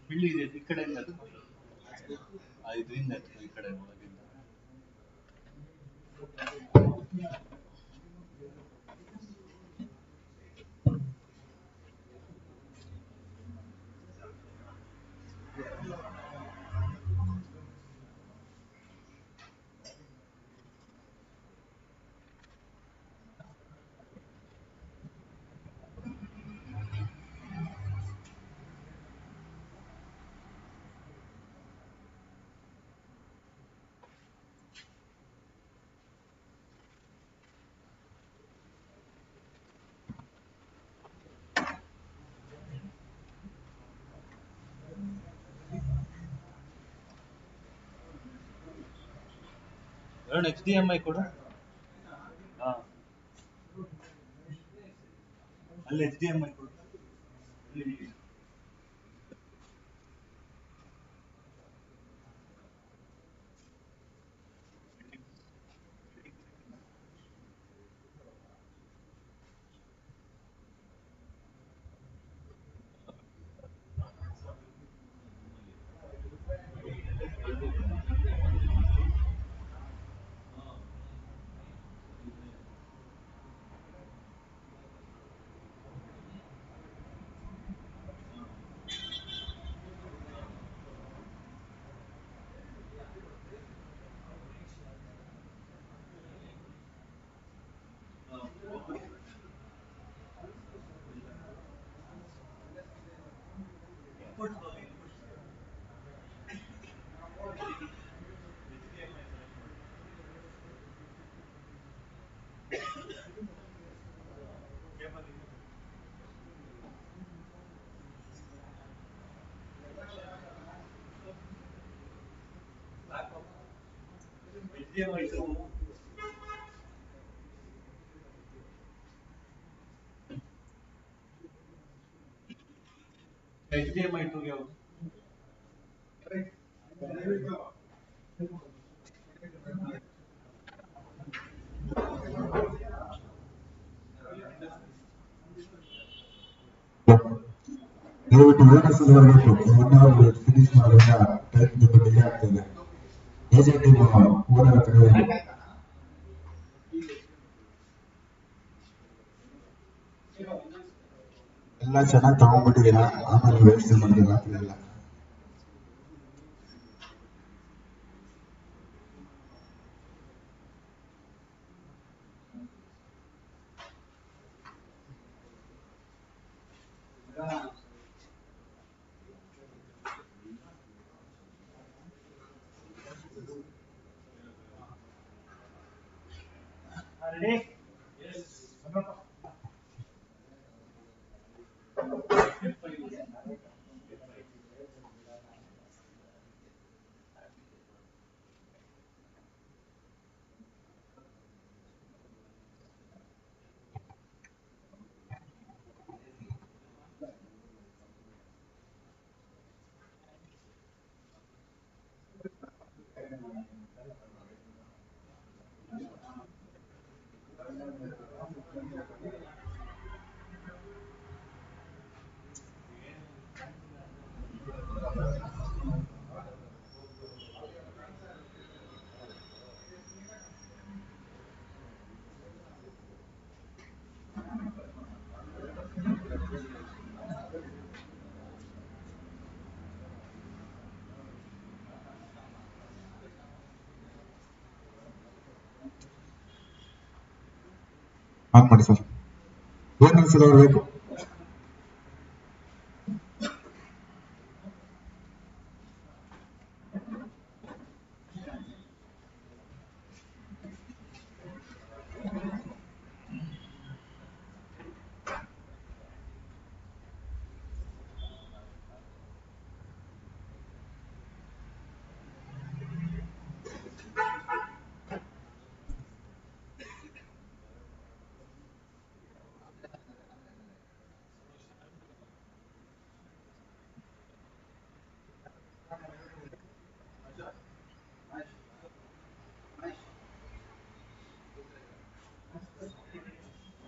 ಬಿಳಿ ಇದೆ ಈ ಕಡೆಯಿಂದ ಇದರಿಂದ ಈ ಕಡೆ ಒಳಗಿಂದ HDMI ಕೊಡು. ಅಲ್ಲಿ HDMI ಕೊಡು. HDMI 2 ಯಾವುದು? ದಯವಿಟ್ಟು ವೇಗದಲ್ಲಿ ಬರಬೇಕು. ನಾವು ಫಿನಿಶ್ ಮಾಡುವಾಗ ಟೈಮ್ ತುಂಬ ಡಿಲೇ ಆಗ್ತದೆ. ಏಜೆಂಟ್ ಟೀಮ್ ಓನರ್ ಹತ್ರ ಹೇಳಿ. ಎಲ್ಲ ಚೆನ್ನಾಗಿ ತಗೊಂಡ್ಬಿಟ್ಟಿದ್ದೀರಾ, ಆಮೇಲೆ ವೇಸ್ಟ್ ಮಾಡಿದ್ರೆ ರಾತ್ರಿ ಎಲ್ಲ. ಆನ್ ಮಾಡಿ ಸರ್. ಏನ್ ಅನ್ಸಲ್ಲ ಬೇಕು?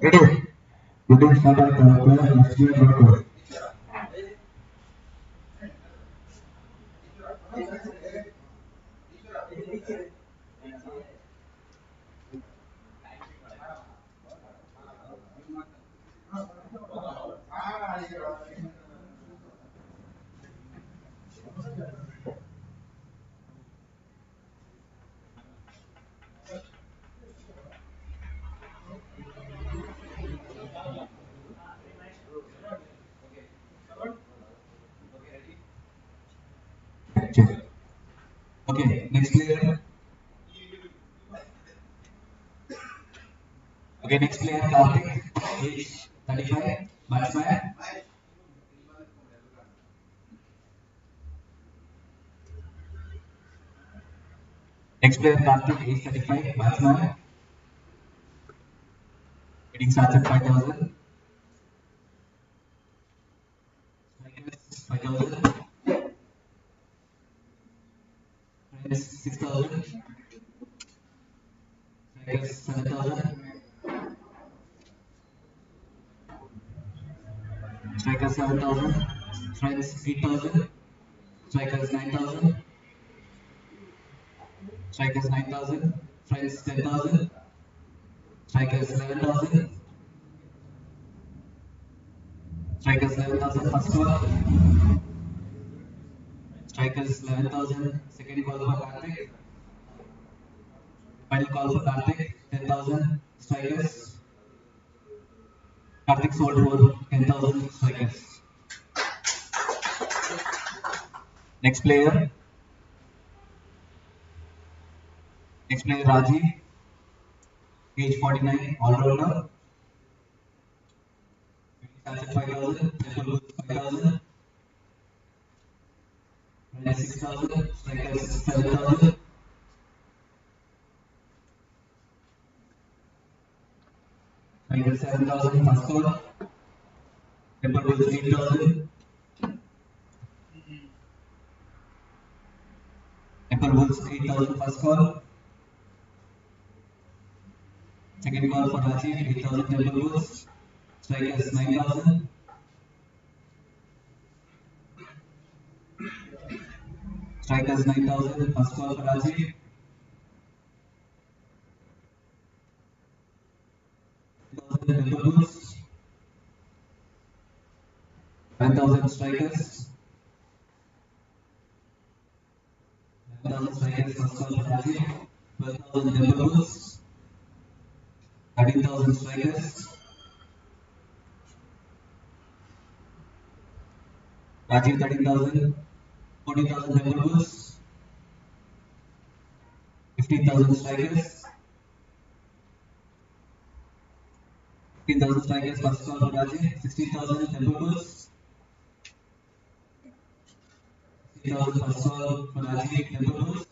ರೆಡಿ? ಶೂಟಿಂಗ್ ಸ್ಟಾರ್ಟ್ ಆಗ್ತಾ ಇದೆ. ನೆಕ್ಸ್ಟ್ ಗೇಮ್ ಬರ್ಕೊಳ್ಳಿ. Okay, next player. Okay, next player Karthik, age 35, batsman. Next player Karthik, age 35, batsman. Hitting starts at 5,000. Strikers 5,000. Friends 6,000. Strikers 7,000. Strikers 7,000. Friends 8,000. Strikers 9,000. Strikers 9,000. Friends 10,000. Strikers 11,000. Strikers 11,000 first call. Strikers 11,000 second call for Karthik. Final call for Karthik 10,000 strikers. Karthik sold for 10,000 strikers. Next player. Next player Rajiv, age 49, all-rounder. Starts at 5,000, 5,000. 6,000, strikers 7,000. Strikers 7,000 first call. Temple Bulls 8,000. Temple Bulls 8,000 first call. Second call for Rajiv 8,000 Temple Bulls. Strikers 9,000. Strikers 9,000 first call for Rajiv. 1,000 Temple Bulls. 9,000 strikers. 9,000 strikers first call for Rajiv. 12,000 Temple Bulls. 13,000 strikers. Rajiv 13,000, 14,000 Temple Bulls, 15,000 Strikers, 15,000 Strikers first call for Rajiv, 16,000 Temple Bulls, 16,000 first call for Rajiv Temple Bulls,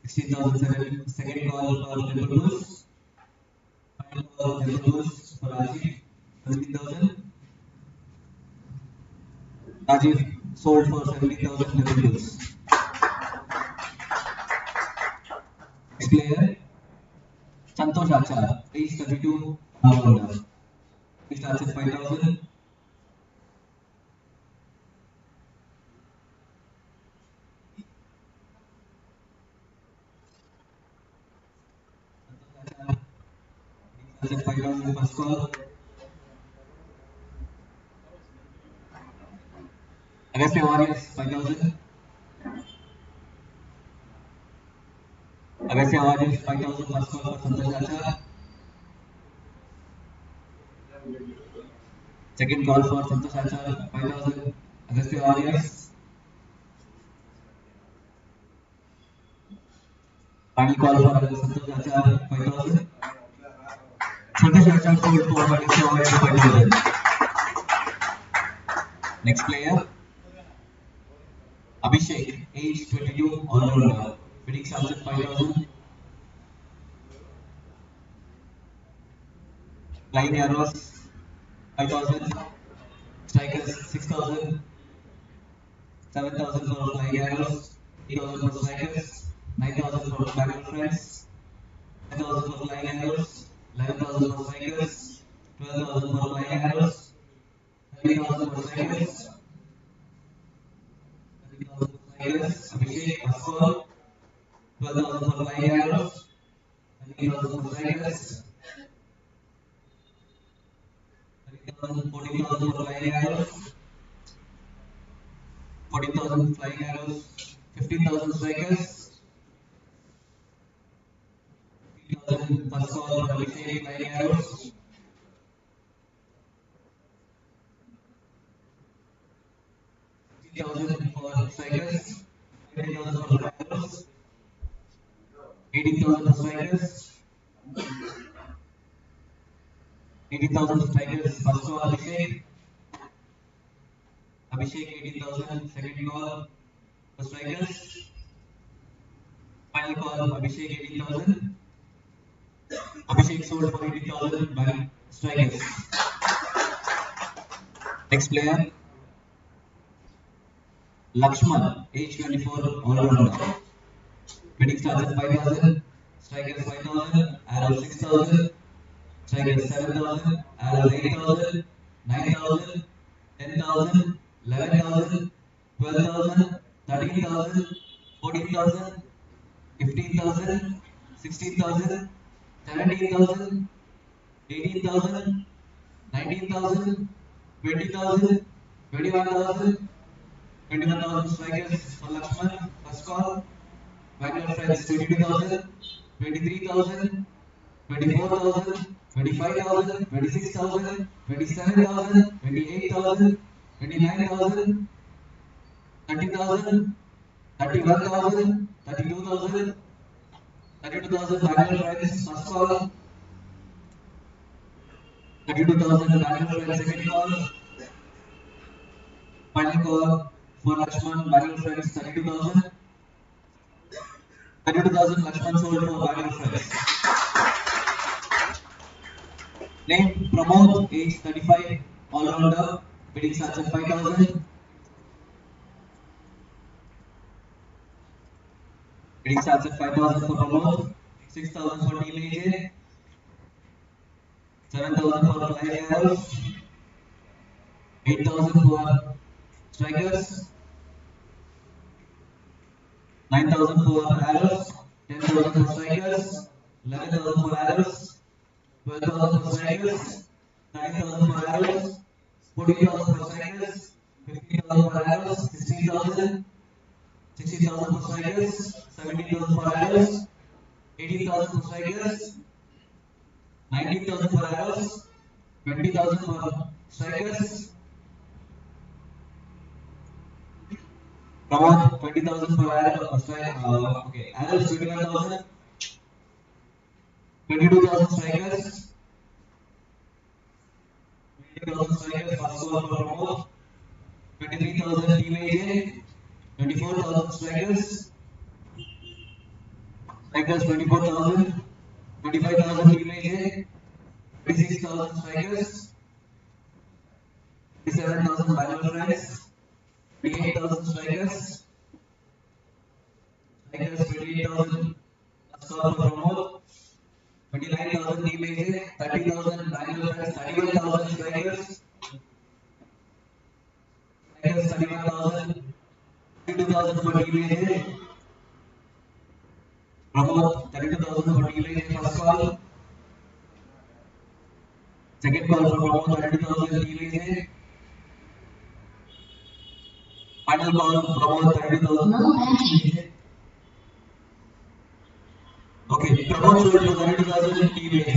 16,000 second call for Temple Bulls, final call Temple Bulls for Rajiv, 17,000. Rajiv sold for 17,000 Temple Bulls. Next player, Santosh Achar, age 32, all-rounder. He starts at 5,000. He starts at 5,000 first call. Agastya Warriors 5,000. Agastya Warriors 5,000 first call for Santosh Achar. Second call for Santosh Achar 5,000. Agastya Warriors. Final call for Santosh Achar 5,000. Santosh Achar sold for Agastya Warriors 5,000. Next player, Abhishek, age 22, all-rounder. Bidding starts at 5,000. Flying arrows 5,000. Strikers 6,000. 7,000 for flying arrows. 8,000 for strikers. 9,000 for battle friends. 10,000 for flying arrows. 11,000 for strikers. 12,000 for flying arrows. 13,000 for strikers. 13,000 for strikers. Abhishek, first call. 12,000 for flying arrows. 13,000 for strikers. 13,000, 14,000 for flying arrows. 14,000 flying arrows. 15,000 strikers. 15,000 first call for Abhishek flying arrows. 16,000 for strikers. 20,000 for flying arrows. 18,000 for strikers. 18,000 strikers first call Abhishek. Abhishek 18,000 second call for strikers. Final call Abhishek 18,000. Abhishek sold for 18,000 by strikers. Next player, Lakshman, age 24, all-rounder. Bidding starts at 5,000. Strikers 5,000. Arrows 6,000. Strikers 7,000. Arrows 8,000. 9,000. 10,000. 11,000. 12,000. 13,000. 14,000. 15,000. 16,000. 17,000. 18,000. 19,000. 20,000. 21,000. 21,000 strikers for Lakshman, first call. Wagner friends 22,000. 23,000. 24,000. 25,000. 26,000. 27,000. 28,000. 29,000. 30,000. 31,000. 32,000. 32,000 Wagner friends, first call. 32,000 Wagner friends, second call. Final call for Lakshman, Wagner friends, 32,000. 32,000 Lakshman sold for Wagner friends. Name Pramod, age 35, all-rounder. Bidding starts at 5,000. Bidding starts at 5,000 for Pramod. 6,000 for Team AJ. 7,000 for flying arrows. 8,000 for strikers. 9,000 for arrows. 10,000 for strikers. 11,000 for arrows. 12,000 for strikers. 9,000 for arrows. 14,000 for strikers. 15,000 for arrows. 16,000. 16,000 for strikers. 17,000 for arrows. 18,000 for strikers. 19,000 for arrows. 20,000 for strikers. Pramod 20,000 for arrow. Okay, arrows 21,000. 22,000 strikers. 22,000 strikers. First goal for Pramod. 23,000 team AJ. 24,000 strikers. Strikers 24,000. 25,000 team AJ. 26,000 strikers. 27,000 Bangalore friends. 28,000 strikers. Strikers 28,000. First goal for Pramod. 29,000 team AJ. 30,000 Bangalore friends. 31,000 strikers. Strikers 31,000. 32,000 for team AJ. Pramod 32,000 for team AJ. First call. Second call for Pramod 32,000 team AJ. Final call Pramod 32,000. Okay, Pramod sold for 32,000 team AJ.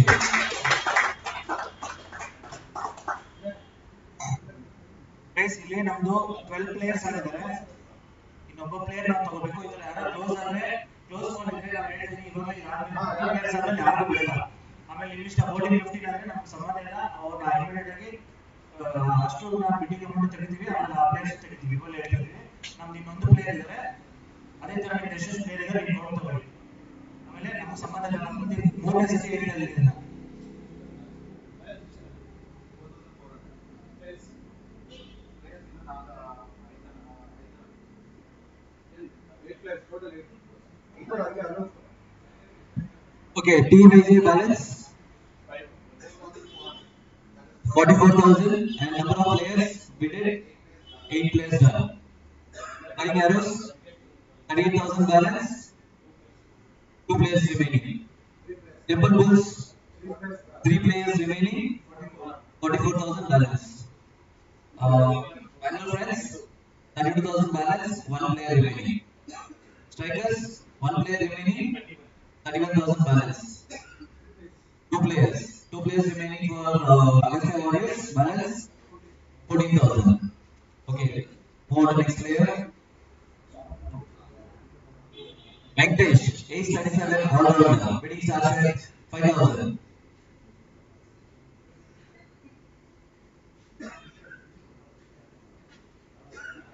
Guys, ಇಲ್ಲಿ ನಮ್ದು 12 players ಆಗಿದ್ದಾರೆ. ಇನ್ನೊಬ್ಬ player ನಾವು ತಗೋಬೇಕು. ಇದ್ರ ಯಾರು close ಆದ್ರೆ close ಮಾಡಿದ್ರೆ ನಾವು ಹೇಳ್ತೀನಿ ಇವಾಗ ಯಾರು ಪ್ಲೇಯರ್ಸ್ ಆದ್ರೆ ಯಾರು ಬಿಡಲ್ಲ. ಆಮೇಲೆ ಇಲ್ಲಿಷ್ಟ 14 15 ಆದ್ರೆ ನಮ್ಗೆ ಸಂಬಂಧ ಇಲ್ಲ. ಅವ್ರನ್ನ ಇಮಿಡಿಯೇಟ್ ಆಗಿ ಅಷ್ಟು ನಾವು ಬಿಟ್ಟಿಂಗ್ ಅಮೌಂಟ್ ತೆಗಿತೀವಿ. ಆಮೇಲೆ ಆ ಪ್ಲೇಯರ್ಸ್ ತೆಗಿತೀವಿ. ಇವಾಗ ಹೇಳ್ತೀವಿ ನಮ್ದು ಇನ್ನೊಂದು ಪ್ಲೇಯರ್ ಇದ್ದಾರೆ. ಅದೇ ತರ ನಿಮ್ಮ ಡೆಸಿಷನ್ ಪ್ಲೇಯರ್ ಇದ್ದಾರೆ. ನೀವು ನೋಡ್ ತಗೊಳ್ಳಿ. ಆಮೇಲೆ ನಮ್ಗೆ ಸಂಬಂಧ ಇಲ್ಲ. ನಮ್ದು ಮೂರನೇ ಸತಿ ಏರಿಯಾದಲ್ಲಿ ಇದೆ. Okay, team AJ balance 44,000 and number of players we did 8 players done. Flying arrows 38,000 balance, 2 players remaining. Temple bulls 3 players remaining, 44,000 balance. Final friends 32,000 balance, 1 player remaining. Strikers 1 player remaining, 31,000 balance. 2 players remaining for Warriors balance 14,000. Okay, move on to next player. Venkatesh, age 37, all rounder. Bidding starts at 5,000.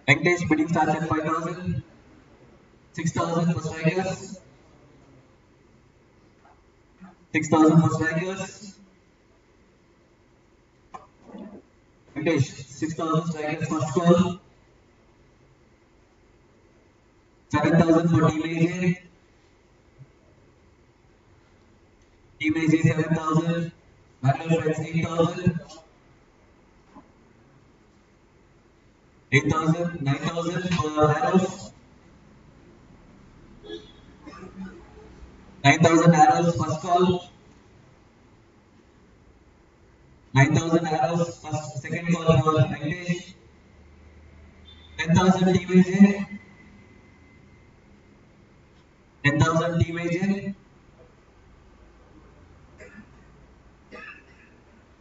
Venkatesh bidding starts at 5,000. 6,000 for strikers. 6,000 for strikers. Venkatesh, 6,000 strikers first call. 7,000 for team AJ. Team AJ 7,000. Bangalore friends 8,000. 8,000, 9,000 for arrows. 9,000 arrows first call. 9,000 arrows first second call for Venkatesh. 10,000 team AJ. 10,000 team AJ.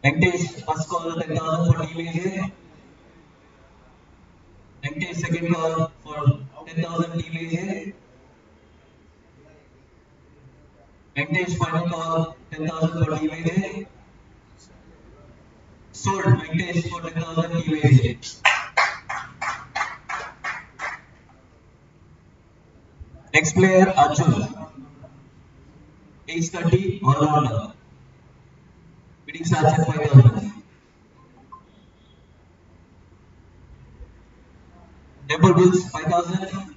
Venkatesh first call 10,000 for team AJ. Venkatesh second call for 10,000 team AJ. Venkatesh final call 10,000 for team AJ. Sold Venkatesh for 10,000 team AJ. Next player Arjun. Age 30, all rounder. Bidding starts at 5,000. Temple Bulls 5,000.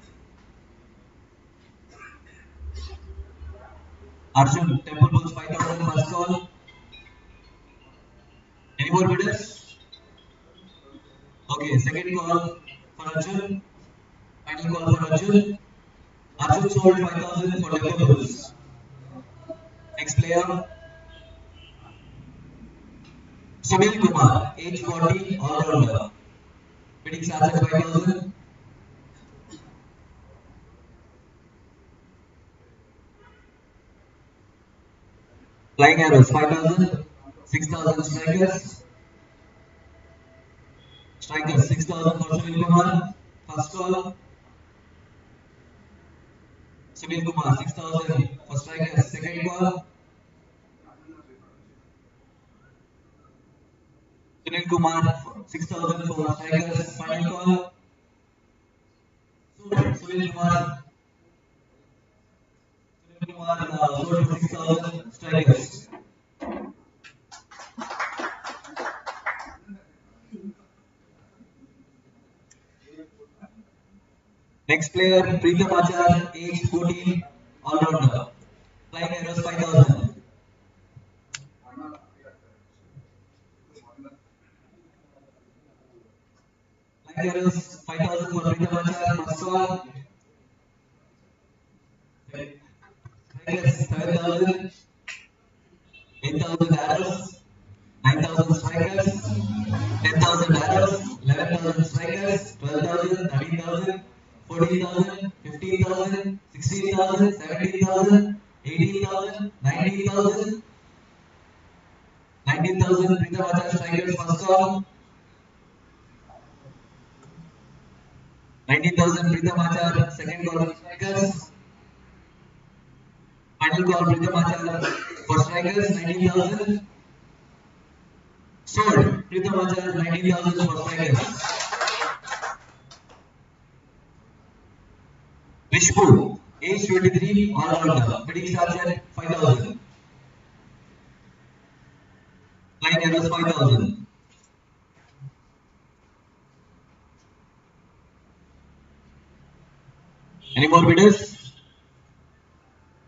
Arjun, Temple Bulls 5,000 first call. Any more bidders? Okay, second call for Arjun. Final call for Arjun. Arjun sold 5,000 for Temple Bulls. Next player. Sunil Kumar, age 40, all rounder. Bidding starts at 5,000. Flying arrows 5,000. 6,000 strikers. Strikers 6,000 for Sunil Kumar. First call. Sunil Kumar 6,000 for strikers. Second call. Sunil Kumar 6,000 for strikers. Final call. Sunil Kumar. Sunil Kumar sold for 6,000 strikers. Next player, Preetham Achar, age 14, all-rounder. Flying arrows 5,000. Flying arrows 5,000 for Preetham Achar. First call. Strikers 7,000. 8,000 arrows. 9,000 strikers. 10,000 arrows. 11,000 strikers. 12,000. 13,000. 14,000, 15,000, 16,000, 17,000, 18,000, 19,000, 19,000. Preetham Achar strikers first call. 19,000 Preetham Achar second call strikers. Final call Preetham Achar for strikers 19,000. Sold Preetham Achar 19,000 for strikers. Vishpu, age 23, all-rounder. Bidding starts at 5,000. Flying arrows 5,000. Any more bidders?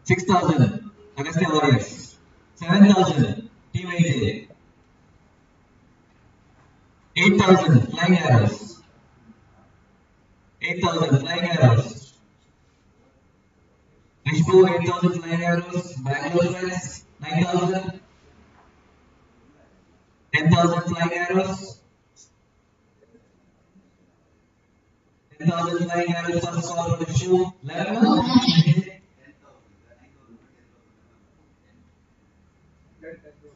6,000. Agastya Warriors. 7,000. Team AJ. 8,000. Flying arrows. 8,000. Flying arrows. Vishnu 8,000 flying arrows, Bangalore Friends 9,000, 10,000 flying arrows, 10,000 flying arrows first call for Vishnu, 11,000,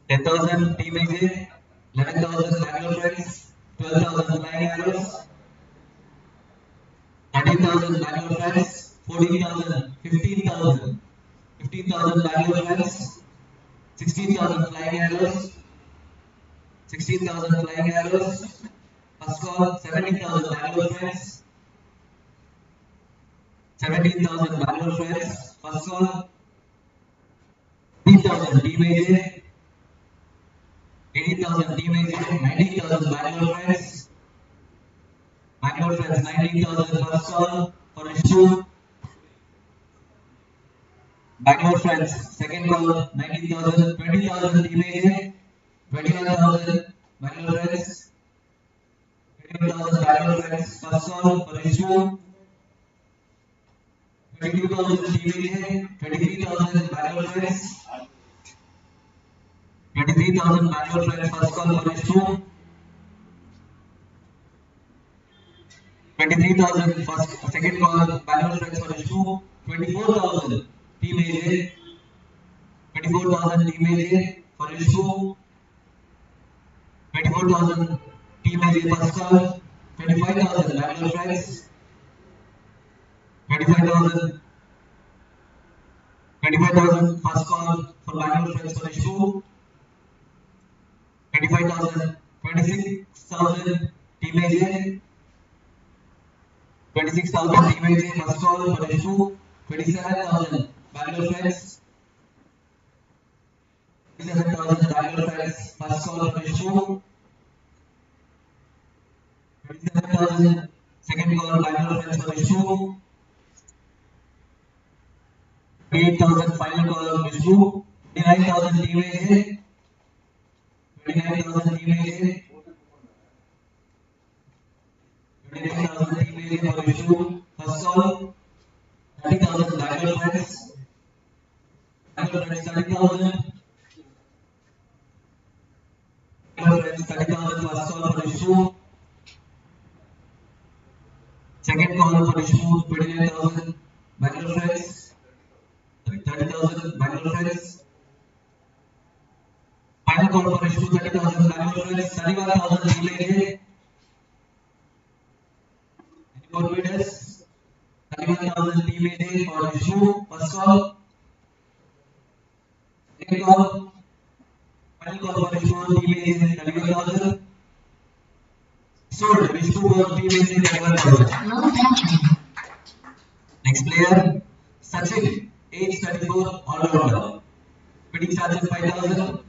10,000 Team AJ, 11,000 Bangalore Friends, 12,000 flying arrows, 13,000 Bangalore Friends, 14,000, 15,000, 15,000 Bangalore Friends, 16,000 flying arrows, 16,000 flying arrows, first call 17,000 Bangalore Friends, 17,000 Bangalore Friends, first call 18,000 Team AJ, 18,000 Team AJ, 19,000 Bangalore Friends, Bangalore Friends 19,000 first call for issue. Bangalore Friends, second call, 19,000, 20,000 Team AJ, 21,000 Bangalore Friends, 21,000 Bangalore Friends, first call for issue. 22,000 Team AJ, 23,000 Bangalore Friends, 23,000 Bangalore Friends, first call for issue. 23,000 first, second call, Bangalore Friends for issue. 24,000 Team AJ, 24,000 Team AJ for issue, 24,000 Team AJ first call, 25,000 Bangalore Friends, 25,000 first call for Bangalore Friends for issue, 25,000, 26,000 Team AJ, 26,000 Team AJ first call for issue, 27,000 Bangalore Friends, 27,000 Bangalore Friends, first call for issue, 27,000 second call Bangalore Friends for issue, 28,000 final call issue, 29,000 Team AJ, 29,000 Team AJ, 29,000 Team AJ for issue, first call, 30,000 Bangalore Friends, Bangalore Friends 30,000, Bangalore Friends 30,000 first call for issue, second call for issue 29,000 Bangalore Friends, 30,000 Bangalore Friends, final call for issue 30,000 Bangalore Friends, 31,000 Team AJ. Any more bidders? 31,000 team AJ for Vishnu. First call. Second call. Final call for Vishnu. Team AJ 31,000. Sold. Vishnu for team AJ 31,000. Next player. Sachin. Age 34. All-rounder. Bidding charge at 5,000.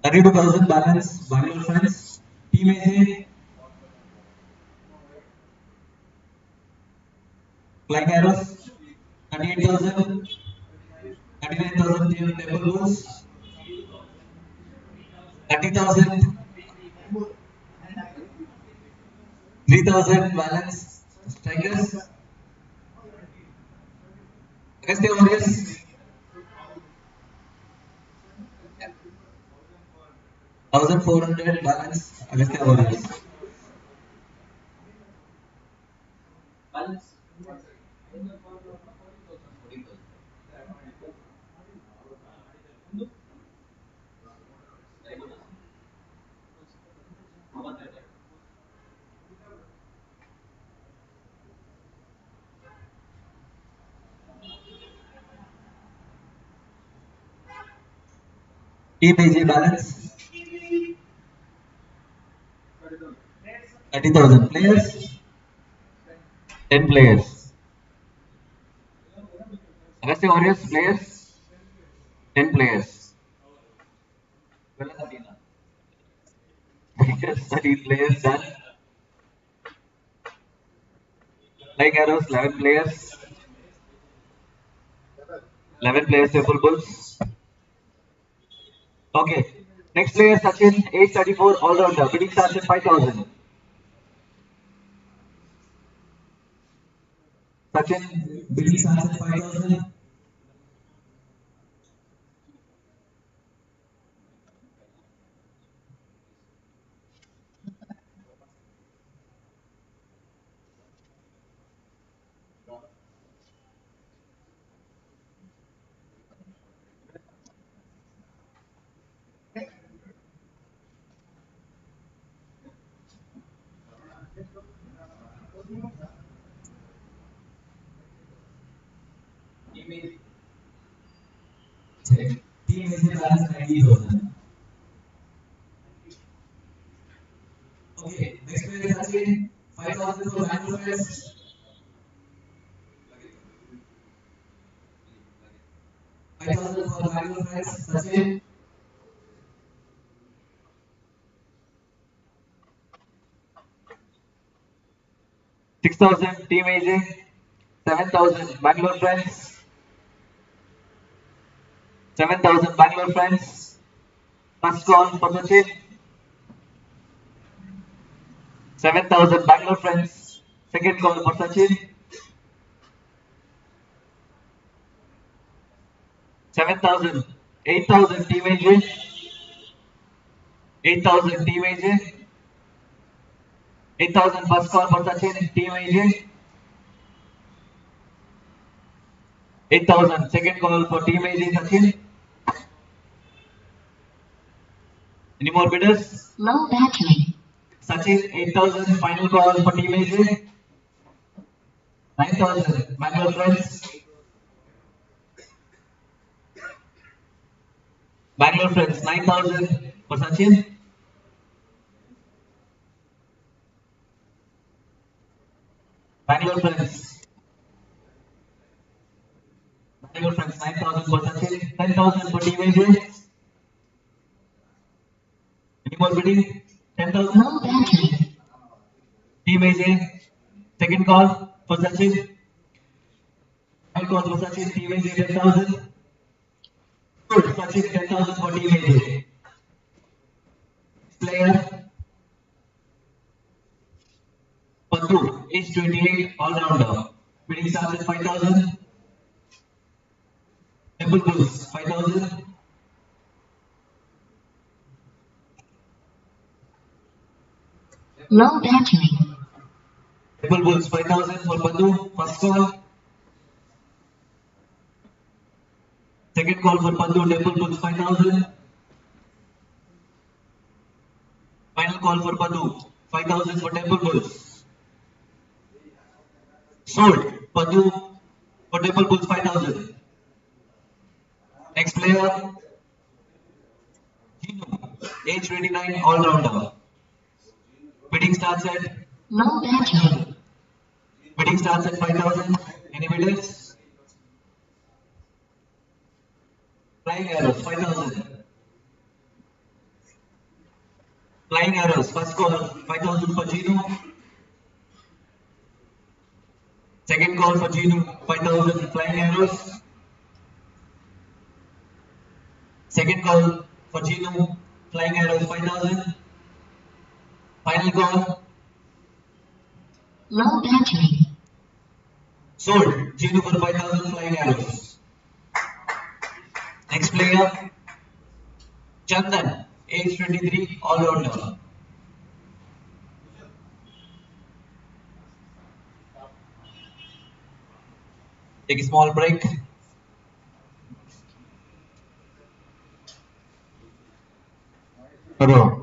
$32,000 balance. Bangalore friends. Team AJ. Flying arrows. 38,000. 39,000 Temple Bulls. 30,000. 3,000 balance. Strikers. Agastya Warriors. 1,400 balance. Agastya Warriors. Team AJ balance 30,000 players, 10 players. Agastya Warriors players, 10 players. 13 players done. Like arrows, 11 players. 11 players Temple Bulls. Okay. Next player Sachin, age 34, all-rounder. Bidding starts at 5,000. Sachin, bidding starts at 5,000. Team is balance 90,000. Okay, next player Sachin, 5,000 for Bangalore friends. 5,000 for Bangalore friends. Sachin. $6,000 Team AJ. 7,000 Bangalore friends. 7,000 Bangalore friends. First call for Sachin. 7,000 Bangalore friends. Second call for Sachin. 7,000. 8,000 Team AJ. 8,000 Team AJ. 8,000 first call for Sachin. Team AJ. 8,000 second call for Team AJ Sachin. Any more bidders? Low battery. Sachin 8,000 final call for Team AJ. 9,000 Bangalore friends. Bangalore friends 9,000 for Sachin. Bangalore friends. Bangalore friends 9,000 for Sachin. 10,000 for Team AJ. Any more bidding? 10,000. Low battery. Team AJ. Second call for Sachin. Final call for Sachin. Team AJ 10,000. Good. Sachin 10,000 for Team AJ. Player. Appu, age 28, all-rounder. Bidding starts at 5,000. Temple Bulls 5,000. Low battery. Temple Bulls 5,000 for Pandu. First call. Second call for Pandu. Temple Bulls 5,000. Final call for Pandu. 5,000 for Temple Bulls. Sold. Pandu for Temple Bulls 5,000. Next player. Gino, age 29, all-rounder. Bidding starts at Low battery. bidding starts at 5,000. Any bidders? Flying arrows 5,000. Flying arrows. First call 5,000 for Gino. Second call for Gino 5,000. Flying arrows. Second call for Gino. Flying arrows 5,000. Final call. Low battery. Sold. Gino for 5,000 flying arrows. Next player. Chandan, age 23, all-rounder. Take a small break. Hello.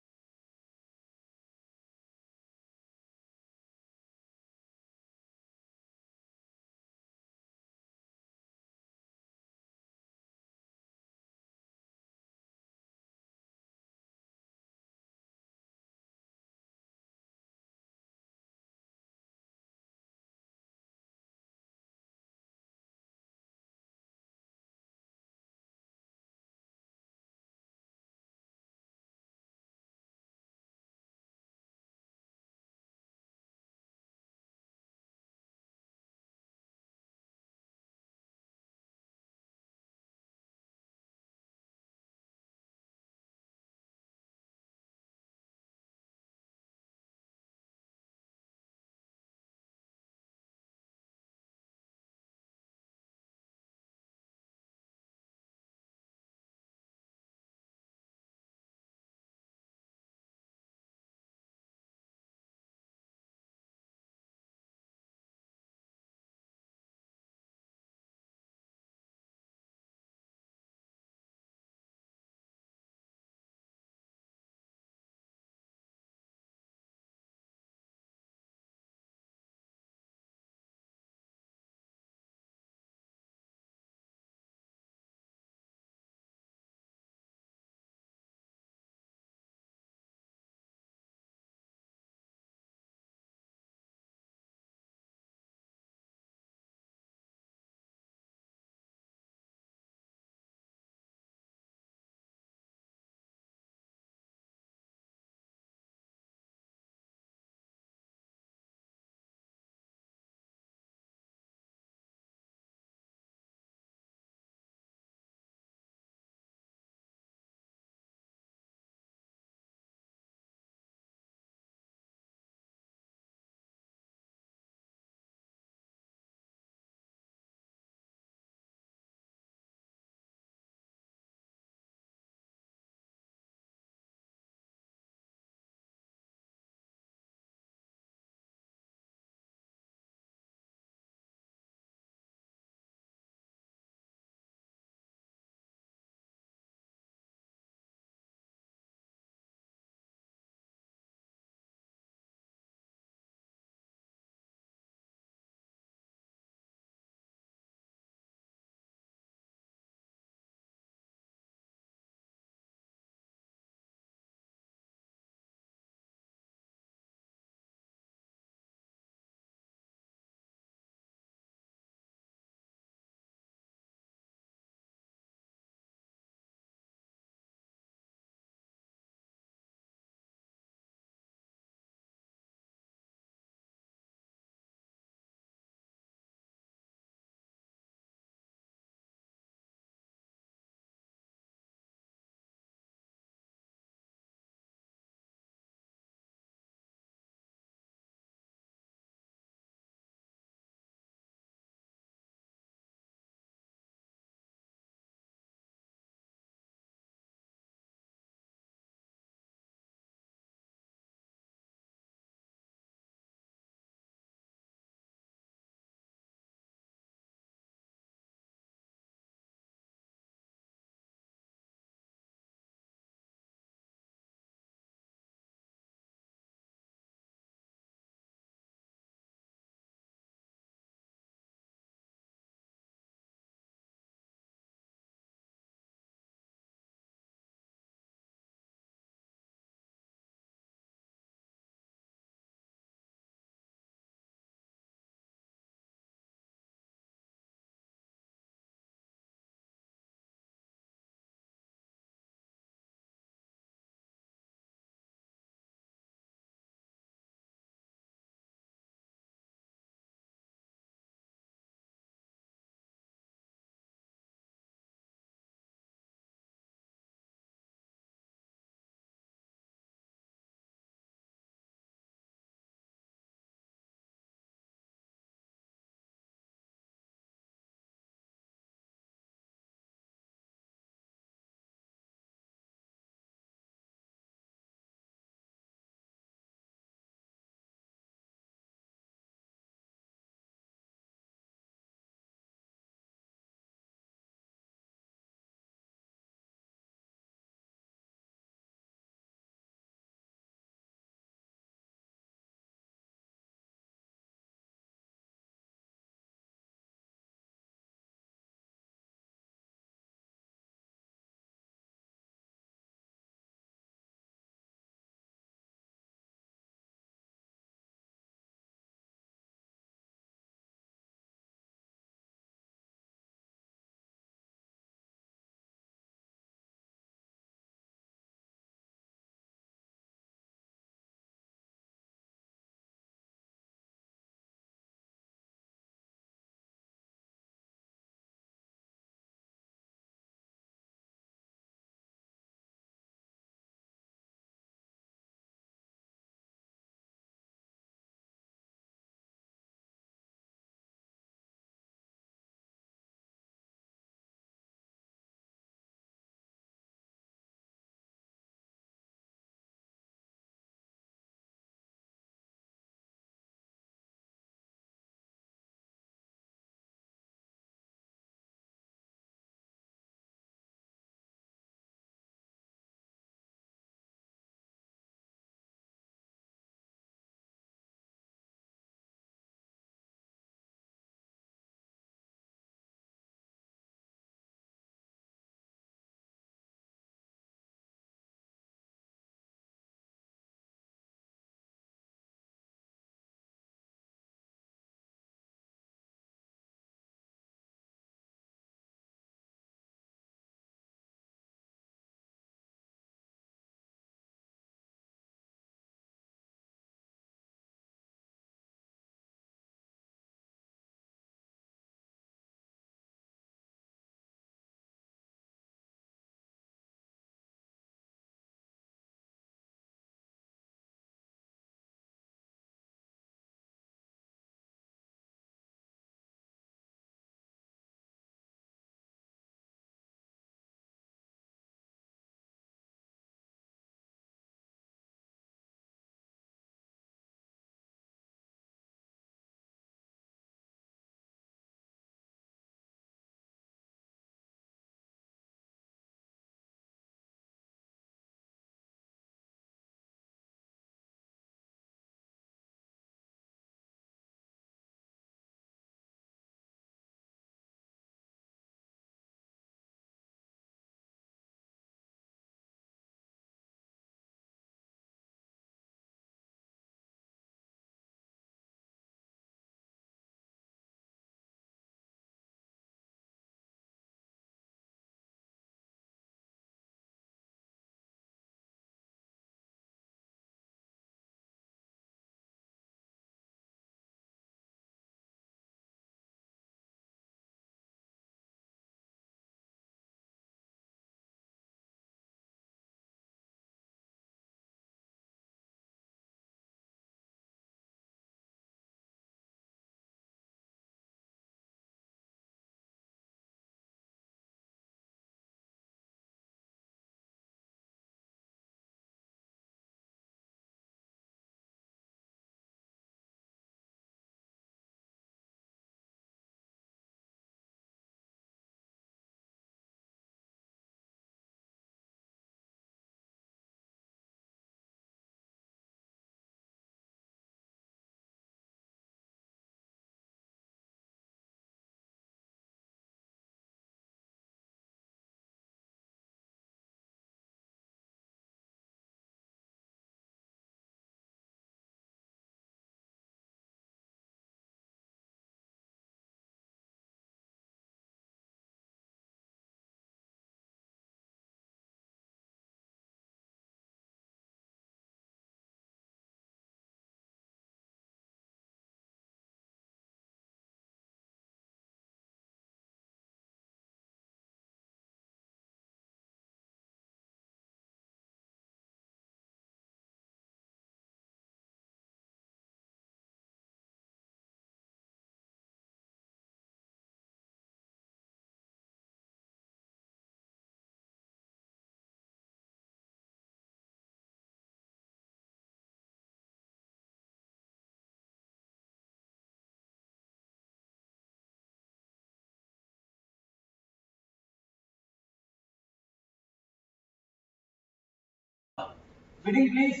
Bidding please.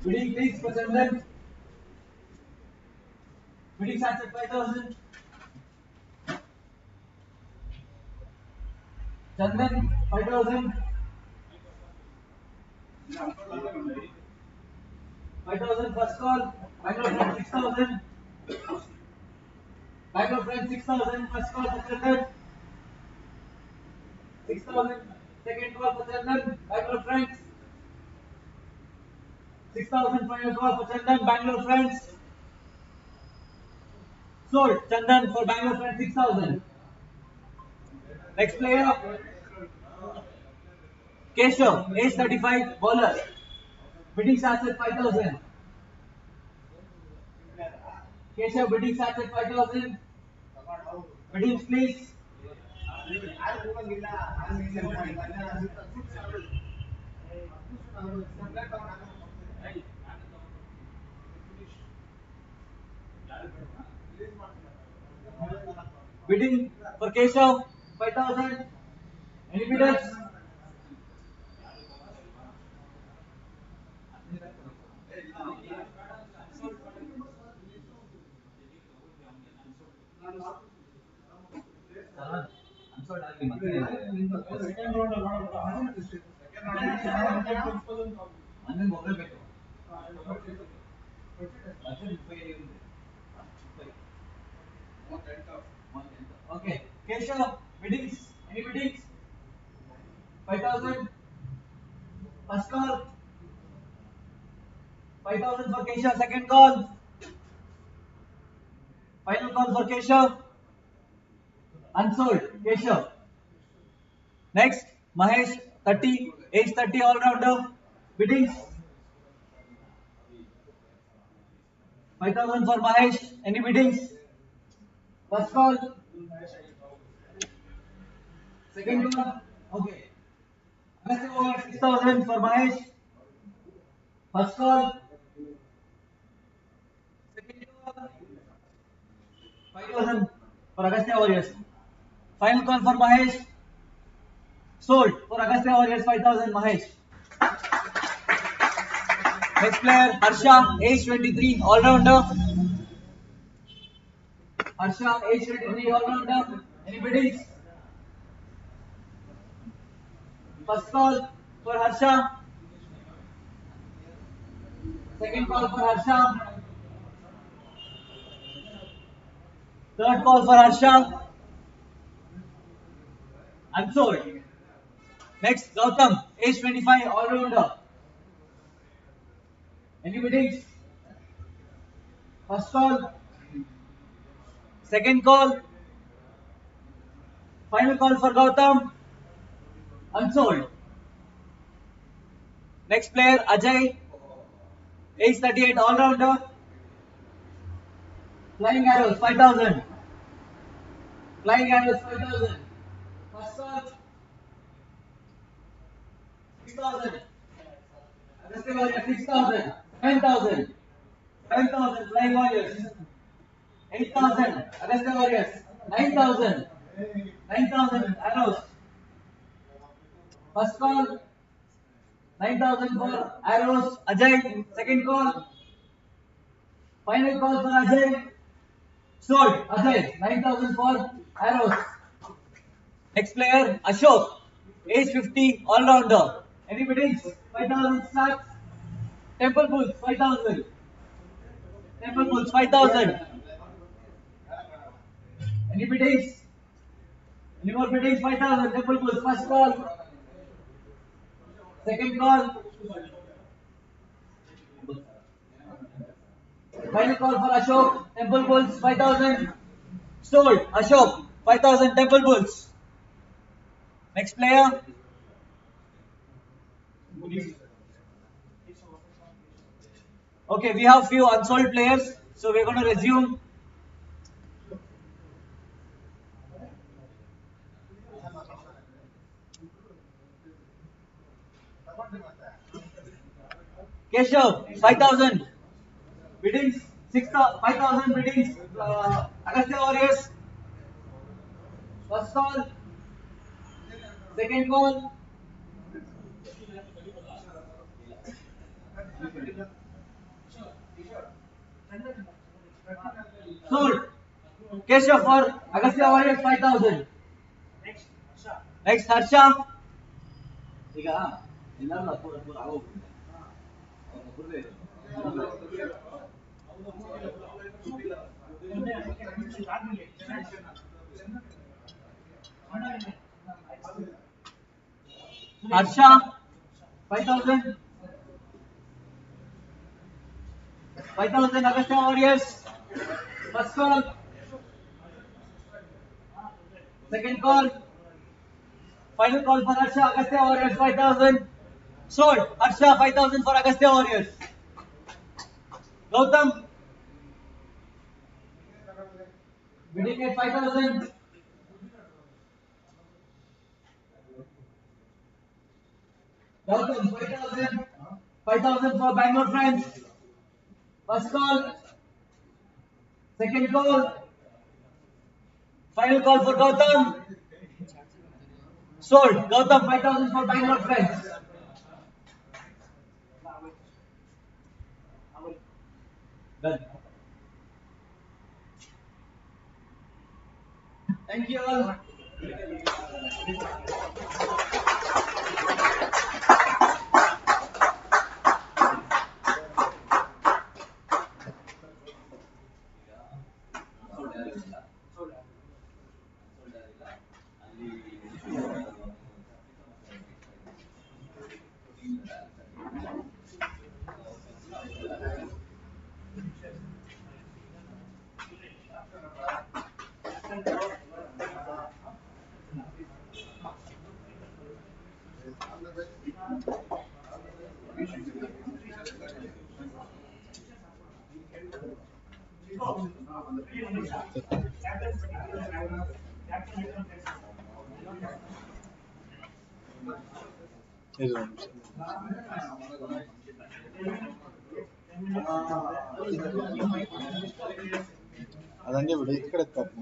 Bidding please for Chandan. Bidding starts at 5,000. Chandan 5,000. 5,000 first call. Bangalore friend 6,000. Bangalore friend 6,000 first call for Chandan. 6,000 second call for Chandan. Bangalore friends. 6,000 final call for Chandan. Bangalore friends. Sold. Chandan for Bangalore friends 6,000. Next player. Keshav, age 35, bowler. Bidding starts at 5,000. Keshav, bidding starts at 5,000. Biddings please. Bidding for Keshav 5,000. Any bidders? Okay. Keshav, biddings? Any biddings? 5,000. First call. 5,000 for Keshav. Second call. Final call for Keshav. Unsold. Keshav. Next, Mahesh, 30, age 30, all-rounder. Biddings? 5,000 for Mahesh. Any biddings? First call. Second call. Okay. Agastya over 6,000 for Mahesh. First call. Second call. 5,000 for Agastya Warriors. Final call for Mahesh. Sold for Agastya Warriors 5,000 Mahesh. Next player Harsha, age 23, all-rounder. Harsha, age 23, all-rounder. Any biddings? First call for Harsha. Second call for Harsha. Third call for Harsha. Unsold. Next, Gautam, age 25, all-rounder. Any biddings? First call. Second call. Final call for Gautam. Unsold. Next player, Ajay, age 38, all-rounder. Flying arrows, 5,000. Flying arrows, 5,000. First call. 6,000. Agastya Warriors, 6,000. 7,000. 7,000. Flying Warriors. 8,000. Agastya Warriors. 9,000. 9,000. Arrows. First call. 9,000 for arrows. Ajay. Second call. Final call for Ajay. Sold. Ajay. 9,000 for arrows. Next player, Ashok. Age 50, all-rounder. Any biddings? 5,000 starts. Temple Bulls, 5,000. Temple Bulls, 5,000. Any biddings? Any more biddings? 5,000. Temple Bulls, first call. Second call. Final call for Ashok. Temple Bulls, 5,000. Sold. Ashok, 5,000. Temple Bulls. Next player. Okay, we have few unsold players, so we're going to resume. Keshav, 5,000 biddings, 5,000 biddings. Agastya Warriors. First call. Second call. Sold. Keshav for Agastya Warriors 5,000. Next Harsha. ಈಗ ಎಲ್ಲರೂ ಅಪೂರ್ ಆಗೋಗ್ಬಿಟ್ಟಿದೆ. Harsha 5,000. 5,000 Agastya Warriors. First call. Second call. Final call for Harsha Agastya Warriors 5,000. Sold. Harsha 5,000 for Agastya Warriors. Gautam. Bidding at 5,000. Gautam 5,000. 5,000 for Bangalore Friends. First call. Second call. Final call for Gautam. Sold. Gautam 5,000 for Bangalore Friends. Done. Thank you all. ಅದಂಗೆ ಬಿಡು, ಈ ಕಡೆ ತಪ್ಪು.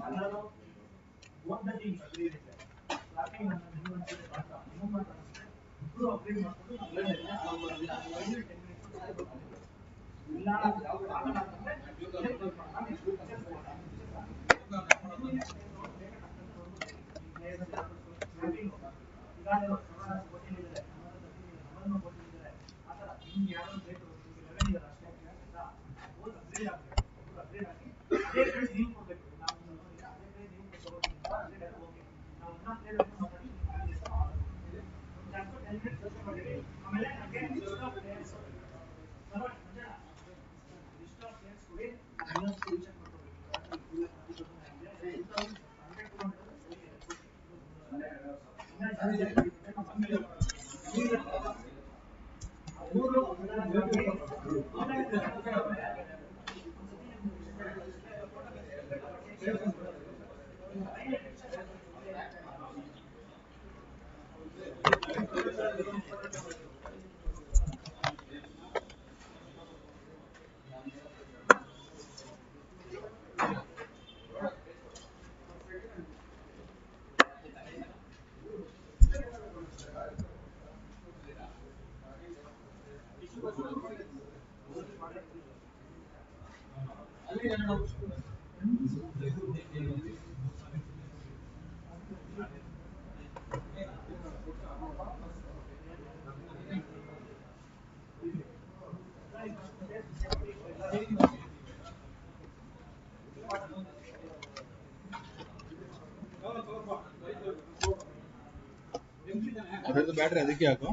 ಅದ್ರದ್ದು battery ಅದಕ್ಕೆ ಹಾಕು.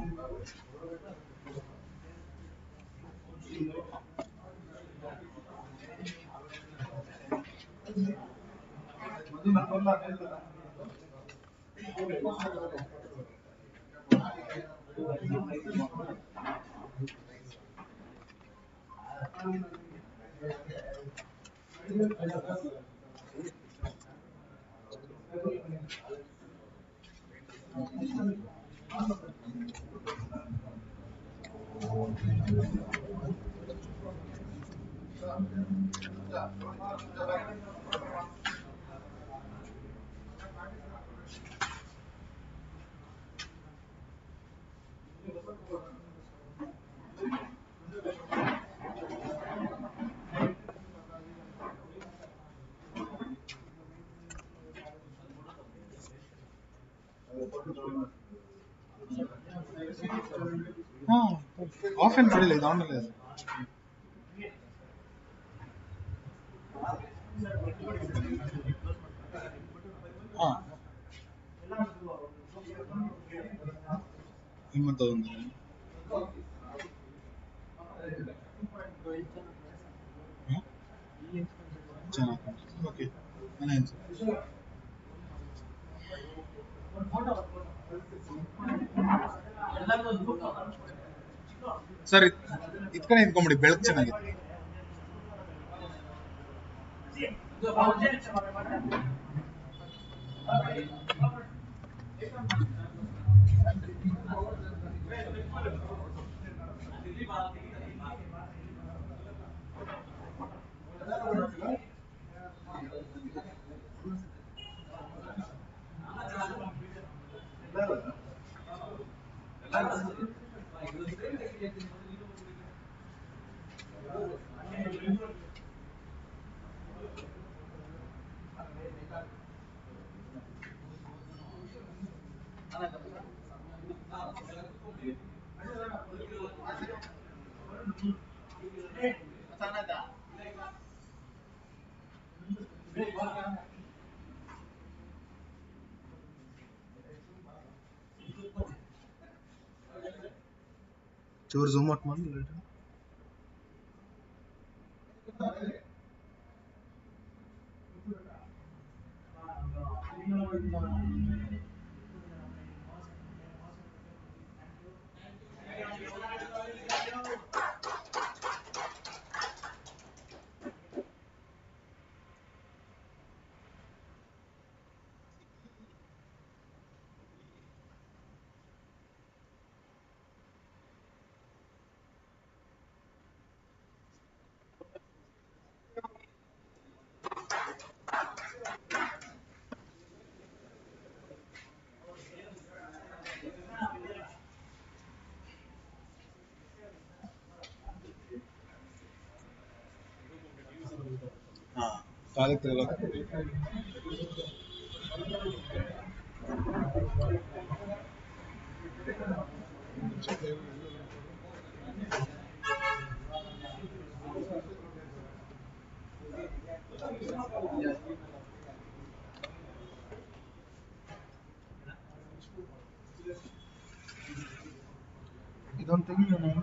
Of ಏನ್ ಮಾಡಿಲ್ಲ, ಇದು ಆನ್ ಅಲ್ಲೇ ಇದೆ. ಹಾ ನಿಮ್ಮಂತದೊಂದು ಚೆನ್ನಾಗಿ. ಓಕೆ, ನನ್ನ ಸರ್ ಇದ್ ಕಡೆ ನಿಂತ್ಕೊಂಬಿಡಿ, ಬೆಳಕು ಚೆನ್ನಾಗಿದೆ. ಚೂರು ಝೂಮ್ ಔಟ್ ಮಾಡಿ. ಹಾ, ಕಾಲಕ್ಕೆ ಇದೊಂದು ತೆಗಿಯೋ ನಾನು.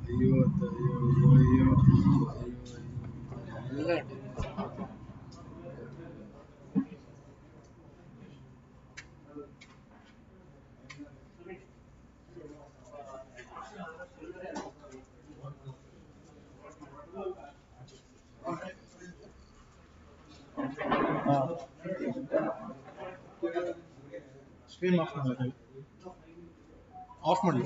ಅಯ್ಯೋ ಅಯ್ಯೋ ಎಲ್ಲ ಸ್ಕ್ರೀನ್ ಆಫ್ ಮಾಡಿ.